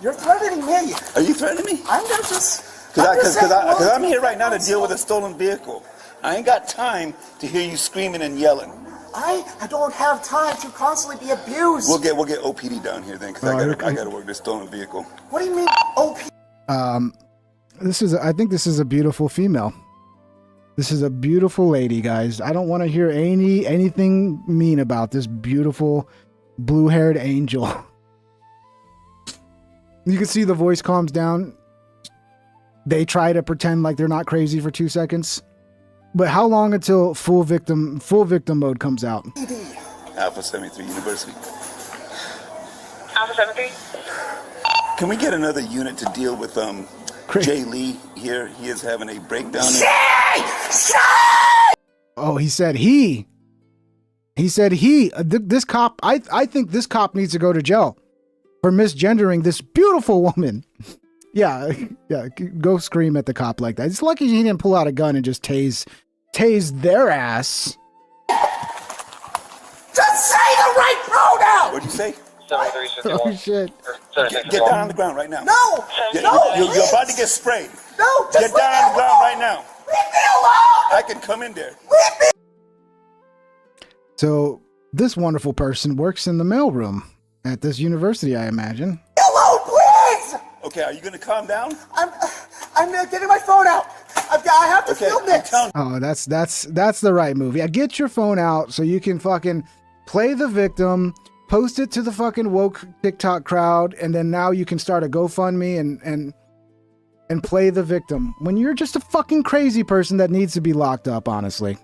[SPEAKER 21] You're threatening me.
[SPEAKER 20] Are you threatening me?
[SPEAKER 21] I'm just...
[SPEAKER 20] Because I'm here right now to deal with a stolen vehicle. I ain't got time to hear you screaming and yelling.
[SPEAKER 21] I don't have time to constantly be abused.
[SPEAKER 20] We'll get OPD down here then, because I gotta work this stolen vehicle.
[SPEAKER 21] What do you mean, OPD?
[SPEAKER 2] I think this is a beautiful female. This is a beautiful lady, guys. I don't want to hear anything mean about this beautiful blue-haired angel. You can see the voice calms down. They try to pretend like they're not crazy for 2 seconds. But how long until full victim mode comes out?
[SPEAKER 20] Alpha 73 University.
[SPEAKER 1] Alpha 73.
[SPEAKER 20] Can we get another unit to deal with Jay Lee here? He is having a breakdown.
[SPEAKER 2] Oh, he said he. He said he. This cop. I think this cop needs to go to jail for misgendering this beautiful woman. Yeah. Go scream at the cop like that. It's lucky he didn't pull out a gun and just tase their ass.
[SPEAKER 21] Just say the right pronoun!
[SPEAKER 20] What'd you say?
[SPEAKER 21] 7361.
[SPEAKER 2] Oh shit.
[SPEAKER 20] Get down on the ground right now.
[SPEAKER 21] No!
[SPEAKER 20] You're about to get sprayed.
[SPEAKER 21] No!
[SPEAKER 20] Get down on the ground right now.
[SPEAKER 21] Leave me alone!
[SPEAKER 20] I can come in there.
[SPEAKER 21] Leave me!
[SPEAKER 2] So this wonderful person works in the mailroom at this university, I imagine.
[SPEAKER 21] Alone, please!
[SPEAKER 20] Okay, are you gonna calm down?
[SPEAKER 21] I'm getting my phone out. I have to film this.
[SPEAKER 2] Oh, that's the right movie. Yeah, get your phone out so you can fucking play the victim, post it to the fucking woke TikTok crowd, and then now you can start a GoFundMe and play the victim when you're just a fucking crazy person that needs to be locked up, honestly.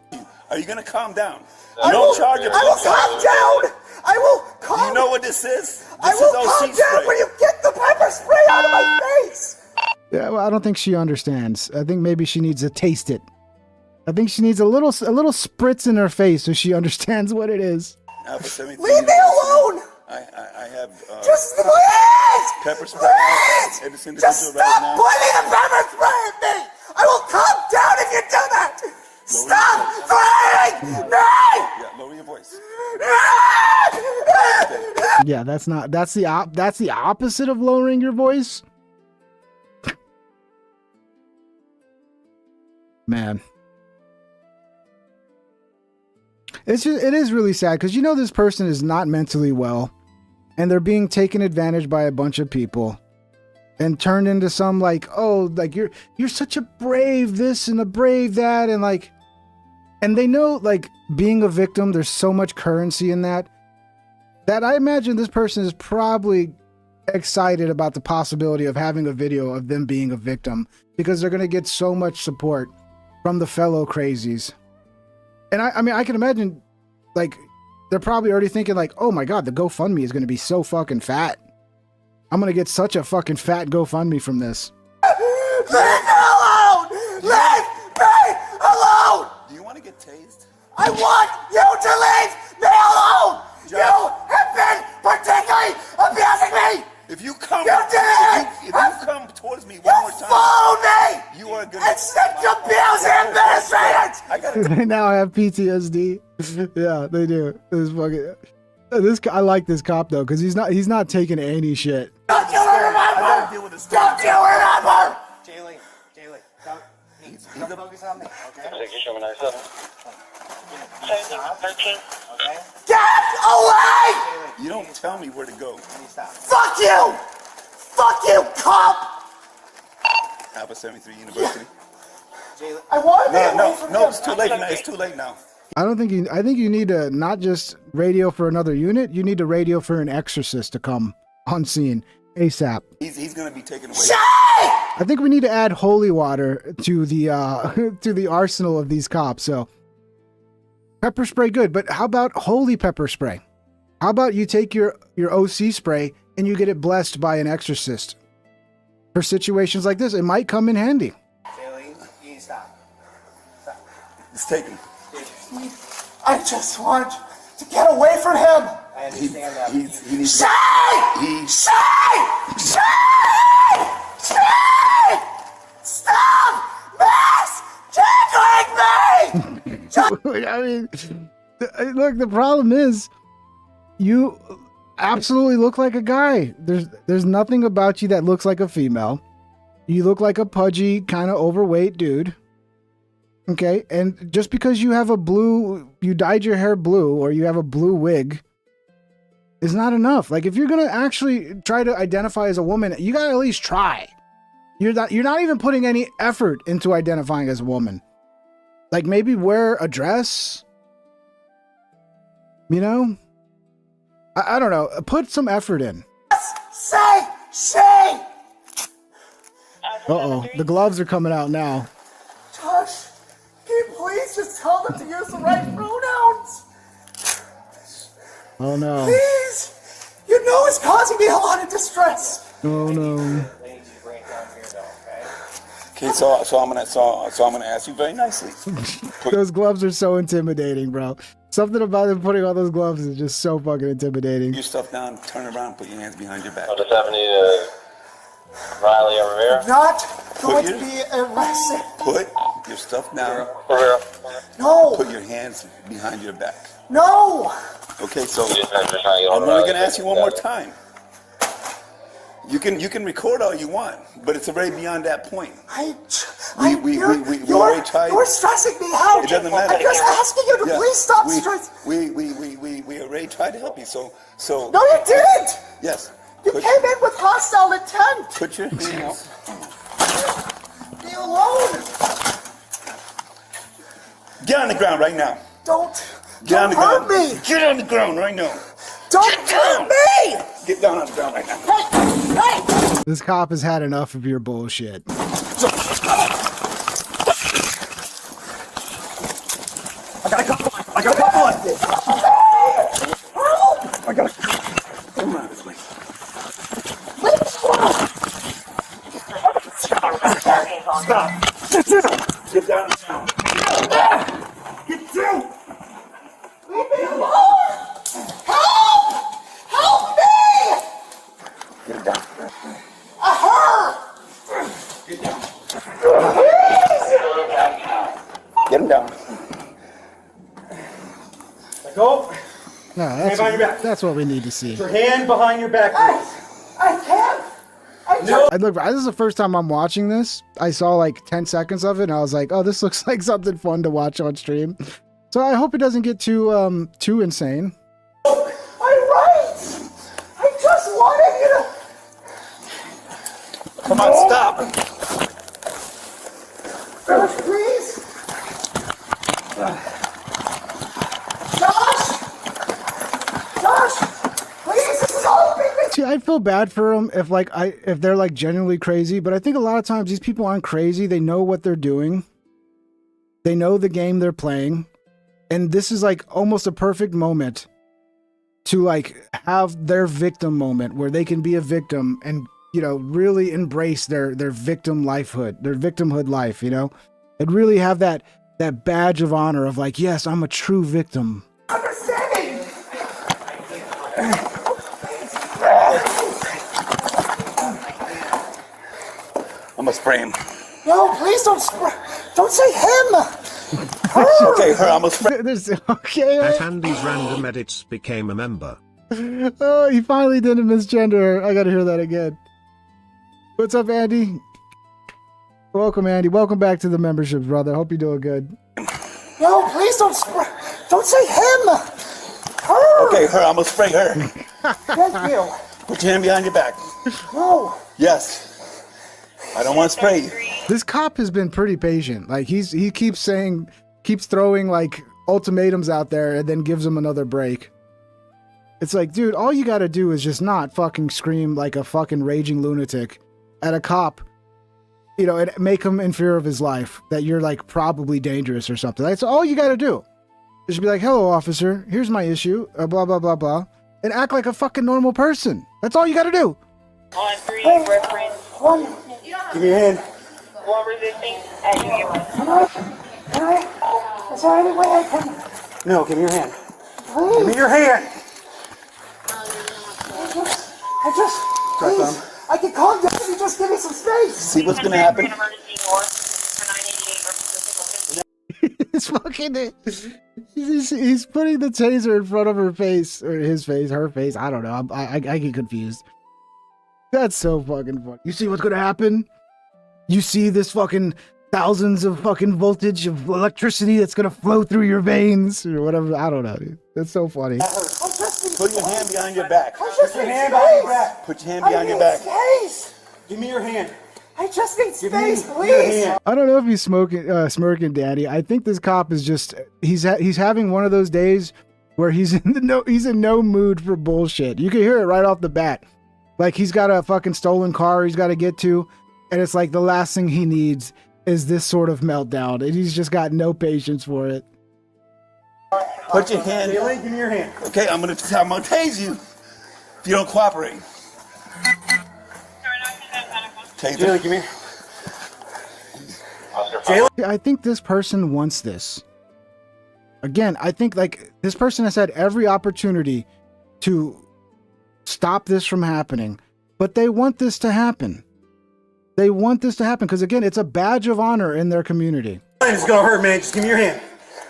[SPEAKER 20] Are you gonna calm down?
[SPEAKER 21] I will calm down. I will calm.
[SPEAKER 20] Do you know what this is?
[SPEAKER 21] I will calm down when you get the pepper spray out of my face.
[SPEAKER 2] Yeah, well, I don't think she understands. I think maybe she needs to taste it. I think she needs a little spritz in her face so she understands what it is.
[SPEAKER 20] Alpha 73.
[SPEAKER 21] Leave me alone.
[SPEAKER 20] I have
[SPEAKER 21] just please.
[SPEAKER 20] Pepper spray.
[SPEAKER 21] Please. Just stop pointing the pepper spray at me. I will calm down if you do that. Stop threatening me.
[SPEAKER 20] Yeah, lower your voice.
[SPEAKER 2] Yeah, that's the opposite of lowering your voice. Man, it is really sad because you know this person is not mentally well, and they're being taken advantage by a bunch of people, and turned into some like, oh, like you're such a brave this and a brave that, and they know like being a victim, there's so much currency in that I imagine this person is probably excited about the possibility of having a video of them being a victim because they're gonna get so much support from the fellow crazies. And I mean, I can imagine, like, they're probably already thinking, like, oh my God, the GoFundMe is going to be so fucking fat. I'm going to get such a fucking fat GoFundMe from this.
[SPEAKER 21] Leave me alone! Leave me alone!
[SPEAKER 20] Do you want to get tased?
[SPEAKER 21] I want you to leave me alone! You have been particularly abusing me!
[SPEAKER 20] If you come,
[SPEAKER 21] if
[SPEAKER 20] you come towards me one more time,
[SPEAKER 21] follow me!
[SPEAKER 20] You are gonna
[SPEAKER 21] and send abuse administrators!
[SPEAKER 20] I gotta.
[SPEAKER 2] They now have PTSD. Yeah, they do. I like this cop though, because he's not taking any shit.
[SPEAKER 21] Don't you remember? Don't you remember?
[SPEAKER 1] Jaylee, he's focus on me, okay? Execution 97. 13. Okay.
[SPEAKER 21] Get away!
[SPEAKER 20] You don't tell me where to go.
[SPEAKER 21] Fuck you! Fuck you, cop!
[SPEAKER 20] Alpha 73 University.
[SPEAKER 21] I want to be away from him.
[SPEAKER 20] It's too late now. It's too late now.
[SPEAKER 2] I think you need to not just radio for another unit, you need to radio for an exorcist to come on scene ASAP.
[SPEAKER 20] He's gonna be taken away.
[SPEAKER 2] I think we need to add holy water to the to the arsenal of these cops. So pepper spray, good, but how about holy pepper spray? How about you take your OC spray and you get it blessed by an exorcist? For situations like this, it might come in handy.
[SPEAKER 1] Jaylee, you stop.
[SPEAKER 20] It's taken.
[SPEAKER 21] I just want to get away from him.
[SPEAKER 1] I understand that.
[SPEAKER 20] He needs
[SPEAKER 21] Shay! Stop misgendering me!
[SPEAKER 2] I mean, look, the problem is you absolutely look like a guy. There's nothing about you that looks like a female. You look like a pudgy, kind of overweight dude. Okay, and just because you have you dyed your hair blue or you have a blue wig is not enough. Like, if you're gonna actually try to identify as a woman, you gotta at least try. You're not even putting any effort into identifying as a woman. Like, maybe wear a dress. You know? I don't know. Put some effort in.
[SPEAKER 21] Say Shay!
[SPEAKER 2] Uh-oh. The gloves are coming out now.
[SPEAKER 21] Josh, can you please just tell them to use the right pronouns.
[SPEAKER 2] Oh no.
[SPEAKER 21] Please. You know it's causing me a lot of distress.
[SPEAKER 2] Oh no.
[SPEAKER 20] Okay, so I'm gonna ask you very nicely.
[SPEAKER 2] Those gloves are so intimidating, bro. Something about him putting on those gloves is just so fucking intimidating.
[SPEAKER 20] Your stuff down, turn around, put your hands behind your back.
[SPEAKER 4] What's happening to Riley and Rivera?
[SPEAKER 21] Not going to be arrested.
[SPEAKER 20] Put your stuff down.
[SPEAKER 21] No.
[SPEAKER 20] Put your hands behind your back.
[SPEAKER 21] No.
[SPEAKER 20] Okay, so I'm only gonna ask you one more time. You can record all you want, but it's already beyond that point. We already tried.
[SPEAKER 21] You're stressing me out.
[SPEAKER 20] It doesn't matter.
[SPEAKER 21] I'm just asking you to please stop stressing.
[SPEAKER 20] We already tried to help you. So.
[SPEAKER 21] No, you didn't.
[SPEAKER 20] Yes.
[SPEAKER 21] You came in with hostile intent.
[SPEAKER 20] Put your hands.
[SPEAKER 21] Be alone.
[SPEAKER 20] Get on the ground right now.
[SPEAKER 21] Don't
[SPEAKER 20] hurt
[SPEAKER 21] me.
[SPEAKER 20] Get on the ground right now.
[SPEAKER 21] Don't hurt me.
[SPEAKER 20] Get down on the ground right now.
[SPEAKER 21] Hey.
[SPEAKER 2] This cop has had enough of your bullshit.
[SPEAKER 21] I got a couple. I got a come on this way. Stop. Get down. Get down. Leave me alone. Help! Help me! Get down. Get down. Get him down. Let go.
[SPEAKER 2] No,
[SPEAKER 21] Hand behind your back.
[SPEAKER 2] that's what we need to see.
[SPEAKER 21] Your hand behind your back. I can't.
[SPEAKER 2] Look, this is the first time I'm watching this. I saw like 10 seconds of it, and I was like, "Oh, this looks like something fun to watch on stream." So I hope it doesn't get too insane.
[SPEAKER 21] I'm right. I just wanted you to.
[SPEAKER 20] Come on, stop.
[SPEAKER 21] Please. Josh, please, this is all big.
[SPEAKER 2] See, I feel bad for them if they're like genuinely crazy, but I think a lot of times these people aren't crazy. They know what they're doing. They know the game they're playing. And this is like almost a perfect moment to like have their victim moment where they can be a victim and, you know, really embrace their victim lifehood, their victimhood life, you know, and really have that badge of honor of like, yes, I'm a true victim.
[SPEAKER 21] Understanding.
[SPEAKER 20] I'm gonna spray him.
[SPEAKER 21] No, please don't say him.
[SPEAKER 20] Okay, her, I'm gonna spray.
[SPEAKER 2] Okay.
[SPEAKER 22] At Andy's random edits became a member.
[SPEAKER 2] Oh, he finally didn't misgender her. I gotta hear that again. What's up, Andy? Welcome, Andy. Welcome back to the membership, brother. Hope you're doing good.
[SPEAKER 21] No, please don't say him. Her.
[SPEAKER 20] Okay, her, I'm gonna spray her.
[SPEAKER 21] Thank you.
[SPEAKER 20] Put your hand behind your back.
[SPEAKER 21] No.
[SPEAKER 20] Yes. I don't want to spray you.
[SPEAKER 2] This cop has been pretty patient. Like he keeps throwing like ultimatums out there and then gives him another break. It's like, dude, all you gotta do is just not fucking scream like a fucking raging lunatic at a cop, you know, and make him in fear of his life, that you're like probably dangerous or something. That's all you gotta do. Just be like, hello, officer, here's my issue, blah, blah, blah, blah, and act like a fucking normal person. That's all you gotta do.
[SPEAKER 21] On 3, reference. One. Give me your hand.
[SPEAKER 23] One resisting as you get one.
[SPEAKER 21] Can I? Is there any way I can? No, give me your hand. Please. Give me your hand. I just please. I can calm down if you just give me some space.
[SPEAKER 20] See what's gonna happen?
[SPEAKER 2] It's fucking. He's putting the taser in front of her face, or his face, her face. I don't know. I get confused. That's so fucking funny. You see what's gonna happen? You see this fucking thousands of fucking voltage of electricity that's gonna flow through your veins or whatever. I don't know, dude. That's so funny.
[SPEAKER 20] Put your hand behind your back.
[SPEAKER 21] Put your hand behind your back.
[SPEAKER 20] Put your hand behind your back.
[SPEAKER 21] Space. Give me your hand. I just need space, please.
[SPEAKER 2] I don't know if he's smirking, Daddy. I think this cop is just he's having one of those days where he's in no mood for bullshit. You can hear it right off the bat. Like he's got a fucking stolen car he's got to get to, and it's like the last thing he needs is this sort of meltdown, and he's just got no patience for it.
[SPEAKER 20] Put your hand.
[SPEAKER 1] Jaylee, give me your hand.
[SPEAKER 20] Okay, I'm gonna tase you if you don't cooperate.
[SPEAKER 1] Jaylee, give me.
[SPEAKER 2] I think this person wants this. Again, I think like this person has had every opportunity to stop this from happening, but they want this to happen. They want this to happen because, again, it's a badge of honor in their community.
[SPEAKER 1] It's gonna hurt, man. Just give me your hand.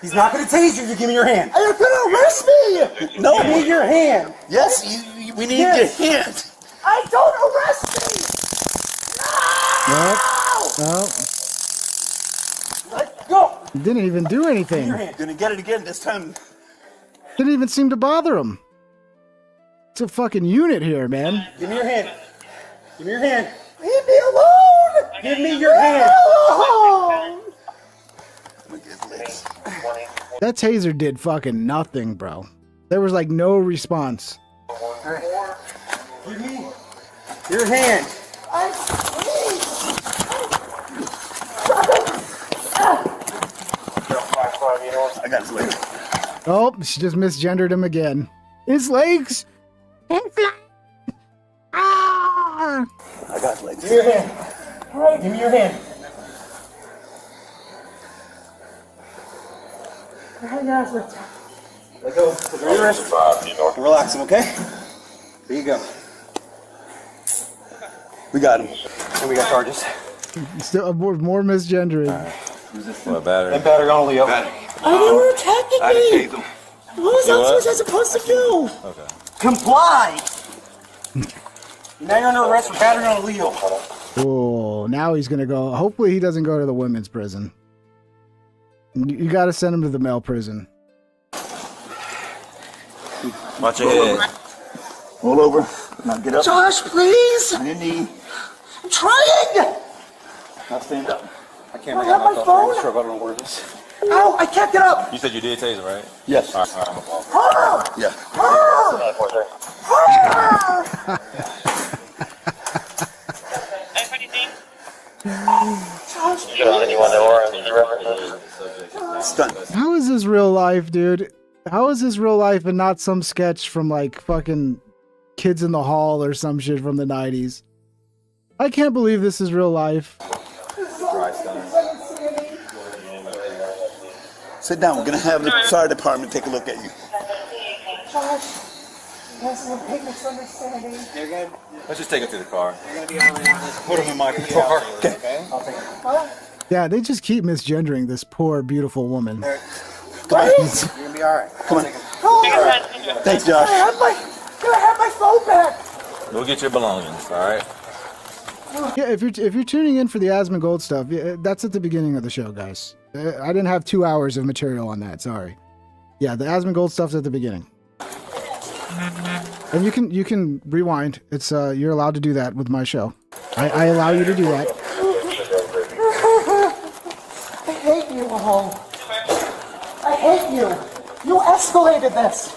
[SPEAKER 1] He's not gonna tase you. Just give me your hand. You're gonna arrest me.
[SPEAKER 20] No.
[SPEAKER 1] Give me your hand.
[SPEAKER 20] Yes, we need your hand.
[SPEAKER 1] I don't arrest me.
[SPEAKER 2] No.
[SPEAKER 1] Let's go.
[SPEAKER 2] He didn't even do anything.
[SPEAKER 20] Gonna get it again this time.
[SPEAKER 2] Didn't even seem to bother him. It's a fucking unit here, man.
[SPEAKER 1] Give me your hand. Give me your hand. Leave me alone. Give me your hand.
[SPEAKER 2] That taser did fucking nothing, bro. There was like no response.
[SPEAKER 1] All right. Give me your hand.
[SPEAKER 20] I got his leg.
[SPEAKER 2] Oh, she just misgendered him again. His legs. Ah!
[SPEAKER 20] I got his legs.
[SPEAKER 1] Give me your hand. All right, give me your hand. Let go. Relax him, okay? There you go.
[SPEAKER 20] We got him.
[SPEAKER 1] And we got charges.
[SPEAKER 2] Still more misgendering.
[SPEAKER 7] What, battery?
[SPEAKER 1] And battery on Leo.
[SPEAKER 21] They were attacking me. What was I supposed to do?
[SPEAKER 7] Okay.
[SPEAKER 1] Comply. Now you're under arrest for battery on Leo.
[SPEAKER 2] Oh, now he's gonna go. Hopefully he doesn't go to the women's prison. You gotta send him to the male prison.
[SPEAKER 7] Watch your head.
[SPEAKER 20] Roll over. Now get up.
[SPEAKER 21] Josh, please.
[SPEAKER 20] On your knee.
[SPEAKER 21] I'm trying.
[SPEAKER 20] Now stand up.
[SPEAKER 1] I can't
[SPEAKER 21] I
[SPEAKER 1] make
[SPEAKER 21] have
[SPEAKER 1] out
[SPEAKER 21] my phone.
[SPEAKER 1] Sure, I don't know where it is.
[SPEAKER 21] Ow, I can't get up.
[SPEAKER 7] You said you did taser, right?
[SPEAKER 20] Yes.
[SPEAKER 7] All right,
[SPEAKER 21] Hurr!
[SPEAKER 20] Yeah.
[SPEAKER 21] Hurr! Hurr!
[SPEAKER 2] How is this real life, dude? How is this real life and not some sketch from like fucking Kids in the Hall or some shit from the 90s? I can't believe this is real life.
[SPEAKER 20] Sit down. We're gonna have the fire department take a look at you.
[SPEAKER 21] Josh, this is a big misunderstanding.
[SPEAKER 1] You're good.
[SPEAKER 7] Let's just take it to the car.
[SPEAKER 1] You're gonna be all right. Put him in my car.
[SPEAKER 20] Okay.
[SPEAKER 1] I'll take it.
[SPEAKER 21] What?
[SPEAKER 2] Yeah, they just keep misgendering this poor, beautiful woman.
[SPEAKER 20] Come on.
[SPEAKER 1] You're gonna be all right.
[SPEAKER 20] Come on.
[SPEAKER 21] Oh,
[SPEAKER 20] Thanks, Josh.
[SPEAKER 21] Can I have my phone back?
[SPEAKER 7] Go get your belongings, all right?
[SPEAKER 2] Yeah, if you're tuning in for the Asmund Gold stuff, that's at the beginning of the show, guys. I didn't have 2 hours of material on that. Sorry. Yeah, the Asmund Gold stuff's at the beginning. And you can rewind. It's you're allowed to do that with my show. I allow you to do that.
[SPEAKER 21] I hate you all. I hate you. You escalated this.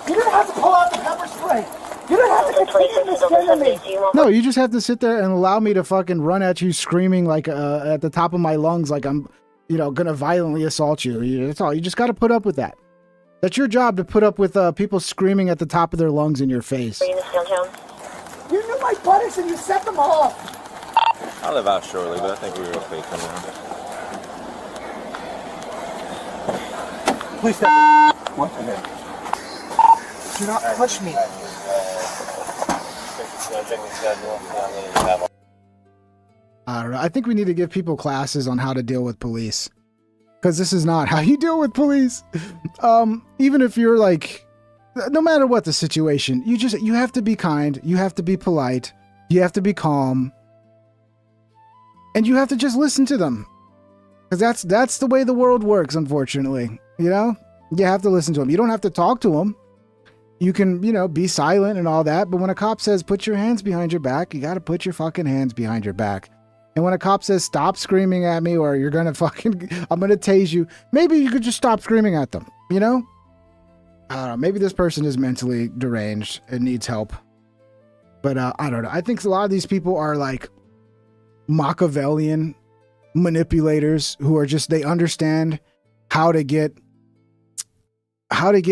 [SPEAKER 21] You didn't have to pull out the pepper spray. You didn't have to continue this killing me.
[SPEAKER 2] No, you just have to sit there and allow me to fucking run at you screaming like at the top of my lungs like I'm, gonna violently assault you. That's all. You just got to put up with that. That's your job, to put up with people screaming at the top of their lungs in your face.
[SPEAKER 21] You knew my buddies and you set them off.
[SPEAKER 7] I'll live out shortly, but I think we were okay coming on.
[SPEAKER 1] Please step. What?
[SPEAKER 21] Do not push me.
[SPEAKER 2] I don't know. I think we need to give people classes on how to deal with police. Because this is not how you deal with police. Even if you're like, no matter what the situation, you have to be kind. You have to be polite. You have to be calm. And you have to just listen to them. Because that's the way the world works, unfortunately. You have to listen to them. You don't have to talk to them. You can, be silent and all that. But when a cop says, put your hands behind your back, you got to put your fucking hands behind your back. And when a cop says, stop screaming at me or you're going to I'm going to tase you, maybe you could just stop screaming at them, I don't know. Maybe this person is mentally deranged and needs help. But I don't know. I think a lot of these people are like Machiavellian manipulators who are just, they understand how to get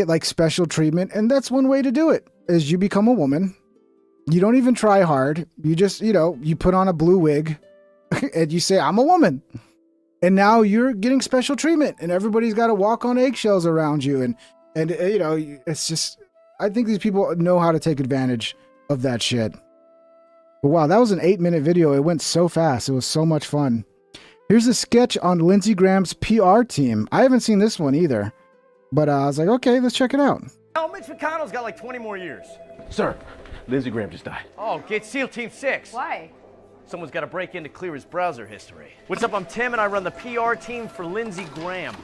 [SPEAKER 2] like special treatment. And that's one way to do it, is you become a woman. You don't even try hard. You just, you put on a blue wig and you say, I'm a woman. And now you're getting special treatment and everybody's got to walk on eggshells around you. And it's just, I think these people know how to take advantage of that shit. But wow, that was an 8-minute video. It went so fast. It was so much fun. Here's a sketch on Lindsey Graham's PR team. I haven't seen this one either, but I was like, okay, let's check it out.
[SPEAKER 3] Oh, Mitch McConnell's got like 20 more years.
[SPEAKER 8] Sir, Lindsey Graham just died.
[SPEAKER 3] Oh, get SEAL Team 6.
[SPEAKER 17] Why?
[SPEAKER 3] Someone's got to break in to clear his browser history. What's up, I'm Tim, and I run the PR team for Lindsey Graham.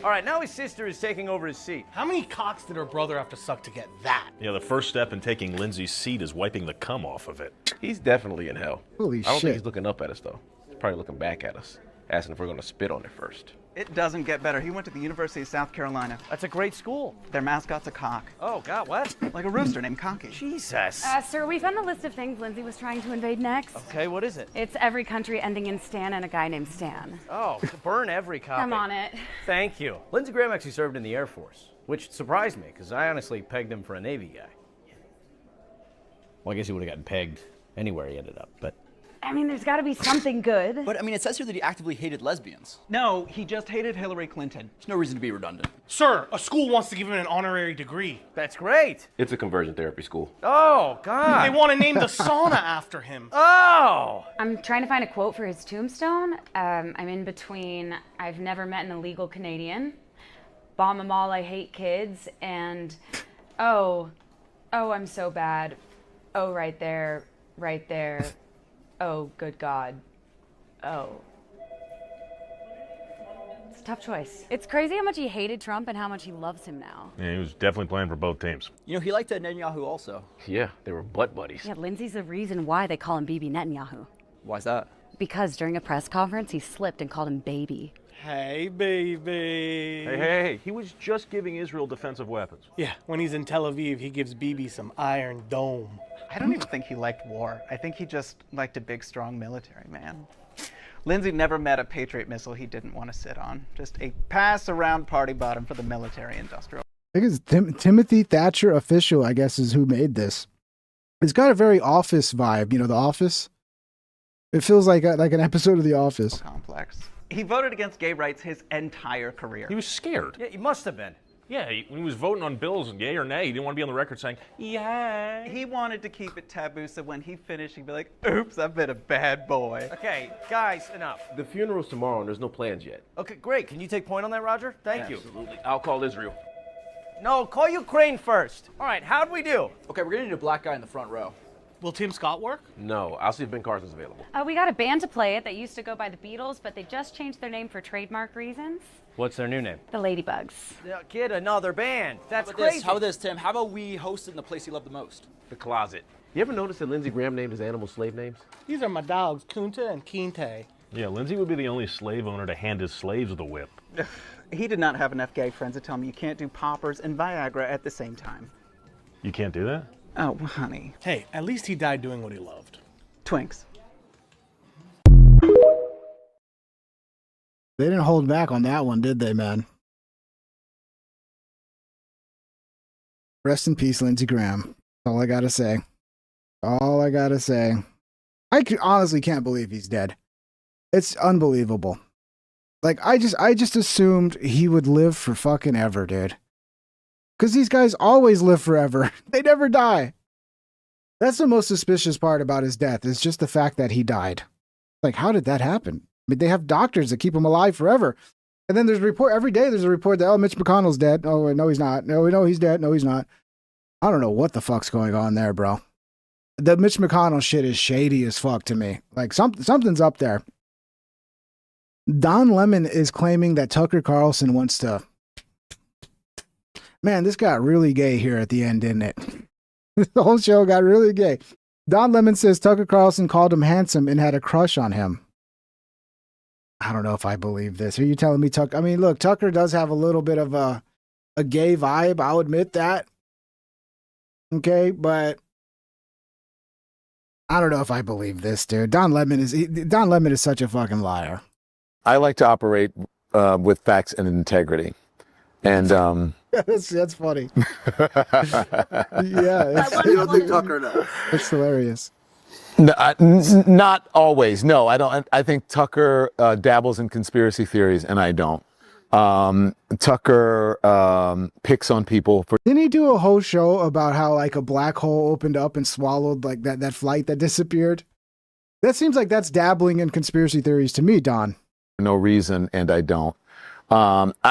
[SPEAKER 3] All right, now his sister is taking over his seat.
[SPEAKER 21] How many cocks did her brother have to suck to get that?
[SPEAKER 9] Yeah, the first step in taking Lindsay's seat is wiping the cum off of it.
[SPEAKER 8] He's definitely in hell.
[SPEAKER 2] Holy
[SPEAKER 8] I don't
[SPEAKER 2] shit.
[SPEAKER 8] think he's looking up at us, though. He's probably looking back at us, asking if we're going to spit on it first.
[SPEAKER 24] It doesn't get better. He went to the University of South Carolina.
[SPEAKER 3] That's a great school.
[SPEAKER 24] Their mascot's a cock.
[SPEAKER 3] Oh, God, what?
[SPEAKER 24] Like a rooster named Conky.
[SPEAKER 3] Jesus.
[SPEAKER 25] Sir, we found the list of things Lindsay was trying to invade next.
[SPEAKER 3] Okay, what is it?
[SPEAKER 25] It's every country ending in Stan and a guy named Stan.
[SPEAKER 3] Oh, burn every copy.
[SPEAKER 25] I'm on it.
[SPEAKER 3] Thank you. Lindsey Graham actually served in the Air Force, which surprised me, because I honestly pegged him for a Navy guy. Well, I guess he would have gotten pegged anywhere he ended up, but...
[SPEAKER 25] I mean, there's got to be something good.
[SPEAKER 26] But, I mean, it says here that he actively hated lesbians.
[SPEAKER 24] No, he just hated Hillary Clinton.
[SPEAKER 26] There's no reason to be redundant.
[SPEAKER 21] Sir, a school wants to give him an honorary degree.
[SPEAKER 3] That's great.
[SPEAKER 8] It's a conversion therapy school.
[SPEAKER 3] Oh, God.
[SPEAKER 21] They want to name the sauna after him.
[SPEAKER 3] Oh!
[SPEAKER 25] I'm trying to find a quote for his tombstone. I'm in between I've never met an illegal Canadian, bomb 'em all, I hate kids, and oh, I'm so bad. Oh, right there. Oh, good God. Oh. It's a tough choice. It's crazy how much he hated Trump and how much he loves him now.
[SPEAKER 9] Yeah, he was definitely playing for both teams.
[SPEAKER 26] You know, he liked Netanyahu also.
[SPEAKER 8] Yeah, they were butt buddies.
[SPEAKER 25] Yeah, Lindsay's the reason why they call him Bibi Netanyahu.
[SPEAKER 26] Why's that?
[SPEAKER 25] Because during a press conference, he slipped and called him baby.
[SPEAKER 21] Hey, baby.
[SPEAKER 9] Hey, he was just giving Israel defensive weapons.
[SPEAKER 21] Yeah, when he's in Tel Aviv, he gives Bibi some Iron Dome.
[SPEAKER 24] I don't even think he liked war. I think he just liked a big, strong military man. Lindsay never met a Patriot missile he didn't want to sit on. Just a pass-around party bottom for the military-industrial.
[SPEAKER 2] I think it's Timothy Thatcher Official, I guess, is who made this. It's got a very Office vibe, The Office. It feels like an episode of The Office.
[SPEAKER 24] Complex. He voted against gay rights his entire career.
[SPEAKER 9] He was scared.
[SPEAKER 3] Yeah, he must have been.
[SPEAKER 9] Yeah, when he was voting on bills, yay or nay, he didn't want to be on the record saying, yay.
[SPEAKER 24] He wanted to keep it taboo, so when he finished, he'd be like, oops, I've been a bad boy.
[SPEAKER 3] Okay, guys, enough.
[SPEAKER 8] The funeral's tomorrow, and there's no plans yet.
[SPEAKER 3] Okay, great. Can you take point on that, Roger? Thank you.
[SPEAKER 8] Absolutely. I'll call Israel.
[SPEAKER 3] No, call Ukraine first. All right, how'd we do?
[SPEAKER 26] Okay, we're going to need a black guy in the front row.
[SPEAKER 21] Will Tim Scott work?
[SPEAKER 8] No, I'll see if Ben Carson's available.
[SPEAKER 25] We got a band to play it that used to go by the Beatles, but they just changed their name for trademark reasons.
[SPEAKER 3] What's their new name?
[SPEAKER 25] The Ladybugs.
[SPEAKER 3] Kid, another band. That's
[SPEAKER 26] crazy.
[SPEAKER 3] crazy.
[SPEAKER 26] How about this, Tim? How about we host it in the place you love the most?
[SPEAKER 8] The closet. You ever notice that Lindsey Graham named his animals slave names?
[SPEAKER 21] These are my dogs, Kunta and Kinte.
[SPEAKER 9] Yeah, Lindsay would be the only slave owner to hand his slaves the whip.
[SPEAKER 24] He did not have enough gay friends to tell me you can't do poppers and Viagra at the same time.
[SPEAKER 9] You can't do that?
[SPEAKER 24] Oh, honey.
[SPEAKER 21] Hey, at least he died doing what he loved.
[SPEAKER 24] Twinks.
[SPEAKER 2] They didn't hold back on that one, did they, man? Rest in peace, Lindsey Graham. All I gotta say. All I gotta say. I honestly can't believe he's dead. It's unbelievable. Like, I just assumed he would live for fucking ever, dude. Because these guys always live forever. They never die. That's the most suspicious part about his death, is just the fact that he died. Like, how did that happen? I mean, they have doctors that keep him alive forever. And then there's a report, every day there's a report that, oh, Mitch McConnell's dead. Oh, no, he's not. No, we know he's dead. No, he's not. I don't know what the fuck's going on there, bro. The Mitch McConnell shit is shady as fuck to me. Like, something's up there. Don Lemon is claiming that Tucker Carlson wants to... Man, this got really gay here at the end, didn't it? The whole show got really gay. Don Lemon says Tucker Carlson called him handsome and had a crush on him. I don't know if I believe this. Are you telling me Tucker? I mean, look, Tucker does have a little bit of a gay vibe. I'll admit that. Okay, but I don't know if I believe this, dude. Don Lemon is such a fucking liar.
[SPEAKER 5] I like to operate with facts and integrity. And
[SPEAKER 2] that's funny. Yeah,
[SPEAKER 10] You don't think Tucker does?
[SPEAKER 2] It's hilarious.
[SPEAKER 5] No, not always. No, I don't. I think Tucker dabbles in conspiracy theories, and I don't. Tucker picks on people for.
[SPEAKER 2] Didn't he do a whole show about how like a black hole opened up and swallowed like that flight that disappeared? That seems like that's dabbling in conspiracy theories to me, Don.
[SPEAKER 5] No reason, and I don't.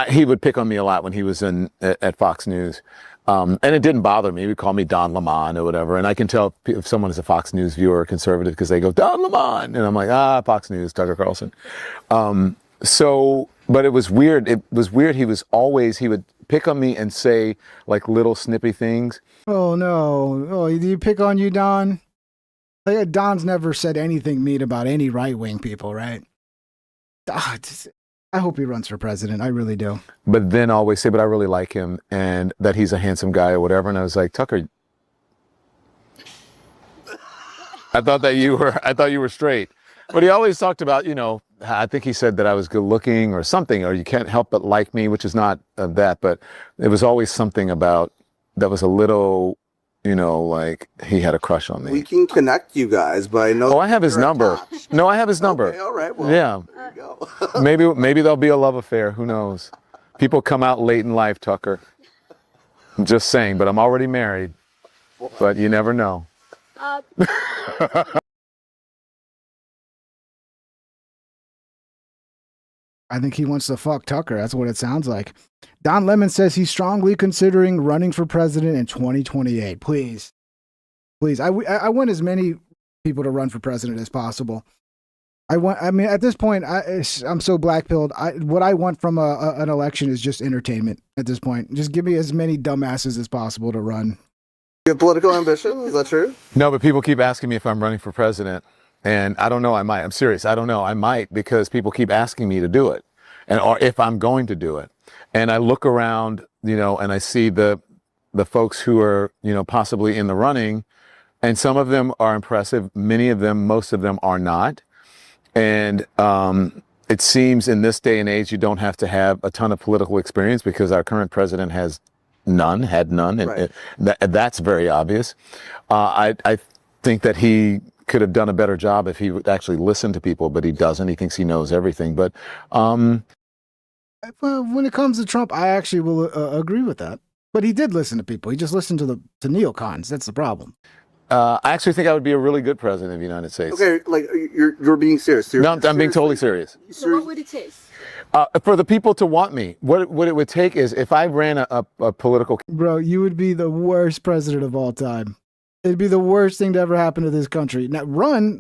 [SPEAKER 5] He would pick on me a lot when he was at Fox News. And it didn't bother me. He would call me Don Lemon or whatever. And I can tell if someone is a Fox News viewer or conservative because they go, Don Lemon. And I'm like, Fox News, Tucker Carlson. But it was weird. It was weird. He would pick on me and say like little snippy things.
[SPEAKER 2] Oh, no. Oh, do you pick on you, Don? Like, Don's never said anything mean about any right-wing people, right? I hope he runs for president. I really do.
[SPEAKER 5] But then always say, but I really like him and that he's a handsome guy or whatever. And I was like, Tucker, I thought you were straight. But he always talked about, I think he said that I was good looking or something, or you can't help but like me, which is not that, but it was always something about that was a little, like he had a crush on me.
[SPEAKER 10] We can connect you guys, but I know.
[SPEAKER 5] Oh, I have his number. No, I have his number.
[SPEAKER 10] Okay, all right. Well,
[SPEAKER 5] yeah.
[SPEAKER 10] there you go.
[SPEAKER 5] maybe there'll be a love affair. Who knows? People come out late in life, Tucker. I'm just saying, but I'm already married. But you never know.
[SPEAKER 2] I think he wants to fuck Tucker. That's what it sounds like. Don Lemon says he's strongly considering running for president in 2028. Please. I want as many people to run for president as possible. At this point, I'm so black-pilled. What I want from an election is just entertainment at this point. Just give me as many dumbasses as possible to run.
[SPEAKER 10] You have political ambition? Is that true?
[SPEAKER 5] No, but people keep asking me if I'm running for president. And I don't know, I might. I'm serious. I don't know. I might because people keep asking me to do it or if I'm going to do it. And I look around, and I see the folks who are, possibly in the running, and some of them are impressive. Most of them are not. And it seems in this day and age, you don't have to have a ton of political experience because our current president had none. And that's very obvious. I think that he could have done a better job if he would actually listen to people, but he doesn't. He thinks he knows everything. But
[SPEAKER 2] when it comes to Trump, I actually will agree with that. But he did listen to people. He just listened to neocons. That's the problem.
[SPEAKER 5] I actually think I would be a really good president of the United States.
[SPEAKER 10] Okay, like you're being serious.
[SPEAKER 5] No, I'm being totally serious.
[SPEAKER 23] So what would it take?
[SPEAKER 5] For the people to want me, what it would take is if I ran a political.
[SPEAKER 2] Bro, you would be the worst president of all time. It'd be the worst thing to ever happen to this country. Now, running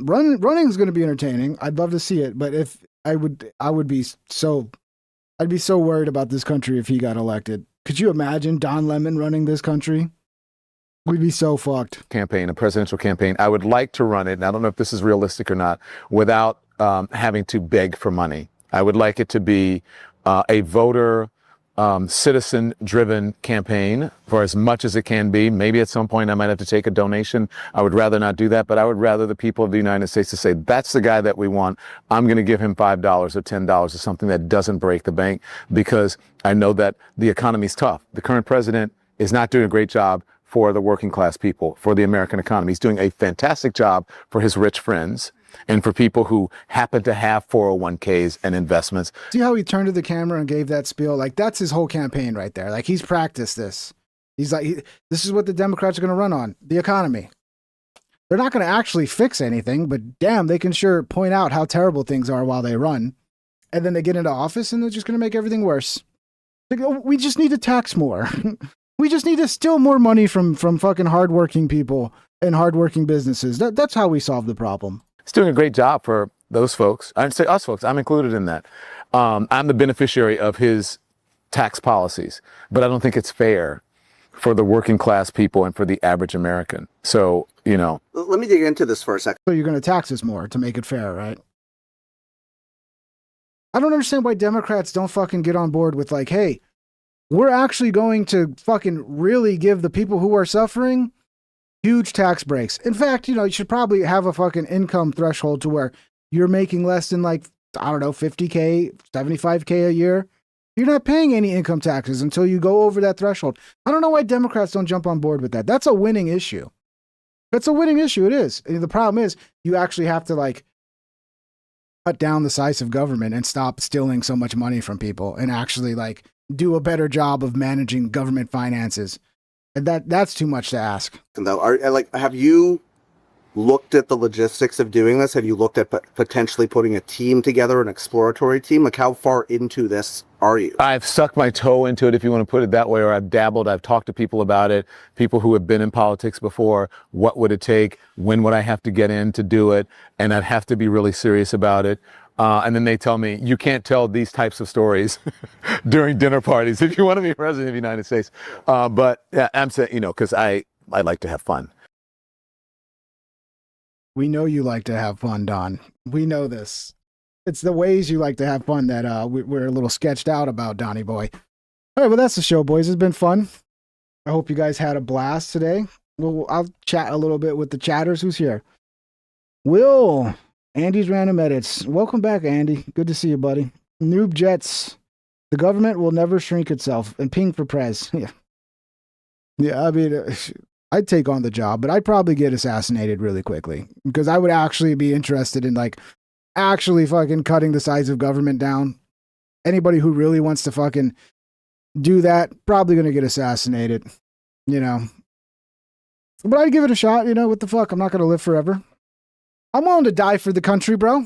[SPEAKER 2] is going to be entertaining. I'd love to see it, but if I'd be so worried about this country if he got elected. Could you imagine Don Lemon running this country? We'd be so fucked.
[SPEAKER 5] A presidential campaign. I would like to run it, and I don't know if this is realistic or not, without having to beg for money. I would like it to be a voter, citizen-driven campaign for as much as it can be. Maybe at some point I might have to take a donation. I would rather not do that, but I would rather the people of the United States to say, that's the guy that we want. I'm going to give him $5 or $10 or something that doesn't break the bank because I know that the economy's tough. The current president is not doing a great job for the working class people, for the American economy. He's doing a fantastic job for his rich friends and for people who happen to have 401ks and investments.
[SPEAKER 2] See how he turned to the camera and gave that spiel? Like, that's his whole campaign right there. Like, he's practiced this. He's like, this is what the Democrats are going to run on, the economy. They're not going to actually fix anything, but damn, they can sure point out how terrible things are while they run. And then they get into office and they're just going to make everything worse. Like, oh, we just need to tax more. We just need to steal more money from fucking hardworking people and hardworking businesses. That's how we solve the problem.
[SPEAKER 5] It's doing a great job for those folks. I'd say us folks. I'm included in that. I'm the beneficiary of his tax policies, but I don't think it's fair for the working class people and for the average American. So,
[SPEAKER 10] Let me dig into this for a second.
[SPEAKER 2] So you're going to tax us more to make it fair, right? I don't understand why Democrats don't fucking get on board with like, hey, we're actually going to fucking really give the people who are suffering huge tax breaks. In fact, you should probably have a fucking income threshold to where you're making less than like I don't know, 50K, 75K a year, you're not paying any income taxes until you go over that threshold. I don't know why Democrats don't jump on board with that. That's a winning issue. That's a winning issue. It is. And the problem is you actually have to like cut down the size of government and stop stealing so much money from people and actually like do a better job of managing government finances. And that's too much to ask.
[SPEAKER 10] Though, have you looked at the logistics of doing this? Have you looked at potentially putting a team together, an exploratory team? Like, how far into this are you?
[SPEAKER 5] I've stuck my toe into it, if you want to put it that way, or I've dabbled. I've talked to people about it, people who have been in politics before. What would it take? When would I have to get in to do it? And I'd have to be really serious about it. And then they tell me, you can't tell these types of stories during dinner parties if you want to be president of the United States. But yeah, I'm saying, because I like to have fun.
[SPEAKER 2] We know you like to have fun, Don. We know this. It's the ways you like to have fun that we're a little sketched out about, Donnie boy. All right, well, that's the show, boys. It's been fun. I hope you guys had a blast today. Well, I'll chat a little bit with the chatters. Who's here? Will, Andy's Random Edits. Welcome back, Andy. Good to see you, buddy. Noob Jets. The government will never shrink itself. And ping for prez. Yeah, I mean... I'd take on the job, but I'd probably get assassinated really quickly because I would actually be interested in like actually fucking cutting the size of government down. Anybody who really wants to fucking do that, probably going to get assassinated, But I'd give it a shot, what the fuck? I'm not going to live forever. I'm willing to die for the country, bro.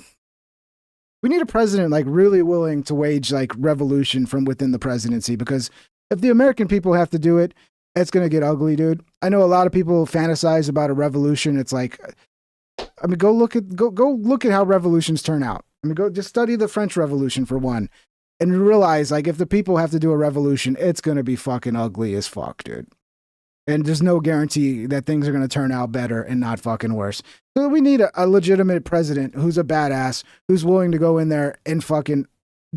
[SPEAKER 2] We need a president like really willing to wage like revolution from within the presidency because if the American people have to do it, it's going to get ugly, dude. I know a lot of people fantasize about a revolution. It's like, I mean, go look at how revolutions turn out. I mean, go just study the French Revolution for one and realize like if the people have to do a revolution, it's going to be fucking ugly as fuck, dude. And there's no guarantee that things are going to turn out better and not fucking worse. So we need a legitimate president who's a badass, who's willing to go in there and fucking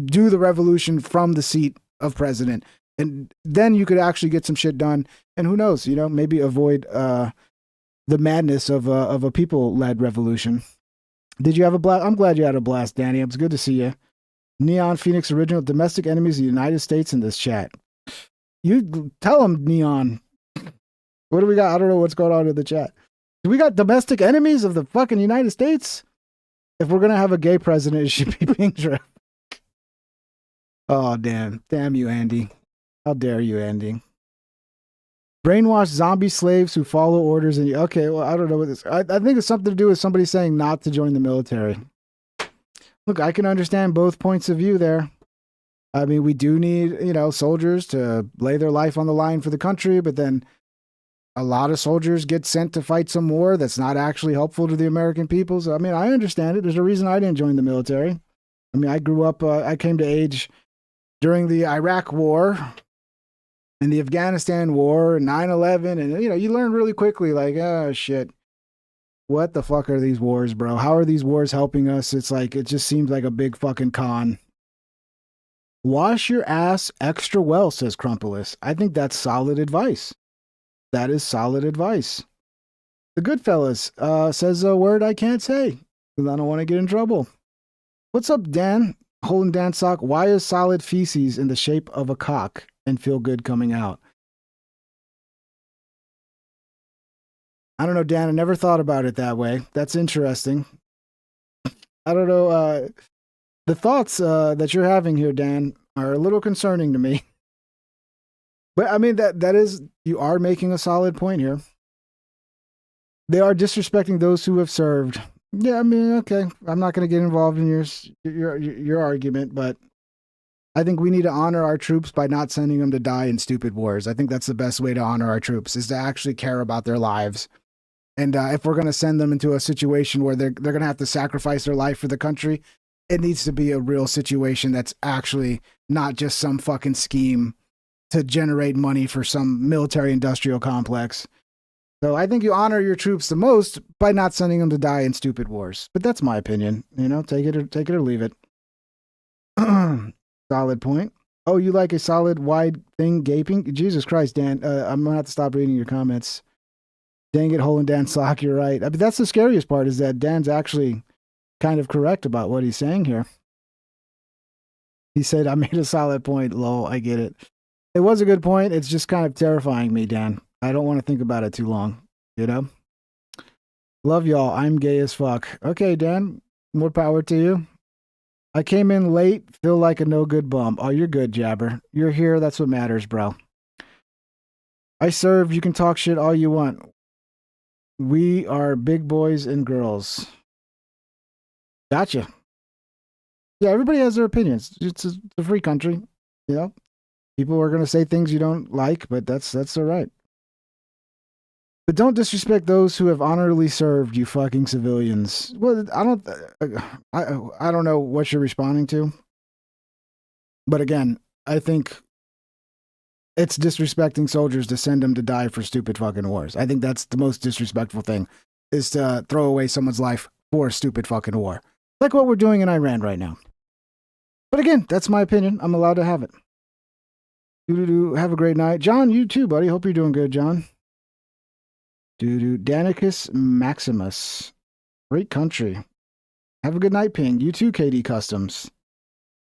[SPEAKER 2] do the revolution from the seat of president. And then you could actually get some shit done. And who knows, maybe avoid the madness of a people-led revolution. Did you have a blast? I'm glad you had a blast, Danny. It's good to see you. Neon Phoenix Original, domestic enemies of the United States in this chat. You tell them, Neon. What do we got? I don't know what's going on in the chat. Do we got domestic enemies of the fucking United States? If we're going to have a gay president, it should be pink dress. Oh, damn. Damn you, Andy. How dare you, Andy? Brainwashed zombie slaves who follow orders. And okay, well, I don't know what this... I think it's something to do with somebody saying not to join the military. Look, I can understand both points of view there. I mean, we do need, soldiers to lay their life on the line for the country, but then a lot of soldiers get sent to fight some war that's not actually helpful to the American people. So, I mean, I understand it. There's a reason I didn't join the military. I mean, I grew up, I came to age during the Iraq War and the Afghanistan War and 9/11. And, you learn really quickly, like, oh, shit. What the fuck are these wars, bro? How are these wars helping us? It's like, it just seems like a big fucking con. Wash your ass extra well, says Crumpulus. I think that's solid advice. That is solid advice. The Goodfellas says a word I can't say because I don't want to get in trouble. What's up, Dan? Holding Dan sock. Why is solid feces in the shape of a cock and feel good coming out? I don't know, Dan. I never thought about it that way. That's interesting. I don't know. The thoughts that you're having here, Dan, are a little concerning to me. But I mean, that is, you are making a solid point here. They are disrespecting those who have served. Yeah, I mean, okay. I'm not going to get involved in your argument, but I think we need to honor our troops by not sending them to die in stupid wars. I think that's the best way to honor our troops, is to actually care about their lives. And if we're going to send them into a situation where they're going to have to sacrifice their life for the country, it needs to be a real situation that's actually not just some fucking scheme to generate money for some military industrial complex. So I think you honor your troops the most by not sending them to die in stupid wars. But that's my opinion. Take it or leave it. Solid point. Oh, you like a solid wide thing gaping? Jesus Christ, Dan. I'm gonna have to stop reading your comments. Dang it, Hole in Dan's sock, you're right. I mean, that's the scariest part, is that Dan's actually kind of correct about what he's saying here. He said, I made a solid point. Lol, I get it. It was a good point. It's just kind of terrifying me, Dan. I don't want to think about it too long, you know? Love y'all. I'm gay as fuck. Okay, Dan, more power to you. I came in late, feel like a no good bum. Oh, you're good, Jabber. You're here. That's what matters, bro. I served. You can talk shit all you want. We are big boys and girls. Gotcha. Yeah, everybody has their opinions. It's a free country, you know? People are going to say things you don't like, but that's all right. But don't disrespect those who have honorably served, you fucking civilians. Well, I don't know what you're responding to. But again, I think it's disrespecting soldiers to send them to die for stupid fucking wars. I think that's the most disrespectful thing, is to throw away someone's life for a stupid fucking war. Like what we're doing in Iran right now. But again, that's my opinion. I'm allowed to have it. Have a great night. John, you too, buddy. Hope you're doing good, John. Danicus Maximus. Great country. Have a good night, Ping. You too, KD Customs.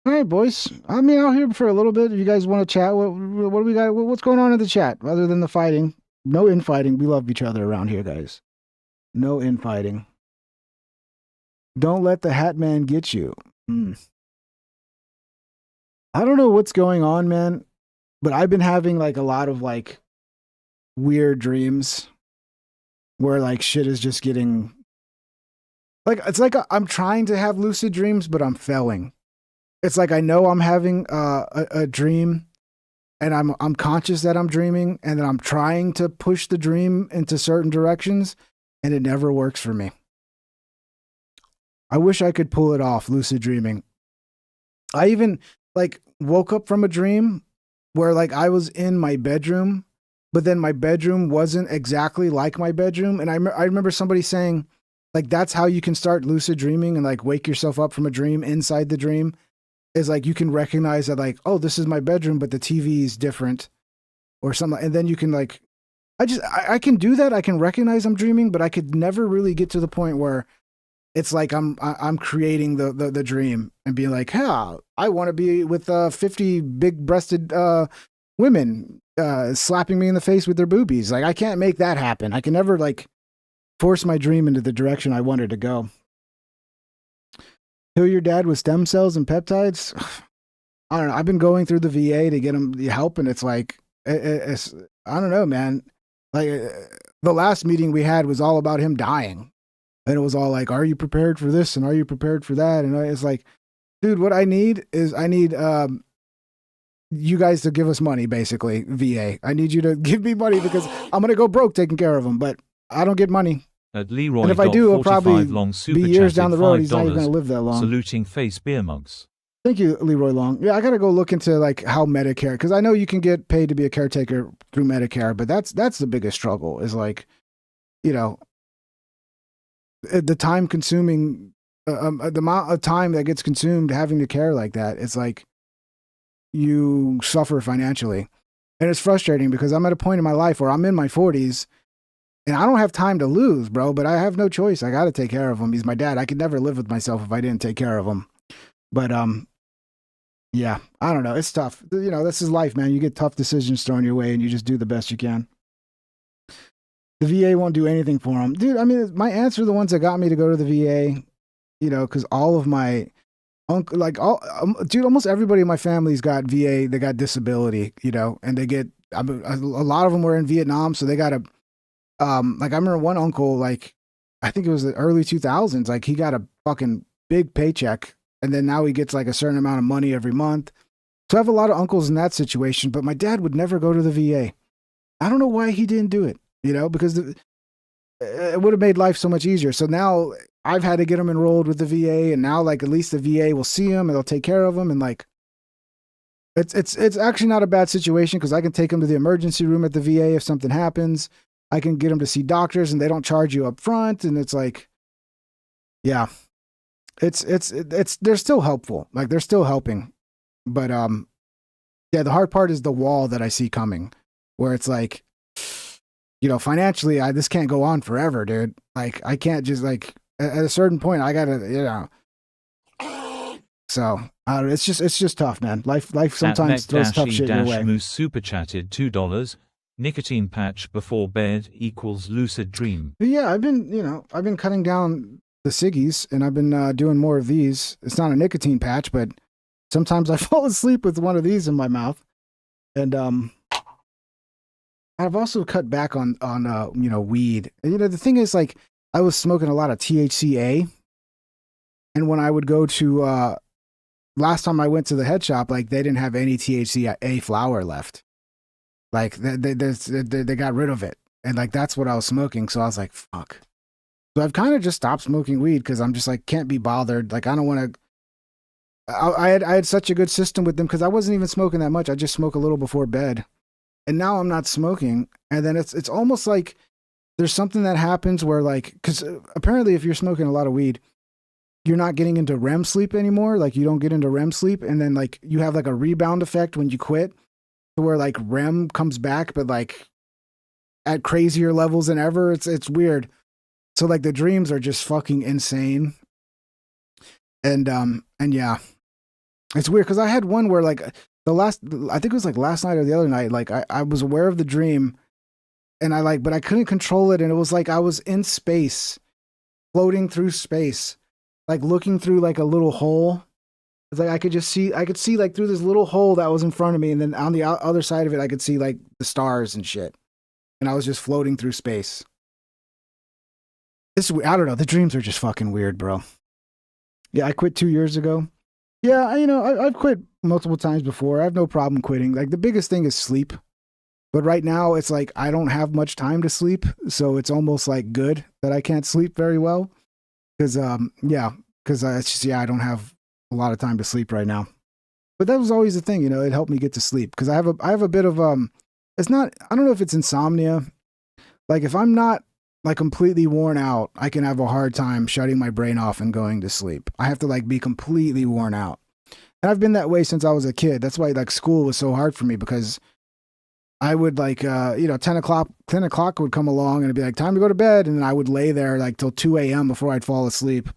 [SPEAKER 2] All right, boys. I mean, out here for a little bit. If you guys want to chat, what do we got? What's going on in the chat? Other than the fighting. No infighting. We love each other around here, guys. No infighting. Don't let the Hat Man get you. I don't know what's going on, man. But I've been having like a lot of like weird dreams where like shit is just getting like, it's like I'm trying to have lucid dreams, but I'm failing. It's like I know I'm having a dream and I'm conscious that I'm dreaming and then I'm trying to push the dream into certain directions and it never works for me. I wish I could pull it off, lucid dreaming. I even like woke up from a dream where like I was in my bedroom, but then my bedroom wasn't exactly like my bedroom. And I remember somebody saying like, that's how you can start lucid dreaming and like wake yourself up from a dream inside the dream, is like, you can recognize that like, oh, this is my bedroom, but the TV is different or something. And then you can like, I can do that. I can recognize I'm dreaming, but I could never really get to the point where it's like I'm creating the dream and being like, yeah, I want to be with 50 big-breasted women slapping me in the face with their boobies. Like, I can't make that happen. I can never like force my dream into the direction I wanted to go. Heal your dad with stem cells and peptides. I don't know. I've been going through the VA to get him the help, and it's like, it's I don't know, man. Like the last meeting we had was all about him dying. And it was all like, are you prepared for this? And are you prepared for that? And it's like, dude, what I need is you guys to give us money, basically, VA. I need you to give me money because I'm going to go broke taking care of him, but I don't get money.
[SPEAKER 6] At Leroy.
[SPEAKER 2] And if I do, it'll probably
[SPEAKER 6] long
[SPEAKER 2] be years down the road. He's not even going to live that long.
[SPEAKER 6] Saluting face beer mugs.
[SPEAKER 2] Thank you, Leroy Long. Yeah, I got to go look into like how Medicare, because I know you can get paid to be a caretaker through Medicare, but that's the biggest struggle is like, you know, the time consuming, the amount of time that gets consumed having to care like that. It's like you suffer financially. And it's frustrating because I'm at a point in my life where I'm in my 40s and I don't have time to lose, bro, but I have no choice. I got to take care of him. He's my dad. I could never live with myself if I didn't take care of him. But, yeah, I don't know. It's tough. You know, this is life, man. You get tough decisions thrown your way and you just do the best you can. The VA won't do anything for him. Dude, I mean, my aunts are the ones that got me to go to the VA, you know, because all of my uncle, like dude, almost everybody in my family's got VA. They got disability, you know, and they get, a lot of them were in Vietnam. So they got like, I remember one uncle, like, I think it was the early 2000s, like he got a fucking big paycheck. And then now he gets like a certain amount of money every month. So I have a lot of uncles in that situation, but my dad would never go to the VA. I don't know why he didn't do it. You know, because it would have made life so much easier. So now I've had to get him enrolled with the VA, and now like at least the VA will see him and they'll take care of him. And like, it's actually not a bad situation because I can take him to the emergency room at the VA if something happens. I can get him to see doctors, and they don't charge you up front. And it's like, yeah, it's they're still helpful. Like they're still helping, but yeah, the hard part is the wall that I see coming, where it's like, you know, financially, this can't go on forever, dude. Like, I can't just like, at a certain point, I gotta, you know. So, I don't know. It's just tough, man. Life
[SPEAKER 6] At
[SPEAKER 2] sometimes throws tough shit your way.
[SPEAKER 6] Moose super chatted $2. Nicotine patch before bed equals lucid dream.
[SPEAKER 2] But yeah, I've been cutting down the ciggies, and I've been doing more of these. It's not a nicotine patch, but sometimes I fall asleep with one of these in my mouth. And I've also cut back on weed. And, the thing is, like, I was smoking a lot of THCA, and when I would go to last time I went to the head shop, like, they didn't have any THCA flower left. Like, they got rid of it, and like that's what I was smoking. So I was like, fuck. So I've kind of just stopped smoking weed because I'm just like, can't be bothered. Like, I don't want to. I had such a good system with them because I wasn't even smoking that much. I just smoke a little before bed, and now I'm not smoking. And then it's almost like there's something that happens where, like, because apparently if you're smoking a lot of weed, you're not getting into REM sleep anymore. Like, you don't get into REM sleep, and then like you have like a rebound effect when you quit, where like REM comes back, but like at crazier levels than ever. It's weird. So like the dreams are just fucking insane. And yeah, it's weird because I had one where like I think it was like last night or the other night, like I was aware of the dream, and but I couldn't control it, and it was like I was in space, floating through space, like looking through like a little hole. It's like I could see like through this little hole that was in front of me, and then on the other side of it, I could see like the stars and shit. And I was just floating through space. I don't know. The dreams are just fucking weird, bro. Yeah, I quit 2 years ago. Yeah, I've quit multiple times before. I have no problem quitting. Like, the biggest thing is sleep. But right now, it's like I don't have much time to sleep, so it's almost like good that I can't sleep very well. Because it's just I don't have a lot of time to sleep right now. But that was always the thing, it helped me get to sleep because I have a bit of it's not, I don't know if it's insomnia. Like, if I'm not like completely worn out, I can have a hard time shutting my brain off and going to sleep. I have to like be completely worn out. And I've been that way since I was a kid. That's why like school was so hard for me, because I would like 10 o'clock would come along and it'd be like time to go to bed, and then I would lay there like till 2 a.m. before I'd fall asleep.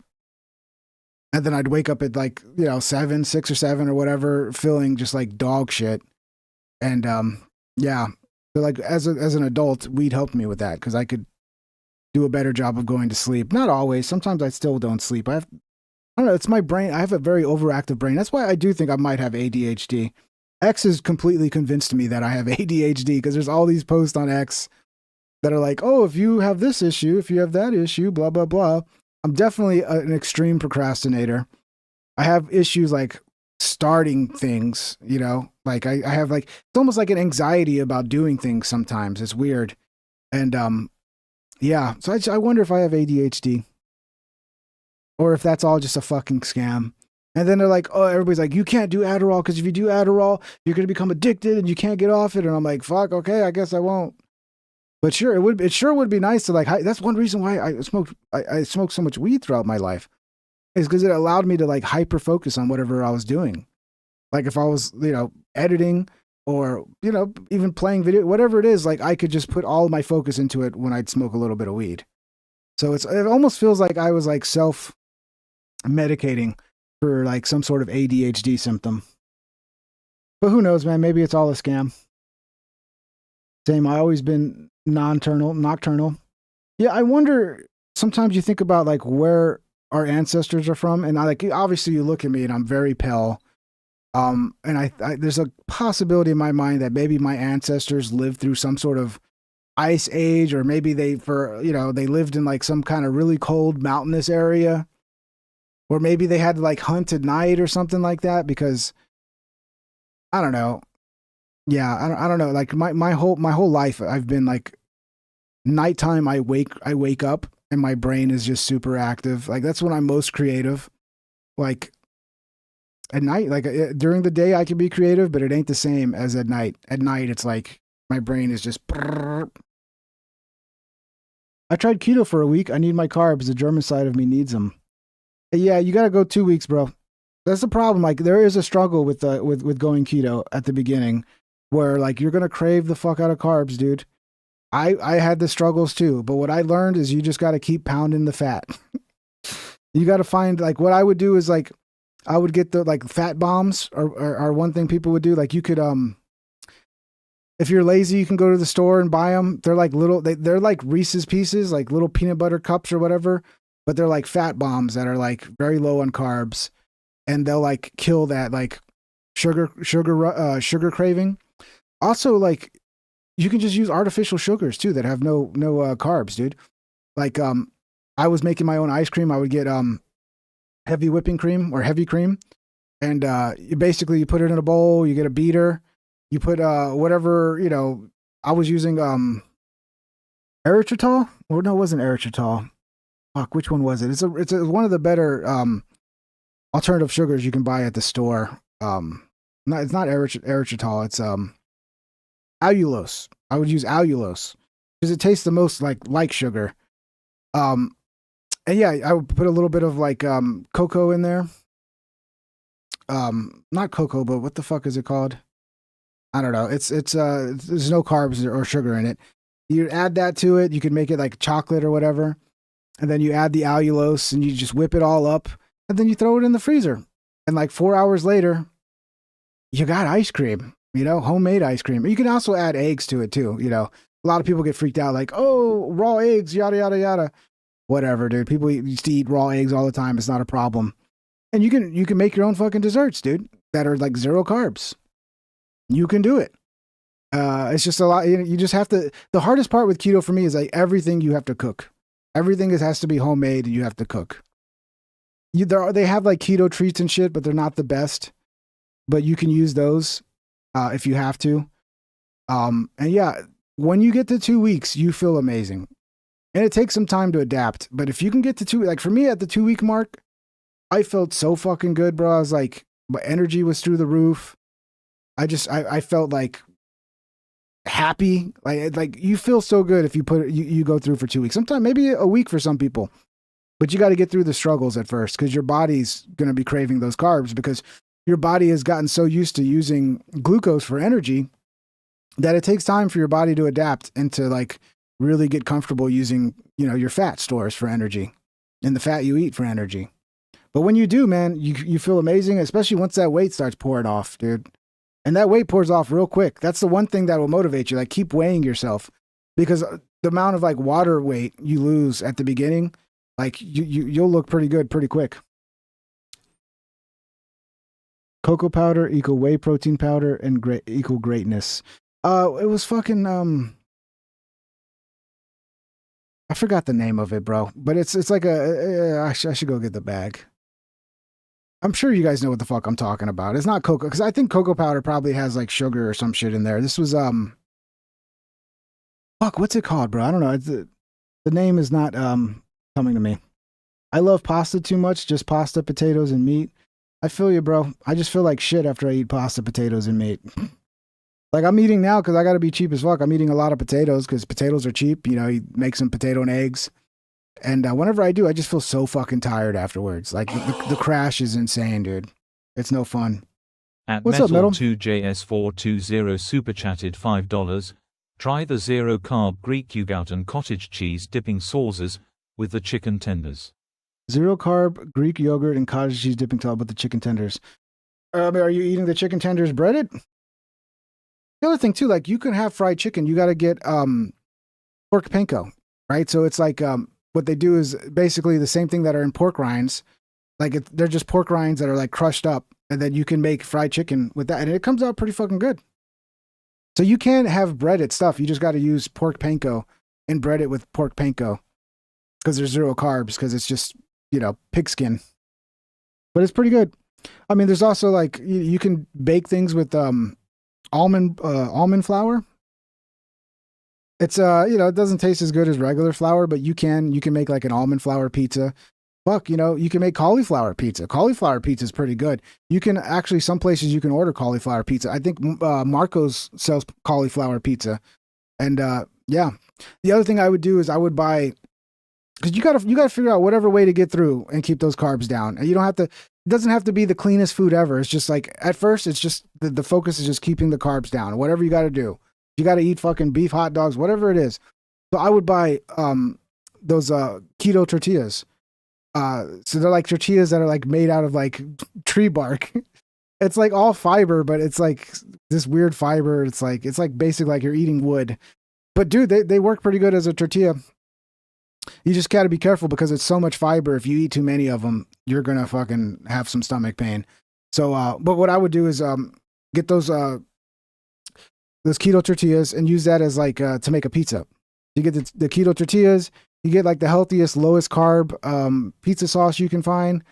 [SPEAKER 2] And then I'd wake up at like, 6 or 7 or whatever, feeling just like dog shit. And yeah, but like as an adult, weed helped me with that because I could do a better job of going to sleep. Not always. Sometimes I still don't sleep. I don't know. It's my brain. I have a very overactive brain. That's why I do think I might have ADHD. X has completely convinced me that I have ADHD because there's all these posts on X that are like, oh, if you have this issue, if you have that issue, blah, blah, blah. I'm definitely an extreme procrastinator. I have issues like starting things, like I have like, it's almost like an anxiety about doing things sometimes. It's weird. And yeah, so I wonder if I have ADHD or if that's all just a fucking scam. And then they're like, oh, everybody's like, you can't do Adderall because if you do Adderall, you're going to become addicted and you can't get off it. And I'm like, fuck, okay, I guess I won't. But sure, it sure would be nice to like, that's one reason why I smoked so much weed throughout my life, is because it allowed me to like hyper focus on whatever I was doing. Like if I was, editing or, even playing video, whatever it is, like I could just put all my focus into it when I'd smoke a little bit of weed. So it almost feels like I was like self-medicating for like some sort of ADHD symptom. But who knows, man? Maybe it's all a scam. Same, I always been nocturnal. Yeah, I wonder, sometimes you think about like where our ancestors are from, and obviously you look at me and I'm very pale. And I there's a possibility in my mind that maybe my ancestors lived through some sort of ice age, or maybe they lived in like some kind of really cold mountainous area, or maybe they had to like hunt at night or something like that, because I don't know. Yeah, I don't know. Like my whole life, I've been like, nighttime I wake up and my brain is just super active. Like that's when I'm most creative. Like at night, like during the day I can be creative, but it ain't the same as at night. At night it's like my brain is just. I tried keto for a week. I need my carbs. The German side of me needs them. Yeah, you got to go 2 weeks, bro. That's the problem. Like there is a struggle with going keto at the beginning, where like you're gonna crave the fuck out of carbs, dude. I had the struggles too, but what I learned is you just got to keep pounding the fat. You got to find, like, what I would do is like I would get the like fat bombs are one thing people would do. Like you could if you're lazy, you can go to the store and buy them. They're like they're like Reese's Pieces, like little peanut butter cups or whatever, but they're like fat bombs that are like very low on carbs, and they'll like kill that like sugar craving. Also, like you can just use artificial sugars too that have no carbs, dude. Like I was making my own ice cream. I would get heavy whipping cream or heavy cream, and you put it in a bowl. You get a beater. You put whatever, you know. I was using erythritol. Or no, it wasn't erythritol. Fuck, which one was it? It's one of the better alternative sugars you can buy at the store. It's not erythritol. It's allulose. I would use allulose because it tastes the most like sugar. And yeah, I would put a little bit of like cocoa in there. Not cocoa, but what the fuck is it called? I don't know. It's there's no carbs or sugar in it. You add that to it. You can make it like chocolate or whatever, and then you add the allulose and you just whip it all up, and then you throw it in the freezer. And like 4 hours later, you got ice cream. You know, homemade ice cream. You can also add eggs to it too. You know, a lot of people get freaked out like, oh, raw eggs, yada yada yada. Whatever, dude. People used to eat raw eggs all the time. It's not a problem. And you can make your own fucking desserts, dude, that are like 0 carbs. You can do it. It's just a lot. You just have to. The hardest part with keto for me is like everything you have to cook. Everything has to be homemade and you have to cook. They have like keto treats and shit, but they're not the best. But you can use those if you have to. And yeah, when you get to 2 weeks, you feel amazing. And it takes some time to adapt. But if you can get to 2, like for me at the 2 week mark, I felt so fucking good, bro. I was like, my energy was through the roof. I felt like happy. Like you feel so good if you go through for 2 weeks. Sometimes maybe a week for some people. But you got to get through the struggles at first because your body's going to be craving those carbs because your body has gotten so used to using glucose for energy that it takes time for your body to adapt and to like really get comfortable using, you know, your fat stores for energy and the fat you eat for energy. But when you do, man, you feel amazing, especially once that weight starts pouring off, dude. And that weight pours off real quick. That's the one thing that will motivate you. Like keep weighing yourself because the amount of like water weight you lose at the beginning, like you'll look pretty good pretty quick. Cocoa powder equal whey protein powder and equal greatness. It was fucking I forgot the name of it, bro. But it's like I should go get the bag. I'm sure you guys know what the fuck I'm talking about. It's not cocoa, because I think cocoa powder probably has like sugar or some shit in there. This was fuck, what's it called, bro? I don't know. The name is not coming to me. I love pasta too much, just pasta, potatoes, and meat. I feel you, bro. I just feel like shit after I eat pasta, potatoes, and meat. Like I'm eating now because I got to be cheap as fuck. I'm eating a lot of potatoes because potatoes are cheap. You know, you make some potato and eggs. And whenever I do, I just feel so fucking tired afterwards. Like the crash is insane, dude. It's no fun.
[SPEAKER 6] At
[SPEAKER 2] What's up, Metal?
[SPEAKER 6] 2JS420 super chatted $5. Try the 0 carb Greek yogurt and cottage cheese dipping sauces with the chicken tenders.
[SPEAKER 2] 0 carb Greek yogurt and cottage cheese dipping sauce with the chicken tenders. Are you eating the chicken tenders breaded? The other thing too, like you can have fried chicken. You got to get pork panko, right? So it's like what they do is basically the same thing that are in pork rinds. Like they're just pork rinds that are like crushed up, and then you can make fried chicken with that, and it comes out pretty fucking good. So you can have breaded stuff. You just got to use pork panko and bread it with pork panko because there's 0 carbs because it's just, you know, pig skin. But it's pretty good. I mean, there's also like you can bake things with almond flour. It's you know, it doesn't taste as good as regular flour, but you can make like an almond flour pizza. Fuck, you know, you can make cauliflower pizza. Cauliflower pizza is pretty good. You can actually, some places you can order cauliflower pizza. I think Marco's sells cauliflower pizza. And yeah, the other thing I would do is I would buy, because you gotta figure out whatever way to get through and keep those carbs down. And you don't have to. It doesn't have to be the cleanest food ever. It's just like at first, it's just the focus is just keeping the carbs down. Whatever you got to do. You got to eat fucking beef hot dogs, whatever it is. So I would buy those keto tortillas. So they're like tortillas that are like made out of like tree bark. It's like all fiber, but it's like this weird fiber. It's like basically like you're eating wood. But dude, they work pretty good as a tortilla. You just got to be careful because it's so much fiber. If you eat too many of them, you're gonna fucking have some stomach pain. So, but what I would do is get those keto tortillas and use that as like to make a pizza. You get the keto tortillas. You get like the healthiest, lowest carb pizza sauce you can find,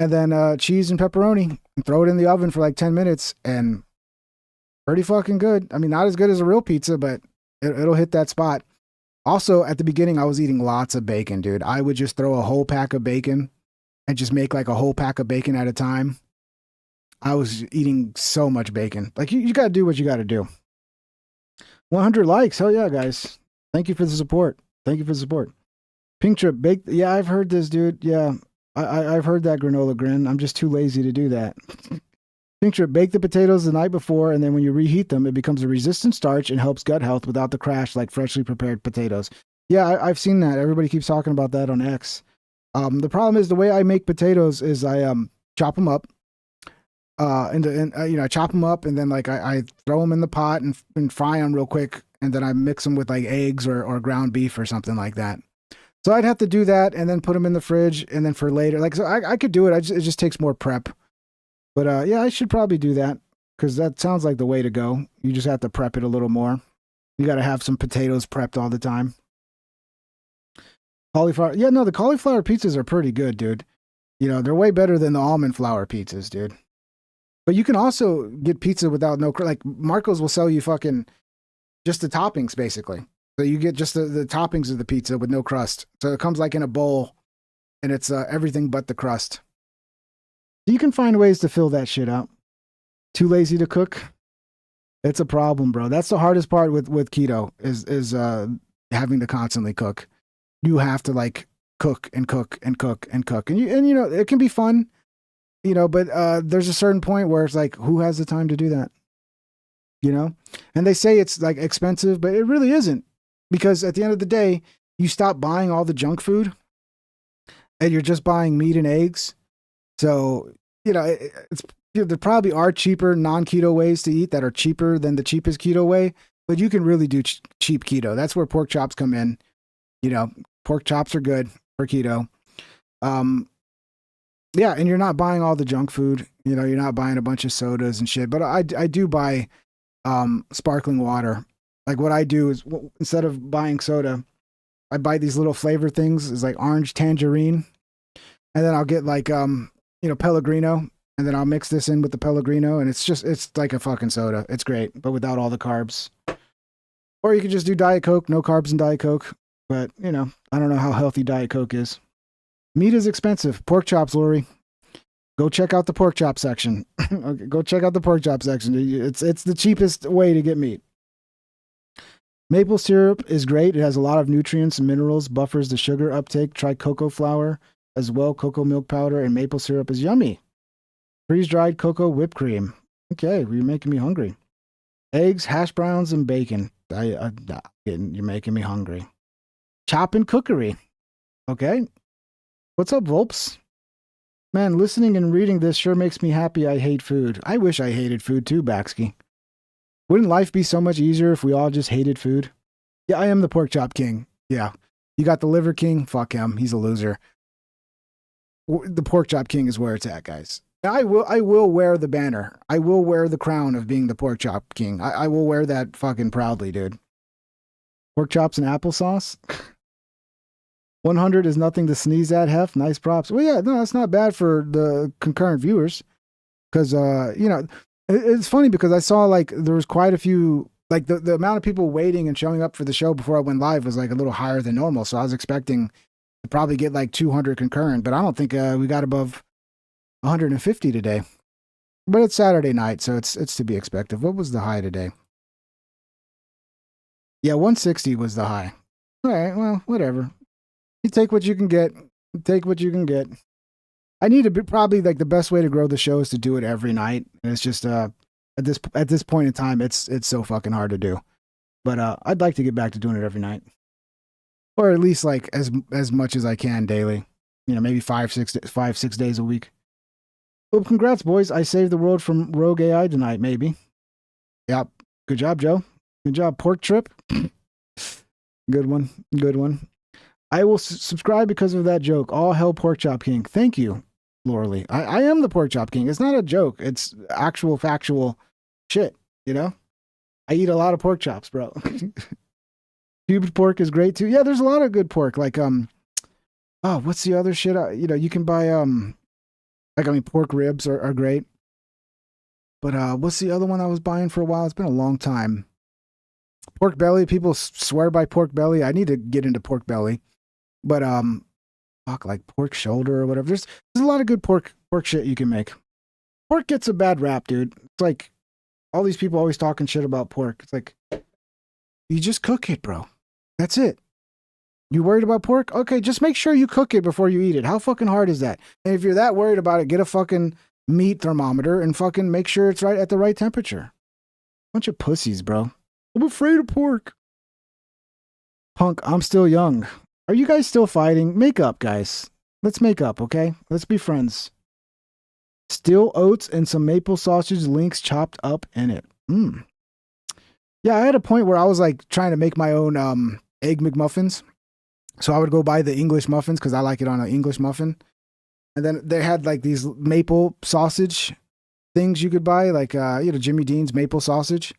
[SPEAKER 2] and then cheese and pepperoni, and throw it in the oven for like 10 minutes, and pretty fucking good. I mean, not as good as a real pizza, but it'll hit that spot. Also, at the beginning, I was eating lots of bacon, dude. I would just throw a whole pack of bacon and just make like a whole pack of bacon at a time. I was eating so much bacon. Like, you got to do what you got to do. 100 likes. Hell yeah, guys. Thank you for the support. Thank you for the support. Pink Trip baked. Yeah, I've heard this, dude. Yeah, I've heard that granola grin. I'm just too lazy to do that. Pink Trip, bake the potatoes the night before, and then when you reheat them, it becomes a resistant starch and helps gut health without the crash like freshly prepared potatoes. Yeah, I've seen that. Everybody keeps talking about that on X. The problem is the way I make potatoes is I chop them up. I chop them up and then like I throw them in the pot and fry them real quick, and then I mix them with like eggs or ground beef or something like that. So I'd have to do that and then put them in the fridge, and then for later, like, so I could do it. It just takes more prep. But yeah, I should probably do that because that sounds like the way to go. You just have to prep it a little more. You got to have some potatoes prepped all the time. Cauliflower. Yeah, no, the cauliflower pizzas are pretty good, dude. You know, they're way better than the almond flour pizzas, dude. But you can also get pizza without like Marco's will sell you fucking just the toppings, basically. So you get just the toppings of the pizza with no crust. So it comes like in a bowl, and it's everything but the crust. You can find ways to fill that shit out. Too lazy to cook? It's a problem, bro. That's the hardest part with keto is having to constantly cook. You have to like cook and cook and cook and cook. And you know, it can be fun, you know, but there's a certain point where it's like, who has the time to do that? You know? And they say it's like expensive, but it really isn't. Because at the end of the day, you stop buying all the junk food and you're just buying meat and eggs. So, you know, there probably are cheaper non-keto ways to eat that are cheaper than the cheapest keto way, but you can really do cheap keto. That's where pork chops come in. You know, pork chops are good for keto. Yeah, and you're not buying all the junk food. You know, you're not buying a bunch of sodas and shit. But I do buy sparkling water. Like what I do is instead of buying soda, I buy these little flavor things. It's like orange tangerine. And then I'll get like, Pellegrino. And then I'll mix this in with the Pellegrino. And it's like a fucking soda. It's great, but without all the carbs. Or you could just do Diet Coke, no carbs in Diet Coke. But, you know, I don't know how healthy Diet Coke is. Meat is expensive. Pork chops, Lori. Go check out the pork chop section. Okay, go check out the pork chop section. It's the cheapest way to get meat. Maple syrup is great. It has a lot of nutrients and minerals, buffers the sugar uptake. Try cocoa flour as well. Cocoa milk powder and maple syrup is yummy. Freeze-dried cocoa whipped cream. Okay, you're making me hungry. Eggs, hash browns, and bacon. You're making me hungry. Chop and cookery. Okay. What's up, Volps? Man, listening and reading this sure makes me happy. I hate food. I wish I hated food too, Baxky. Wouldn't life be so much easier if we all just hated food? Yeah, I am the pork chop king. Yeah. You got the liver king? Fuck him. He's a loser. The pork chop king is where it's at, guys. I will wear the banner. I will wear the crown of being the pork chop king. I will wear that fucking proudly, dude. Pork chops and applesauce? 100 is nothing to sneeze at, Hef. Nice props. Well, yeah, no, that's not bad for the concurrent viewers. Because, it's funny because I saw like there was quite a few, like the amount of people waiting and showing up for the show before I went live was like a little higher than normal. So I was expecting to probably get like 200 concurrent, but I don't think we got above 150 today. But it's Saturday night, so it's to be expected. What was the high today? Yeah, 160 was the high. All right, well, whatever. You take what you can get. Take what you can get. I need to be probably like the best way to grow the show is to do it every night. And it's just at this point in time, it's so fucking hard to do. But I'd like to get back to doing it every night. Or at least like as much as I can daily. maybe 5, 6 days a week. Well, congrats, boys. I saved the world from rogue AI tonight, maybe. Yep. Good job, Joe. Good job. Pork trip. Good one. Good one. I will subscribe because of that joke. All hell Pork Chop King. Thank you, Laura Lee. I am the Pork Chop King. It's not a joke. It's actual factual shit, I eat a lot of pork chops, bro. Cubed pork is great too. Yeah, there's a lot of good pork. Like, what's the other shit? You can buy, pork ribs are great. But what's the other one I was buying for a while? It's been a long time. Pork belly. People swear by pork belly. I need to get into pork belly. But like pork shoulder or whatever. There's a lot of good pork shit you can make. Pork gets a bad rap, dude. It's like all these people always talking shit about pork. It's like you just cook it, bro. That's it. You worried about pork? Okay, just make sure you cook it before you eat it. How fucking hard is that? And if you're that worried about it, get a fucking meat thermometer and fucking make sure it's right at the right temperature. Bunch of pussies, bro. I'm afraid of pork. Punk, I'm still young. Are you guys still fighting? Make up, guys. Let's make up, okay? Let's be friends. Still oats and some maple sausage links chopped up in it. Yeah, I had a point where I was like trying to make my own egg McMuffins. So I would go buy the English muffins because I like it on an English muffin. And then they had like these maple sausage things you could buy, like Jimmy Dean's maple sausage.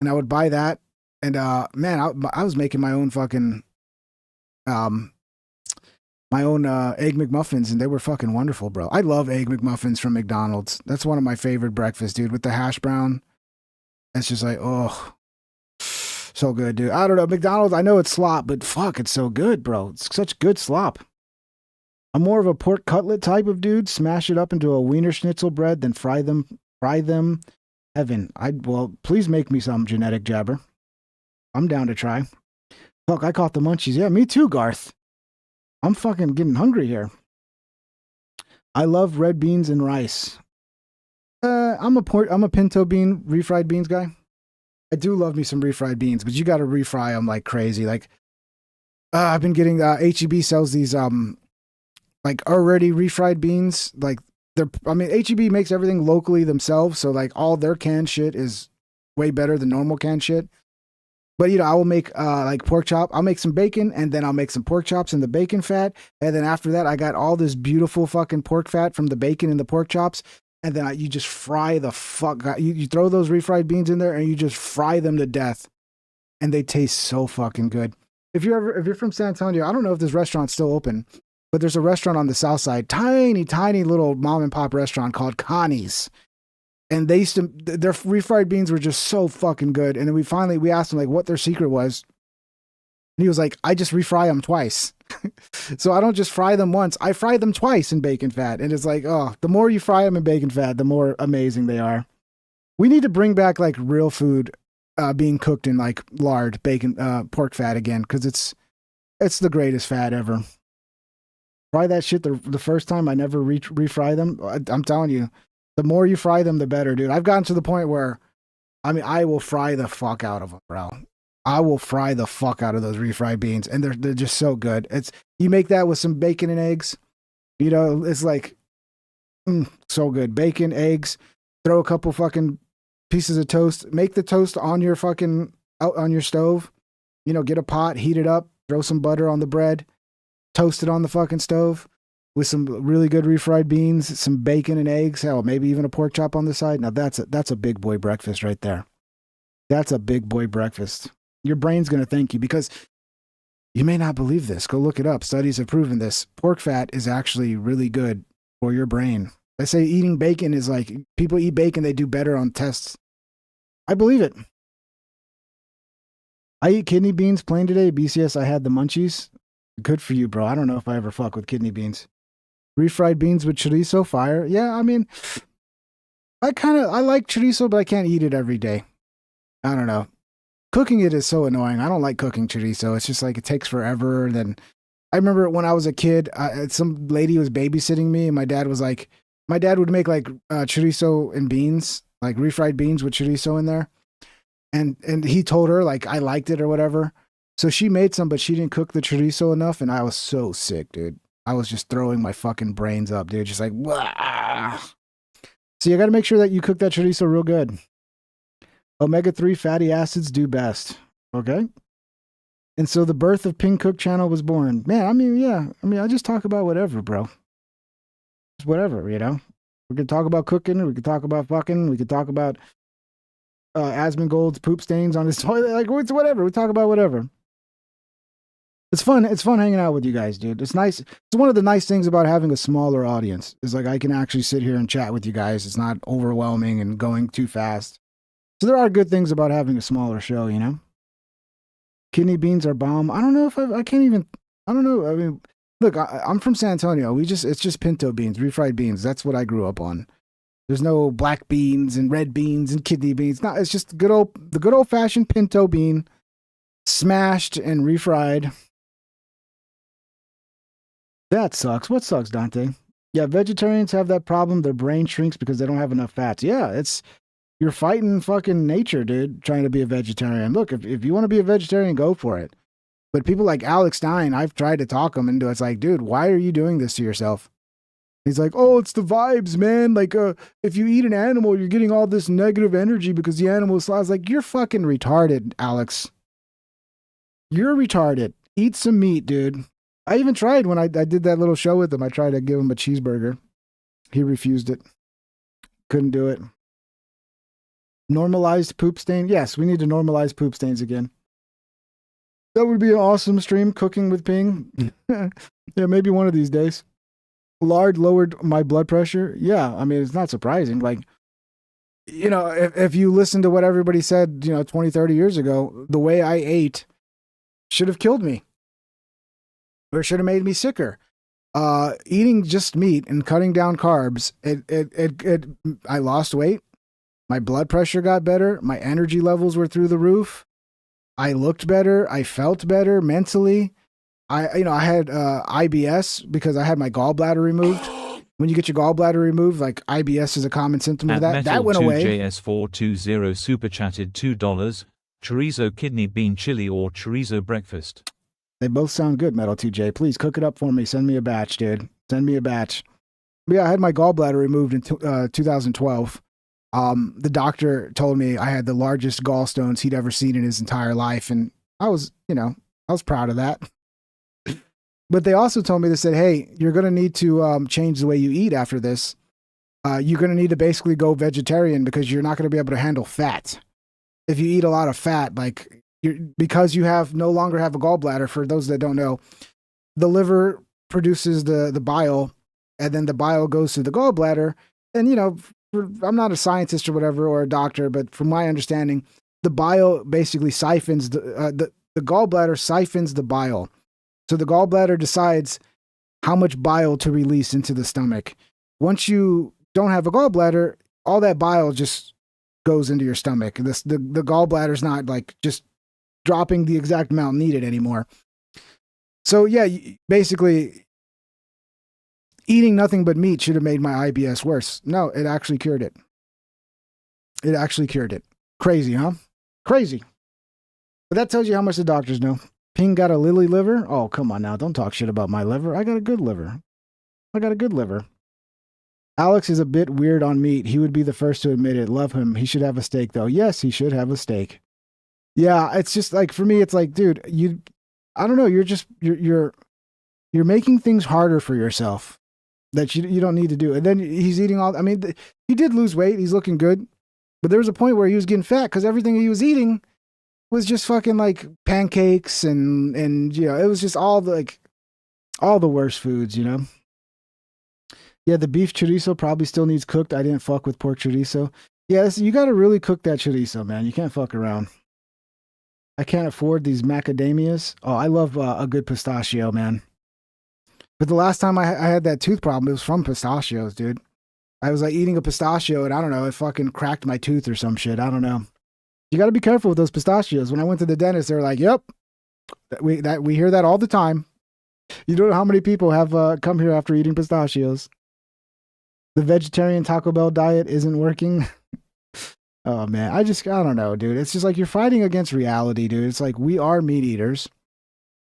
[SPEAKER 2] And I would buy that. And man, I was making my own fucking egg McMuffins, and they were fucking wonderful, bro. I love egg McMuffins from McDonald's. That's one of my favorite breakfasts, dude, with the hash brown. It's just like, oh, so good, dude. I don't know, McDonald's, I know it's slop, but fuck, it's so good, bro. It's such good slop. I'm more of a pork cutlet type of dude. Smash it up into a wiener schnitzel bread, then fry them. Evan, please make me some, genetic jabber. I'm down to try. Fuck, I caught the munchies. Yeah, me too, Garth. I'm fucking getting hungry here. I love red beans and rice. I'm a pinto bean, refried beans guy. I do love me some refried beans, but you got to refry them like crazy. Like, I've been getting HEB sells these like already refried beans. Like HEB makes everything locally themselves, so like all their canned shit is way better than normal canned shit. But, I will make like pork chop. I'll make some bacon, and then I'll make some pork chops in the bacon fat. And then after that, I got all this beautiful fucking pork fat from the bacon and the pork chops. And then you just fry the fuck. You throw those refried beans in there, and you just fry them to death. And they taste so fucking good. If you're from San Antonio, I don't know if this restaurant's still open, but there's a restaurant on the south side, tiny little mom and pop restaurant called Connie's. And their refried beans were just so fucking good. And then we asked him like what their secret was. And he was like, I just refry them twice. So I don't just fry them once. I fry them twice in bacon fat. And it's like, oh, the more you fry them in bacon fat, the more amazing they are. We need to bring back like real food being cooked in like lard, bacon, pork fat again. Cause it's the greatest fat ever. Fry that shit the first time. I never refry them. I'm telling you. The more you fry them, the better, dude. I've gotten to the point where, I will fry the fuck out of them, bro. I will fry the fuck out of those refried beans, and they're just so good. You make that with some bacon and eggs, it's like, so good. Bacon, eggs, throw a couple fucking pieces of toast, make the toast on your fucking, out on your stove, get a pot, heat it up, throw some butter on the bread, toast it on the fucking stove. With some really good refried beans, some bacon and eggs, hell, maybe even a pork chop on the side. Now that's a big boy breakfast right there. That's a big boy breakfast. Your brain's going to thank you because you may not believe this. Go look it up. Studies have proven this. Pork fat is actually really good for your brain. They say eating bacon is like, people eat bacon, they do better on tests. I believe it. I eat kidney beans plain today. BCS, I had the munchies. Good for you, bro. I don't know if I ever fuck with kidney beans. Refried beans with chorizo, fire. Yeah, I like chorizo, but I can't eat it every day. I don't know. Cooking it is so annoying. I don't like cooking chorizo. It's just like it takes forever. Then I remember when I was a kid, some lady was babysitting me, and my dad would make like chorizo and beans, like refried beans with chorizo in there. And he told her like I liked it or whatever. So she made some, but she didn't cook the chorizo enough, and I was so sick, dude. I was just throwing my fucking brains up, dude. Just like, wah. So you got to make sure that you cook that chorizo real good. Omega-3 fatty acids do best. Okay? And so the birth of Ping Cook channel was born. Man, I mean, yeah. I mean, I just talk about whatever, bro. Just whatever, you know? We could talk about cooking. We could talk about fucking. We could talk about Asmongold's poop stains on his toilet. Like, it's whatever. We talk about whatever. It's fun. It's fun hanging out with you guys, dude. It's nice. It's one of the nice things about having a smaller audience. Is like I can actually sit here and chat with you guys. It's not overwhelming and going too fast. So there are good things about having a smaller show, you know? Kidney beans are bomb. I don't know if I can't even, I don't know. I mean, look, I'm from San Antonio. It's just pinto beans, refried beans. That's what I grew up on. There's no black beans and red beans and kidney beans. No, it's just the good old fashioned pinto bean, smashed and refried. That sucks. What sucks, Dante? Yeah, vegetarians have that problem. Their brain shrinks because they don't have enough fats. Yeah, you're fighting fucking nature, dude, trying to be a vegetarian. Look, if you want to be a vegetarian, go for it. But people like Alex Stein, I've tried to talk him into it. It's like, dude, why are you doing this to yourself? He's like, oh, it's the vibes, man. Like, if you eat an animal, you're getting all this negative energy because the animal is. I was like, you're fucking retarded, Alex. You're retarded. Eat some meat, dude. I even tried when I did that little show with him. I tried to give him a cheeseburger. He refused it. Couldn't do it. Normalized poop stain. Yes, we need to normalize poop stains again. That would be an awesome stream, cooking with Ping. Yeah, maybe one of these days. Lard lowered my blood pressure. Yeah, I mean, it's not surprising. Like, you know, if you listen to what everybody said, 20, 30 years ago, the way I ate should have killed me. Or should have made me sicker. Eating just meat and cutting down carbs, I lost weight. My blood pressure got better. My energy levels were through the roof. I looked better. I felt better mentally. I had IBS because I had my gallbladder removed. When you get your gallbladder removed, like IBS is a common symptom of that. That went away.
[SPEAKER 6] JS420 super chatted $2. Chorizo kidney bean chili or chorizo breakfast.
[SPEAKER 2] They both sound good, Metal 2J. Please cook it up for me. Send me a batch, dude. Send me a batch. But yeah, I had my gallbladder removed in 2012. The doctor told me I had the largest gallstones he'd ever seen in his entire life. And I was proud of that. But they also told me, they said, hey, you're going to need to change the way you eat after this. You're going to need to basically go vegetarian because you're not going to be able to handle fat. If you eat a lot of fat, like because you no longer have a gallbladder, for those that don't know, the liver produces the bile, and then the bile goes to the gallbladder. And, I'm not a scientist or whatever, or a doctor, but from my understanding, the bile basically siphons the gallbladder siphons the bile. So the gallbladder decides how much bile to release into the stomach. Once you don't have a gallbladder, all that bile just goes into your stomach. The gallbladder's not like just dropping the exact amount needed anymore. So yeah, basically eating nothing but meat should have made my IBS worse. No, it actually cured it. It actually cured it. Crazy, huh? Crazy. But that tells you how much the doctors know. Ping got a lily liver? Oh, come on now. Don't talk shit about my liver. I got a good liver. Alex is a bit weird on meat. He would be the first to admit it. Love him. He should have a steak, though. Yes, he should have a steak. Yeah, it's just like, for me, it's like, dude, I don't know. You're making things harder for yourself that you don't need to do. And then he's eating he did lose weight. He's looking good. But there was a point where he was getting fat because everything he was eating was just fucking like pancakes and it was just all the worst foods, Yeah, the beef chorizo probably still needs cooked. I didn't fuck with pork chorizo. Yeah, you got to really cook that chorizo, man. You can't fuck around. I can't afford these macadamias. Oh, I love a good pistachio, man. But the last time I had that tooth problem, it was from pistachios, dude. I was like eating a pistachio and I don't know, it fucking cracked my tooth or some shit. I don't know. You got to be careful with those pistachios. When I went to the dentist, they were like, "Yep, we hear that all the time." You don't know how many people have come here after eating pistachios. The vegetarian Taco Bell diet isn't working. Oh man, I don't know, dude. It's just like you're fighting against reality, dude. It's like we are meat eaters.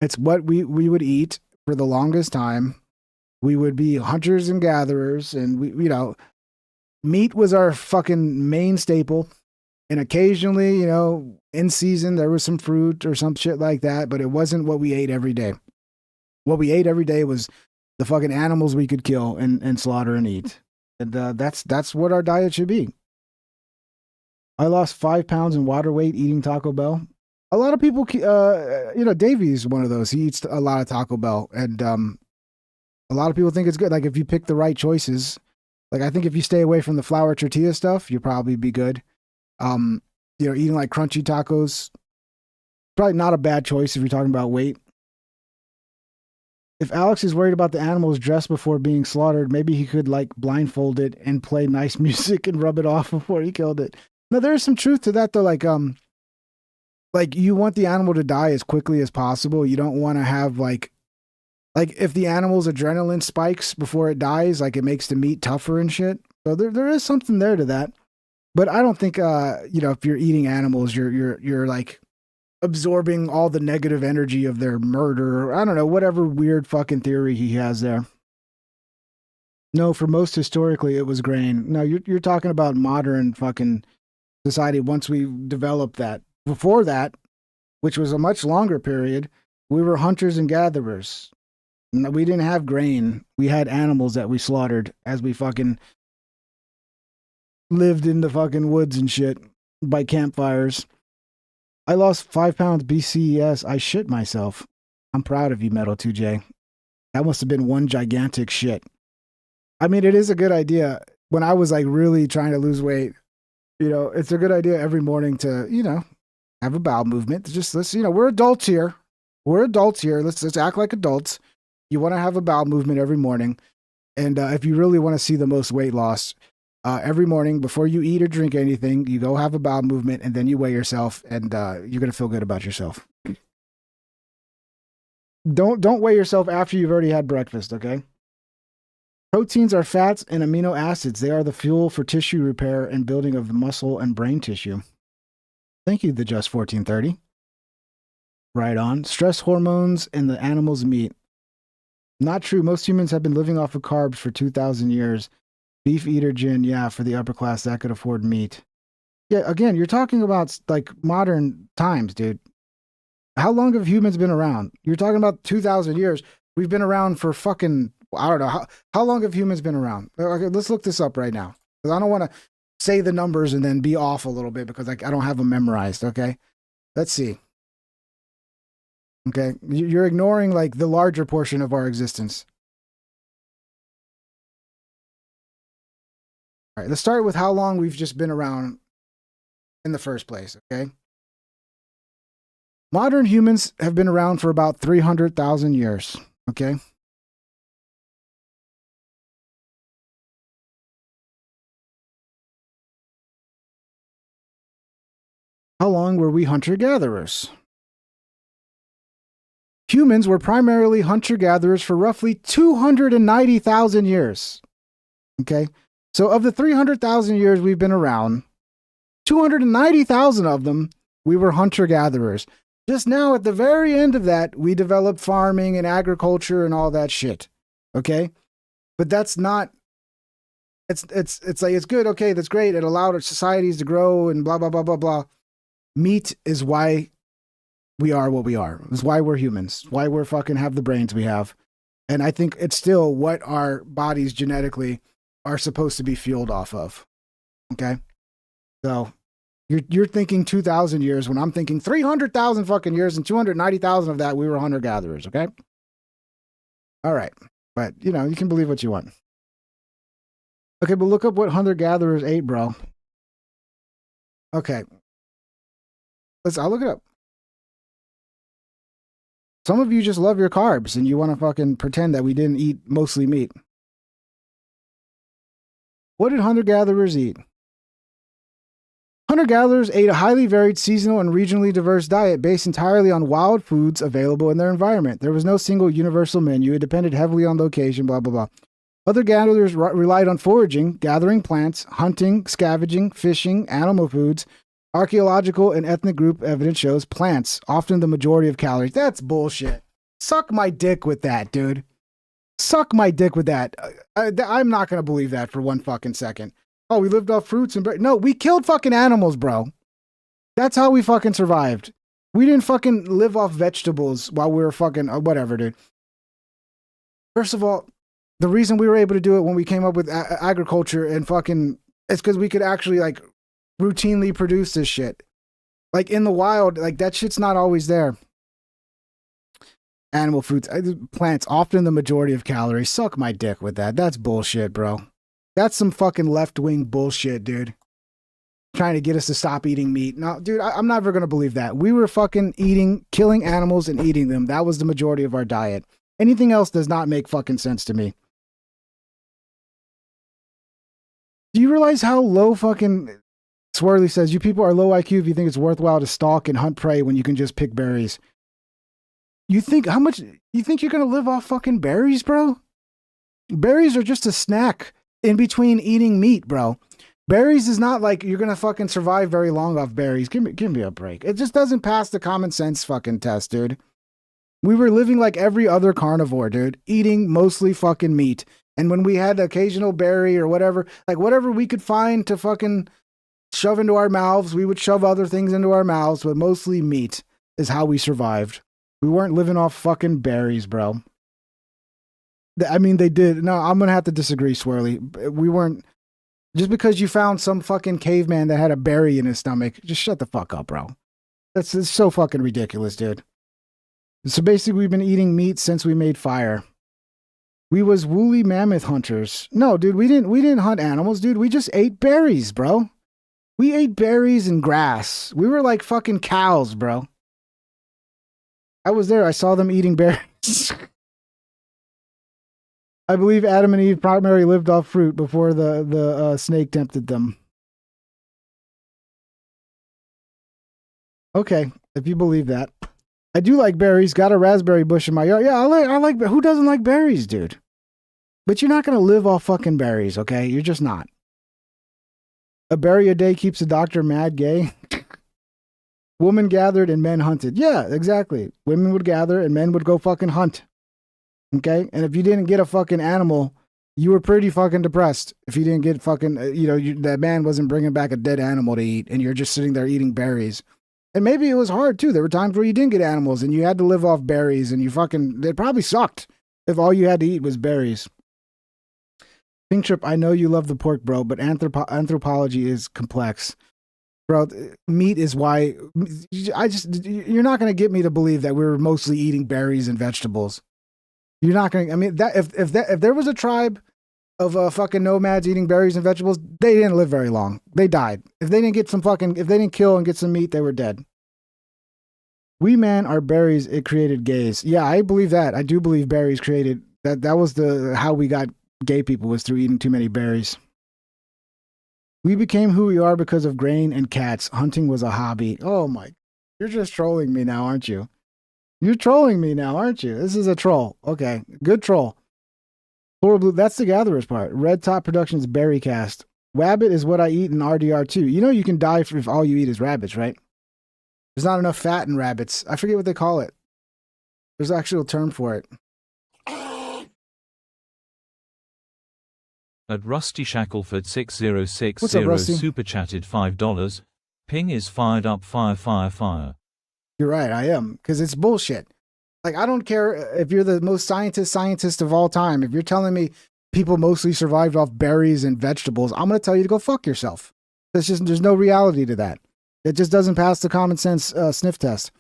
[SPEAKER 2] It's what we would eat for the longest time. We would be hunters and gatherers, and meat was our fucking main staple. And occasionally, in season, there was some fruit or some shit like that, but it wasn't what we ate every day. What we ate every day was the fucking animals we could kill and slaughter and eat. And that's what our diet should be. I lost 5 pounds in water weight eating Taco Bell. A lot of people, Davey's one of those. He eats a lot of Taco Bell. And a lot of people think it's good. Like, if you pick the right choices, like, I think if you stay away from the flour tortilla stuff, you'll probably be good. Eating like crunchy tacos, probably not a bad choice if you're talking about weight. If Alex is worried about the animals dressed before being slaughtered, maybe he could like blindfold it and play nice music and rub it off before he killed it. No, there's some truth to that though. Like you want the animal to die as quickly as possible. You don't want to have like if the animal's adrenaline spikes before it dies, like it makes the meat tougher and shit. So there is something there to that. But I don't think if you're eating animals, you're like absorbing all the negative energy of their murder, or I don't know, whatever weird fucking theory he has there. No, for most historically it was grain. No, you're talking about modern fucking society once we developed that. Before that, which was a much longer period, we were hunters and gatherers. We didn't have grain. We had animals that we slaughtered as we fucking lived in the fucking woods and shit by campfires. I lost 5 pounds BCES. I shit myself. I'm proud of you, Metal 2J. That must have been one gigantic shit. I mean, it is a good idea. When I was like really trying to lose weight, it's a good idea every morning to, have a bowel movement. Let's, we're adults here. We're adults here. Let's act like adults. You want to have a bowel movement every morning. And if you really want to see the most weight loss, every morning before you eat or drink anything, you go have a bowel movement and then you weigh yourself, and you're going to feel good about yourself. Don't weigh yourself after you've already had breakfast, okay? Proteins are fats and amino acids. They are the fuel for tissue repair and building of the muscle and brain tissue. Thank you, the Just 1430. Right on. Stress hormones and the animal's meat. Not true. Most humans have been living off of carbs for 2,000 years. Beef eater gin, yeah, for the upper class that could afford meat. Yeah, again, you're talking about like modern times, dude. How long have humans been around? You're talking about 2,000 years. We've been around for fucking, I don't know. How long have humans been around? Okay, let's look this up right now. Because I don't want to say the numbers and then be off a little bit because I don't have them memorized, okay? Let's see. Okay, you're ignoring like the larger portion of our existence. All right, let's start with how long we've just been around in the first place, okay? Modern humans have been around for about 300,000 years, okay? How long were we hunter-gatherers? Humans were primarily hunter-gatherers for roughly 290,000 years, okay? So of the 300,000 years we've been around, 290,000 of them, we were hunter-gatherers. Just now, at the very end of that, we developed farming and agriculture and all that shit. Okay? But that's not, it's like, it's good. Okay, that's great. It allowed our societies to grow and blah, blah, blah, blah, blah. Meat is why we are what we are. It's why we're humans. Why we're fucking have the brains we have. And I think it's still what our bodies genetically are supposed to be fueled off of. Okay? So you're thinking 2,000 years when I'm thinking 300,000 fucking years, and 290,000 of that we were hunter-gatherers, okay? All right. But, you can believe what you want. Okay, but look up what hunter-gatherers ate, bro. Okay. I'll look it up. Some of you just love your carbs and you want to fucking pretend that we didn't eat mostly meat. What did hunter-gatherers eat? Hunter-gatherers ate a highly varied, seasonal, and regionally diverse diet based entirely on wild foods available in their environment. There was no single universal menu. It depended heavily on location, blah, blah, blah. Other gatherers relied on foraging, gathering plants, hunting, scavenging, fishing, animal foods. Archaeological and ethnic group evidence shows plants, often the majority of calories. That's bullshit. Suck my dick with that, dude. Suck my dick with that. I'm not going to believe that for one fucking second. Oh, we lived off fruits and bread. No, we killed fucking animals, bro. That's how we fucking survived. We didn't fucking live off vegetables while we were fucking whatever, dude. First of all, the reason we were able to do it when we came up with agriculture and fucking, it's because we could actually like routinely produce this shit. Like in the wild, like that shit's not always there. Animal foods, plants, often the majority of calories. Suck my dick with that. That's bullshit, bro. That's some fucking left-wing bullshit, dude. Trying to get us to stop eating meat. No, dude, I'm never going to believe that. We were fucking killing animals and eating them. That was the majority of our diet. Anything else does not make fucking sense to me. Do you realize how low fucking... Swirly says, you people are low IQ if you think it's worthwhile to stalk and hunt prey when you can just pick berries. You think you're going to live off fucking berries, bro? Berries are just a snack in between eating meat, bro. Berries is not like you're going to fucking survive very long off berries. Give me a break. It just doesn't pass the common sense fucking test, dude. We were living like every other carnivore, dude, eating mostly fucking meat. And when we had occasional berry or whatever, like whatever we could find to fucking shove into our mouths, we would shove other things into our mouths, but mostly meat is how we survived. We weren't living off fucking berries, bro. I mean, they did. No, I'm going to have to disagree, Swirly. We weren't. Just because you found some fucking caveman that had a berry in his stomach, just shut the fuck up, bro. It's so fucking ridiculous, dude. So basically, we've been eating meat since we made fire. We was woolly mammoth hunters. No, dude, we didn't hunt animals, dude. We just ate berries, bro. We ate berries and grass. We were like fucking cows, bro. I was there. I saw them eating berries. I believe Adam and Eve primarily lived off fruit before the snake tempted them. Okay, if you believe that. I do like berries. Got a raspberry bush in my yard. Yeah, I like. Who doesn't like berries, dude? But you're not gonna live off fucking berries, okay? You're just not. A berry a day keeps the doctor mad gay. Women gathered and men hunted. Yeah, exactly. Women would gather and men would go fucking hunt. Okay? And if you didn't get a fucking animal, you were pretty fucking depressed. If you didn't get fucking, that man wasn't bringing back a dead animal to eat and you're just sitting there eating berries. And maybe it was hard too. There were times where you didn't get animals and you had to live off berries and it probably sucked if all you had to eat was berries. Pink Trip, I know you love the pork, bro, but anthropology is complex. Bro, meat is why you're not going to get me to believe that we were mostly eating berries and vegetables. You're not going to, I mean, that if there was a tribe of fucking nomads eating berries and vegetables, they didn't live very long. They died. If they didn't kill and get some meat, they were dead. We man are berries, it created gays. Yeah, I believe that. I do believe berries created, that was how we got gay people, was through eating too many berries. We became who we are because of grain and cats. Hunting was a hobby. Oh my, you're just trolling me now, aren't you? You're trolling me now, aren't you? This is a troll. Okay, good troll. Flora Blue, that's the gatherer's part. Red Top Productions Berry Cast. Wabbit is what I eat in RDR2. You know you can die if all you eat is rabbits, right? There's not enough fat in rabbits. I forget what they call it. There's an actual term for it.
[SPEAKER 6] At Rusty Shackleford 6060
[SPEAKER 2] What's up, Rusty?
[SPEAKER 6] super chatted $5. Ping is fired up, fire.
[SPEAKER 2] You're right, I am, because it's bullshit. Like, I don't care if you're the most scientist of all time. If you're telling me people mostly survived off berries and vegetables, I'm going to tell you to go fuck yourself. There's no reality to that. It just doesn't pass the common sense sniff test.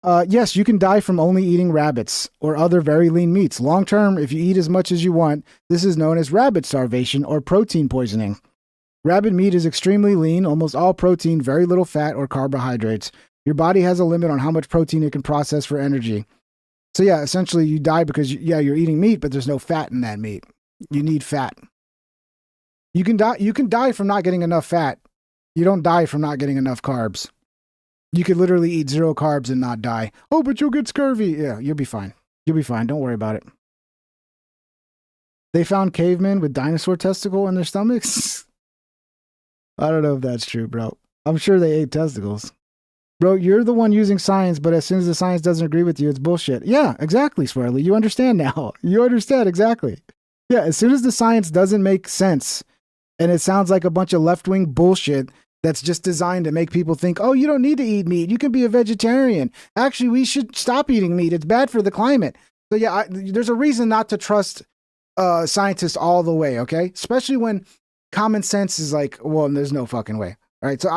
[SPEAKER 2] Yes, you can die from only eating rabbits or other very lean meats. Long term, if you eat as much as you want, this is known as rabbit starvation or protein poisoning. Rabbit meat is extremely lean, almost all protein, very little fat or carbohydrates. Your body has a limit on how much protein it can process for energy. So yeah, essentially you die because you're eating meat, but there's no fat in that meat. You need fat. You can die from not getting enough fat. You don't die from not getting enough carbs. You could literally eat 0 carbs and not die. Oh, but you'll get scurvy. Yeah, you'll be fine. You'll be fine. Don't worry about it. They found cavemen with dinosaur testicle in their stomachs. I don't know if that's true, bro. I'm sure they ate testicles. Bro, you're the one using science, but as soon as the science doesn't agree with you, it's bullshit. Yeah, exactly, Swirly. You understand now. You understand exactly. Yeah, as soon as the science doesn't make sense and it sounds like a bunch of left-wing bullshit that's just designed to make people think, oh, you don't need to eat meat. You can be a vegetarian. Actually, we should stop eating meat. It's bad for the climate. So yeah, there's a reason not to trust scientists all the way, okay? Especially when common sense is like, well, there's no fucking way. All right, so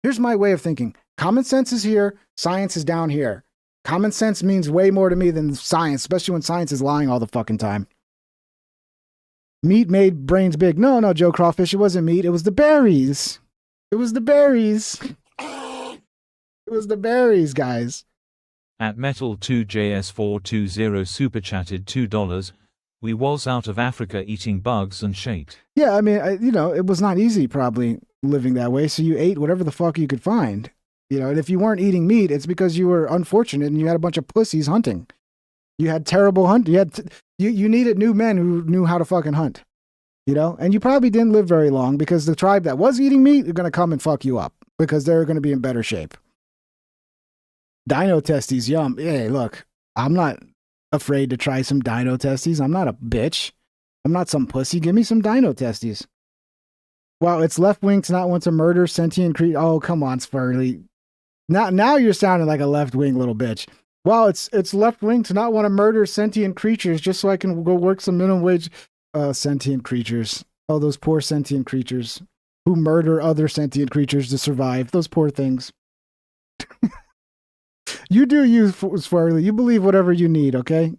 [SPEAKER 2] here's my way of thinking. Common sense is here, science is down here. Common sense means way more to me than science, especially when science is lying all the fucking time. Meat made brains big. No, Joe Crawfish, it wasn't meat. It was the berries. It was the berries. It was the berries, guys.
[SPEAKER 6] At Metal2JS420 super chatted $2. We was out of Africa eating bugs and shit.
[SPEAKER 2] Yeah, I mean, it was not easy probably living that way, so you ate whatever the fuck you could find. And if you weren't eating meat, it's because you were unfortunate and you had a bunch of pussies hunting. You had terrible hunt. You needed new men who knew how to fucking hunt. And you probably didn't live very long because the tribe that was eating meat are going to come and fuck you up because they're going to be in better shape. Dino testes, yum. Hey, look, I'm not afraid to try some dino testes. I'm not a bitch. I'm not some pussy. Give me some dino testes. Wow, it's left wing to not want to murder sentient creatures. Oh, come on, Spurley. Now you're sounding like a left wing little bitch. Wow, it's left wing to not want to murder sentient creatures just so I can go work some minimum wage. Sentient creatures. Oh, those poor sentient creatures who murder other sentient creatures to survive. Those poor things. You do you, Swirly. You believe whatever you need, okay?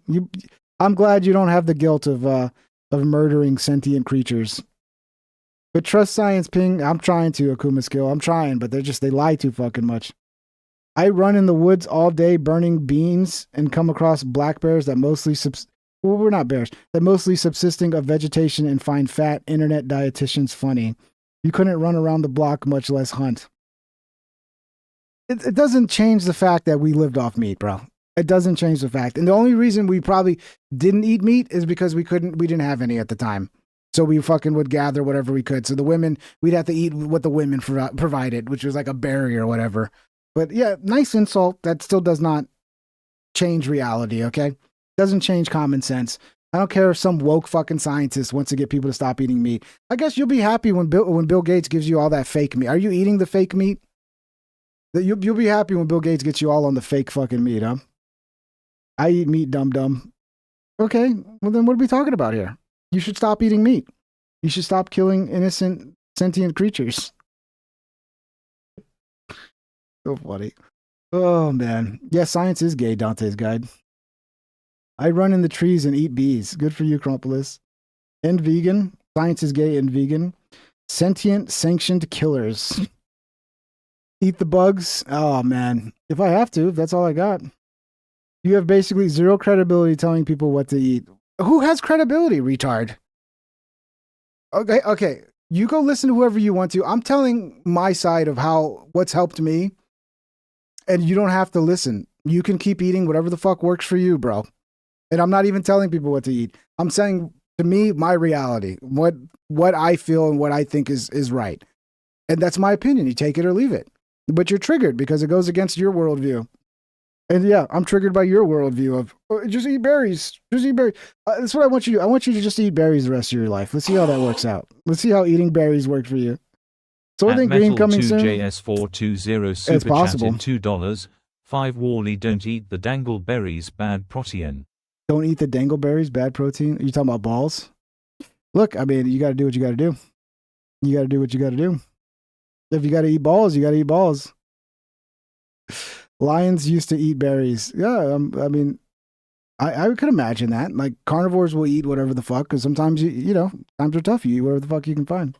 [SPEAKER 2] I'm glad you don't have the guilt of murdering sentient creatures. But trust science, Ping. I'm trying to, Akuma Skill. I'm trying, but they lie too fucking much. I run in the woods all day burning beans and come across black bears that mostly we're not bears. That mostly subsisting of vegetation and find fat internet dietitians funny. You couldn't run around the block, much less hunt. It doesn't change the fact that we lived off meat, bro. It doesn't change the fact. And the only reason we probably didn't eat meat is because we didn't have any at the time. So we fucking would gather whatever we could. So the women, we'd have to eat what the women provided, which was like a berry or whatever. But yeah, nice insult. That still does not change reality, okay? Doesn't change common sense. I don't care if some woke fucking scientist wants to get people to stop eating meat. I guess you'll be happy when Bill Gates gives you all that fake meat. Are you eating the fake meat? You'll be happy when Bill Gates gets you all on the fake fucking meat, huh? I eat meat, dum-dum. Okay, well then what are we talking about here? You should stop eating meat. You should stop killing innocent sentient creatures. So funny. Oh, man. Yeah, science is gay, Dante's Guide. I run in the trees and eat bees. Good for you, Crumpolis. And vegan. Science is gay and vegan. Sentient sanctioned killers. Eat the bugs. Oh, man. If I have to, if that's all I got. You have basically zero credibility telling people what to eat. Who has credibility, retard? Okay. You go listen to whoever you want to. I'm telling my side of what's helped me. And you don't have to listen. You can keep eating whatever the fuck works for you, bro. And I'm not even telling people what to eat. I'm saying, to me, my reality, what I feel and what I think is right. And that's my opinion. You take it or leave it. But you're triggered because it goes against your worldview. And yeah, I'm triggered by your worldview of just eat berries. Just eat berries. That's what I want you to do. I want you to just eat berries the rest of your life. Let's see how that works out. Let's see how eating berries work for you. Soylent Green coming soon.
[SPEAKER 6] JS420 super
[SPEAKER 2] it's possible.
[SPEAKER 6] chatted $2. 5 Wally, don't eat the dangle berries, bad protein.
[SPEAKER 2] Don't eat the dangleberries, bad protein. Are you talking about balls? Look, I mean, you got to do what you got to do. You got to do what you got to do. If you got to eat balls, you got to eat balls. Lions used to eat berries. Yeah, I mean, I could imagine that. Like, carnivores will eat whatever the fuck, because sometimes, times are tough. You eat whatever the fuck you can find.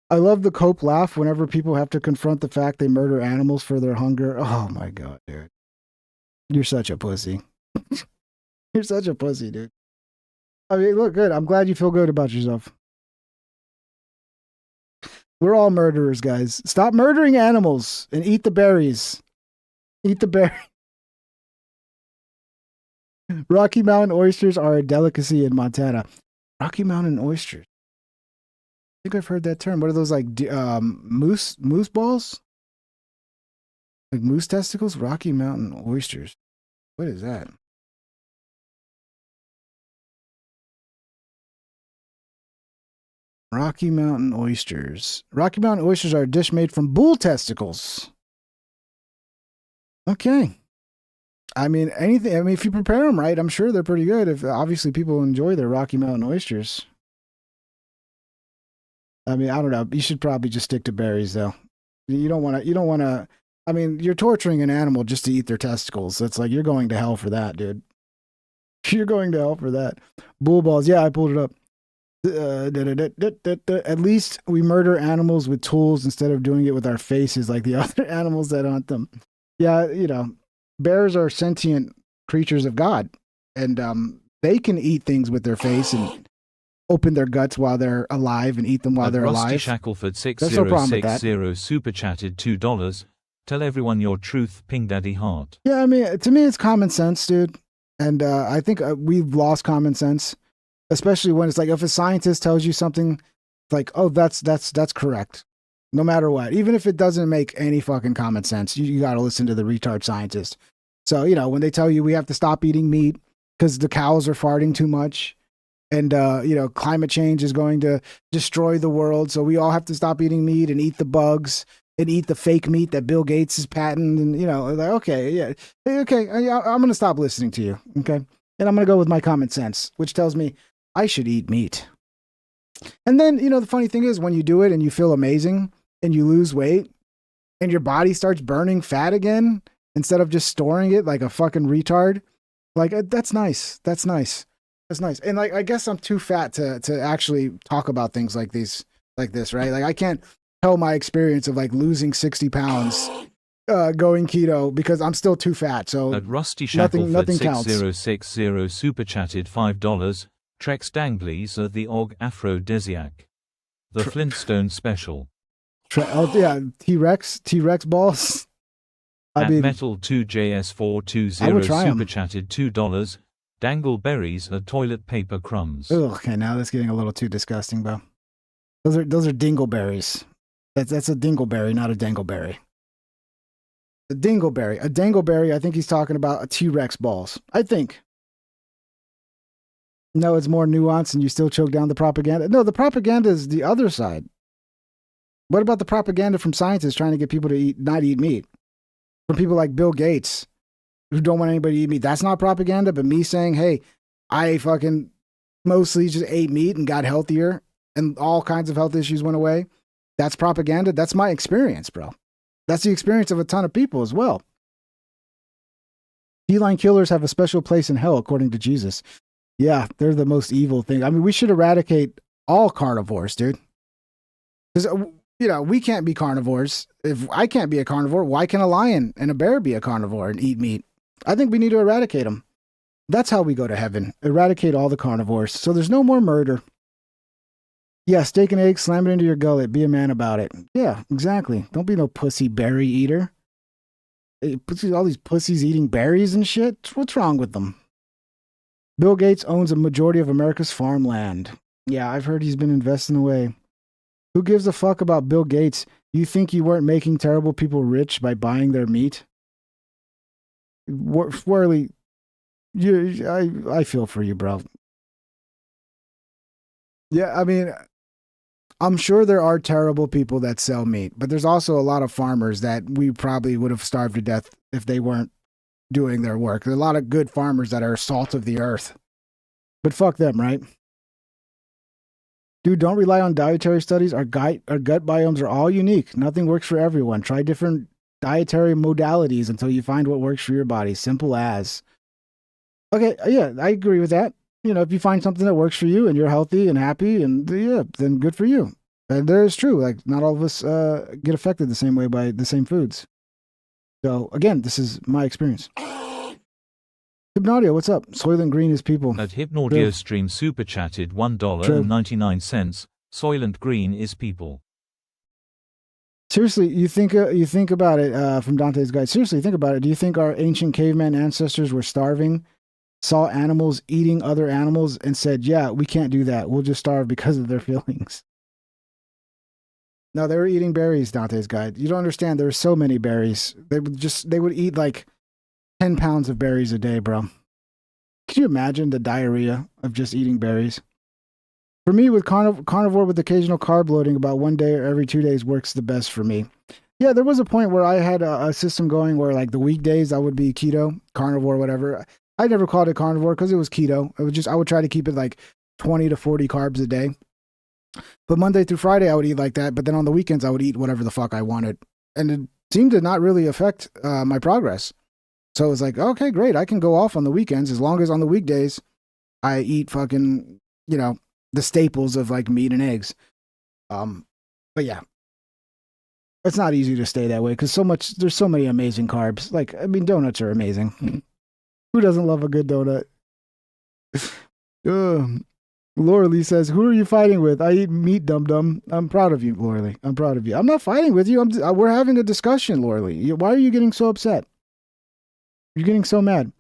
[SPEAKER 2] I love the Cope laugh whenever people have to confront the fact they murder animals for their hunger. Oh, my God, dude. You're such a pussy. You're such a pussy, dude. I mean, look, good. I'm glad you feel good about yourself. We're all murderers, guys. Stop murdering animals and eat the berries. Eat the berry. Rocky Mountain oysters are a delicacy in Montana. Rocky Mountain oysters. I think I've heard that term. What are those, like moose balls? Like moose testicles, Rocky Mountain oysters. What is that? Rocky Mountain oysters. Rocky Mountain oysters are a dish made from bull testicles. Okay. I mean, anything. I mean, if you prepare them right, I'm sure they're pretty good. If obviously people enjoy their Rocky Mountain oysters. I mean, I don't know. You should probably just stick to berries, though. You don't want to. You don't want to. I mean, you're torturing an animal just to eat their testicles. That's like you're going to hell for that, dude. You're going to hell for that. Bull balls. Yeah, I pulled it up. At least we murder animals with tools instead of doing it with our faces like the other animals that hunt them. Yeah, you know, bears are sentient creatures of God, and they can eat things with their face and open their guts while they're alive and eat them while they're
[SPEAKER 6] Rusty
[SPEAKER 2] alive.
[SPEAKER 6] Shackleford
[SPEAKER 2] There's no problem with that.
[SPEAKER 6] 6060 super chatted $2. Tell everyone your truth, Ping Daddy Heart.
[SPEAKER 2] Yeah, I mean, to me, it's common sense, dude. And I think we've lost common sense, especially when it's like if a scientist tells you something, like, oh, that's correct, no matter what, even if it doesn't make any fucking common sense. You got to listen to the retard scientist. So you know when they tell you we have to stop eating meat because the cows are farting too much, and you know climate change is going to destroy the world, so we all have to stop eating meat and eat the bugs and eat the fake meat that Bill Gates is patenting. And, you know, like, okay, yeah, okay, I'm going to stop listening to you, okay? And I'm going to go with my common sense, which tells me I should eat meat. And then, you know, the funny thing is when you do it and you feel amazing and you lose weight and your body starts burning fat again instead of just storing it like a fucking retard, like, that's nice. That's nice. That's nice. And, like, I guess I'm too fat to actually talk about things like this, right? Like, I can't tell my experience of like losing 60 pounds going keto because I'm still too fat. So
[SPEAKER 6] at Rusty Shackleford
[SPEAKER 2] nothing counts.
[SPEAKER 6] 6060 super chatted $5. Trex Danglies are the Og Aphrodisiac. The Flintstone special.
[SPEAKER 2] Oh yeah, T-Rex balls.
[SPEAKER 6] At Metal 2JS420 super chatted $2. Dangleberries are toilet paper crumbs.
[SPEAKER 2] Ugh, okay, now that's getting a little too disgusting, bro. Those are dingleberries. That's a dingleberry, not a dangleberry. A dangleberry, I think he's talking about a T-Rex balls. I think. No, it's more nuanced and you still choke down the propaganda. No, the propaganda is the other side. What about the propaganda from scientists trying to get people to not eat meat? From people like Bill Gates, who don't want anybody to eat meat. That's not propaganda, but me saying, hey, I fucking mostly just ate meat and got healthier and all kinds of health issues went away. That's propaganda. That's my experience, bro. That's the experience of a ton of people as well. Feline killers have a special place in hell, according to Jesus. Yeah, they're the most evil thing. I mean, we should eradicate all carnivores, dude. Because, you know, we can't be carnivores. If I can't be a carnivore, why can a lion and a bear be a carnivore and eat meat? I think we need to eradicate them. That's how we go to heaven. Eradicate all the carnivores. So there's no more murder. Yeah, steak and eggs, slam it into your gullet. Be a man about it. Yeah, exactly. Don't be no pussy berry eater. All these pussies eating berries and shit. What's wrong with them? Bill Gates owns a majority of America's farmland. Yeah, I've heard he's been investing away. Who gives a fuck about Bill Gates? You think you weren't making terrible people rich by buying their meat? Worley, I feel for you, bro. Yeah, I mean, I'm sure there are terrible people that sell meat, but there's also a lot of farmers that we probably would have starved to death if they weren't doing their work. There are a lot of good farmers that are salt of the earth, but fuck them, right? Dude, don't rely on dietary studies. Our gut biomes are all unique. Nothing works for everyone. Try different dietary modalities until you find what works for your body. Simple as. Okay, yeah, I agree with that. You know, if you find something that works for you and you're healthy and happy, and yeah, then good for you. And that is true. Like, not all of us get affected the same way by the same foods. So, again, this is my experience. Hypnaudio, what's up? Soylent Green is people.
[SPEAKER 6] At Hypnaudio stream super chatted $1.99. Soylent Green is people.
[SPEAKER 2] Seriously, you think about it from Dante's Guide. Seriously, think about it. Do you think our ancient caveman ancestors were starving, saw animals eating other animals, and said, yeah, we can't do that. We'll just starve because of their feelings? No, they were eating berries, Dante's Guide. You don't understand. There were so many berries. They would eat like 10 pounds of berries a day, bro. Could you imagine the diarrhea of just eating berries? For me, with carnivore with occasional carb loading, about 1 day or every 2 days works the best for me. Yeah, there was a point where I had a system going where like the weekdays I would be keto, carnivore, whatever. I never called it carnivore because it was keto. It was just, I would try to keep it like 20 to 40 carbs a day. But Monday through Friday, I would eat like that. But then on the weekends, I would eat whatever the fuck I wanted. And it seemed to not really affect my progress. So it was like, okay, great. I can go off on the weekends as long as on the weekdays I eat fucking, you know, the staples of like meat and eggs. But yeah, it's not easy to stay that way because there's so many amazing carbs. Like, I mean, donuts are amazing. Who doesn't love a good donut? Laura Lee says, who are you fighting with? I eat meat, dum-dum. I'm proud of you, Laura Lee. I'm proud of you. I'm not fighting with you. We're having a discussion, Laura Lee. Why are you getting so upset? You're getting so mad.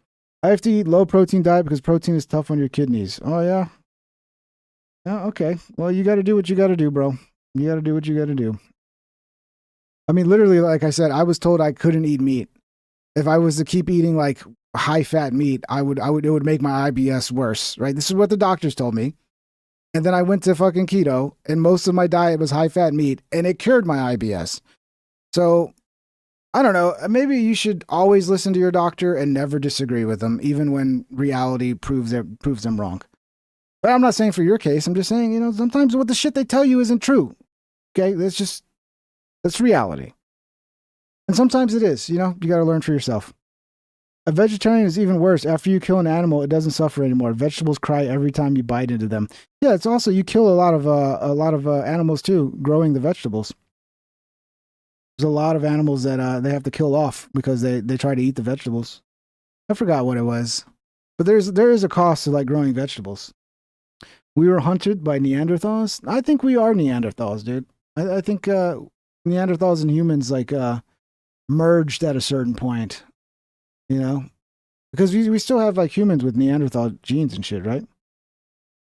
[SPEAKER 2] I have to eat low protein diet because protein is tough on your kidneys. Oh, yeah? Oh, okay. Well, you got to do what you got to do, bro. You got to do what you got to do. I mean, literally, like I said, I was told I couldn't eat meat. If I was to keep eating like high-fat meat, it would make my IBS worse, right? This is what the doctors told me. And then I went to fucking keto, and most of my diet was high-fat meat, and it cured my IBS. So, I don't know. Maybe you should always listen to your doctor and never disagree with them, even when reality proves them wrong. But I'm not saying for your case. I'm just saying, you know, sometimes what the shit they tell you isn't true. Okay? That's reality. And sometimes it is, you know, you got to learn for yourself. A vegetarian is even worse. After you kill an animal, it doesn't suffer anymore. Vegetables cry every time you bite into them. Yeah, it's also, you kill a lot of animals too, growing the vegetables. There's a lot of animals that they have to kill off because they try to eat the vegetables. I forgot what it was. But there is a cost to like growing vegetables. We were hunted by Neanderthals. I think we are Neanderthals, dude. I think Neanderthals and humans like merged at a certain point, you know, because we still have like humans with Neanderthal genes and shit, right?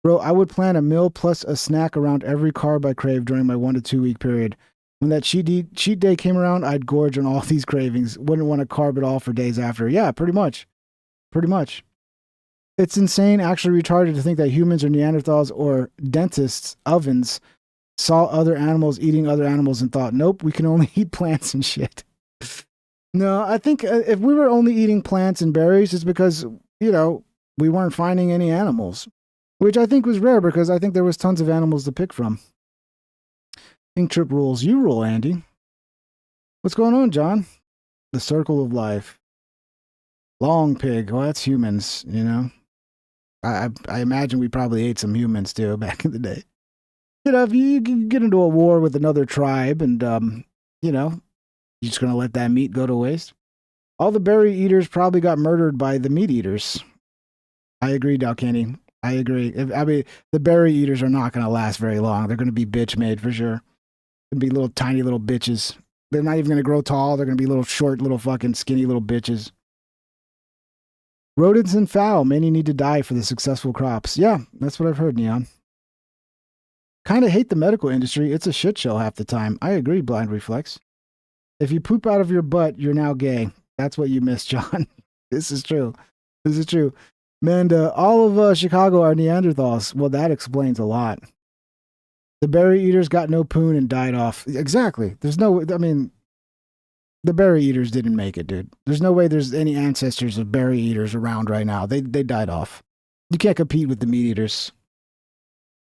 [SPEAKER 2] Bro, I would plan a meal plus a snack around every carb I crave during my 1 to 2 week period. When that cheat day came around, I'd gorge on all these cravings. Wouldn't want to carb at all for days after. Yeah, pretty much. Pretty much. It's insane, actually retarded to think that humans or Neanderthals or dentists, ovens, saw other animals eating other animals and thought, nope, we can only eat plants and shit. No, I think if we were only eating plants and berries, it's because, you know, we weren't finding any animals, which I think was rare because I think there was tons of animals to pick from. Pink Trip rules. You rule, Andy. What's going on, John? The circle of life. Long pig. Well, that's humans, you know. I imagine we probably ate some humans too back in the day. You know, if you get into a war with another tribe and, you know, you're just going to let that meat go to waste? All the berry eaters probably got murdered by the meat eaters. I agree, Dalkenny. I agree. I mean, the berry eaters are not going to last very long. They're going to be bitch made for sure. They'll be little tiny little bitches. They're not even going to grow tall. They're going to be little short, little fucking skinny little bitches. Rodents and fowl, many need to die for the successful crops. Yeah, that's what I've heard, Neon. Kind of hate the medical industry. It's a shit show half the time. I agree, Blind Reflex. If you poop out of your butt, you're now gay. That's what you missed, John. This is true. This is true. Man, all of Chicago are Neanderthals. Well, that explains a lot. The berry eaters got no poon and died off. Exactly. There's no, I mean, the berry eaters didn't make it, dude. There's no way there's any ancestors of berry eaters around right now. They died off. You can't compete with the meat eaters.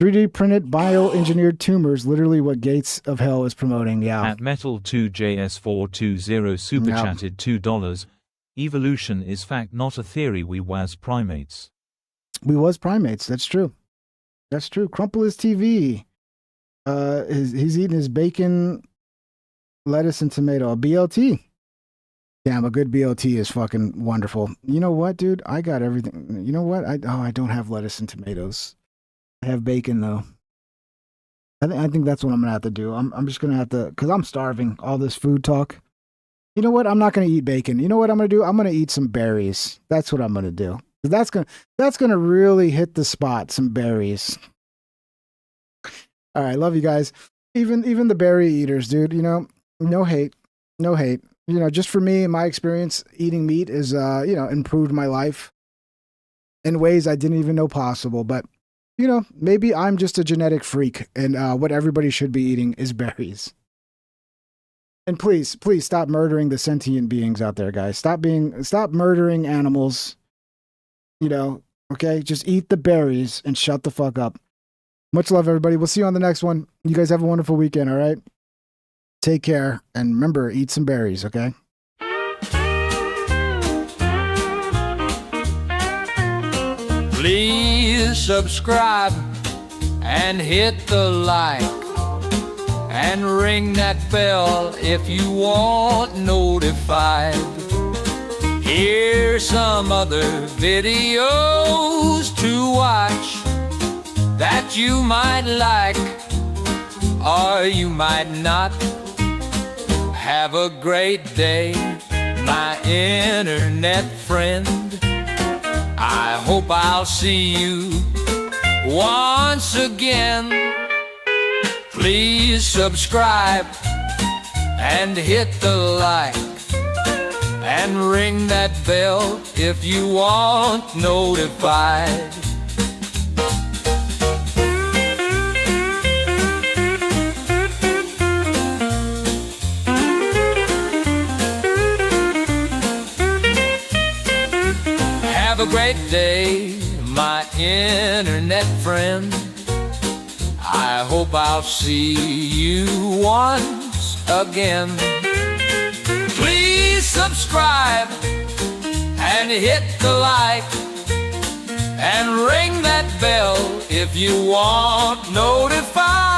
[SPEAKER 2] 3D printed bioengineered tumors, literally what Gates of Hell is promoting, yeah.
[SPEAKER 6] At Metal2JS420 super chatted $2. Evolution is fact, not a theory. We was primates.
[SPEAKER 2] We was primates, that's true. That's true. Crumple his TV. He's eating his bacon, lettuce, and tomato. A BLT. Damn, a good BLT is fucking wonderful. You know what, dude? I got everything. You know what? I don't have lettuce and tomatoes. I have bacon though. I think that's what I'm gonna have to do. I'm just gonna have to, cause I'm starving. All this food talk. You know what? I'm not gonna eat bacon. You know what I'm gonna do? I'm gonna eat some berries. That's what I'm gonna do. That's gonna really hit the spot. Some berries. All right, love you guys. Even the berry eaters, dude, you know, no hate. You know, just for me, my experience eating meat is, you know, improved my life in ways I didn't even know possible. But, you know, maybe I'm just a genetic freak and what everybody should be eating is berries. And please stop murdering the sentient beings out there, guys. Stop murdering animals. You know, okay? Just eat the berries and shut the fuck up. Much love, everybody. We'll see you on the next one. You guys have a wonderful weekend, all right? Take care. And remember, eat some berries, okay?
[SPEAKER 11] Please subscribe and hit the like and ring that bell if you want notified. Here's some other videos to watch that you might like or you might not. Have a great day, my internet friend. I hope I'll see you once again. Please subscribe and hit the like and ring that bell if you want notified. Have a great day, my internet friend. I hope I'll see you once again. Please subscribe and hit the like and ring that bell if you want notified.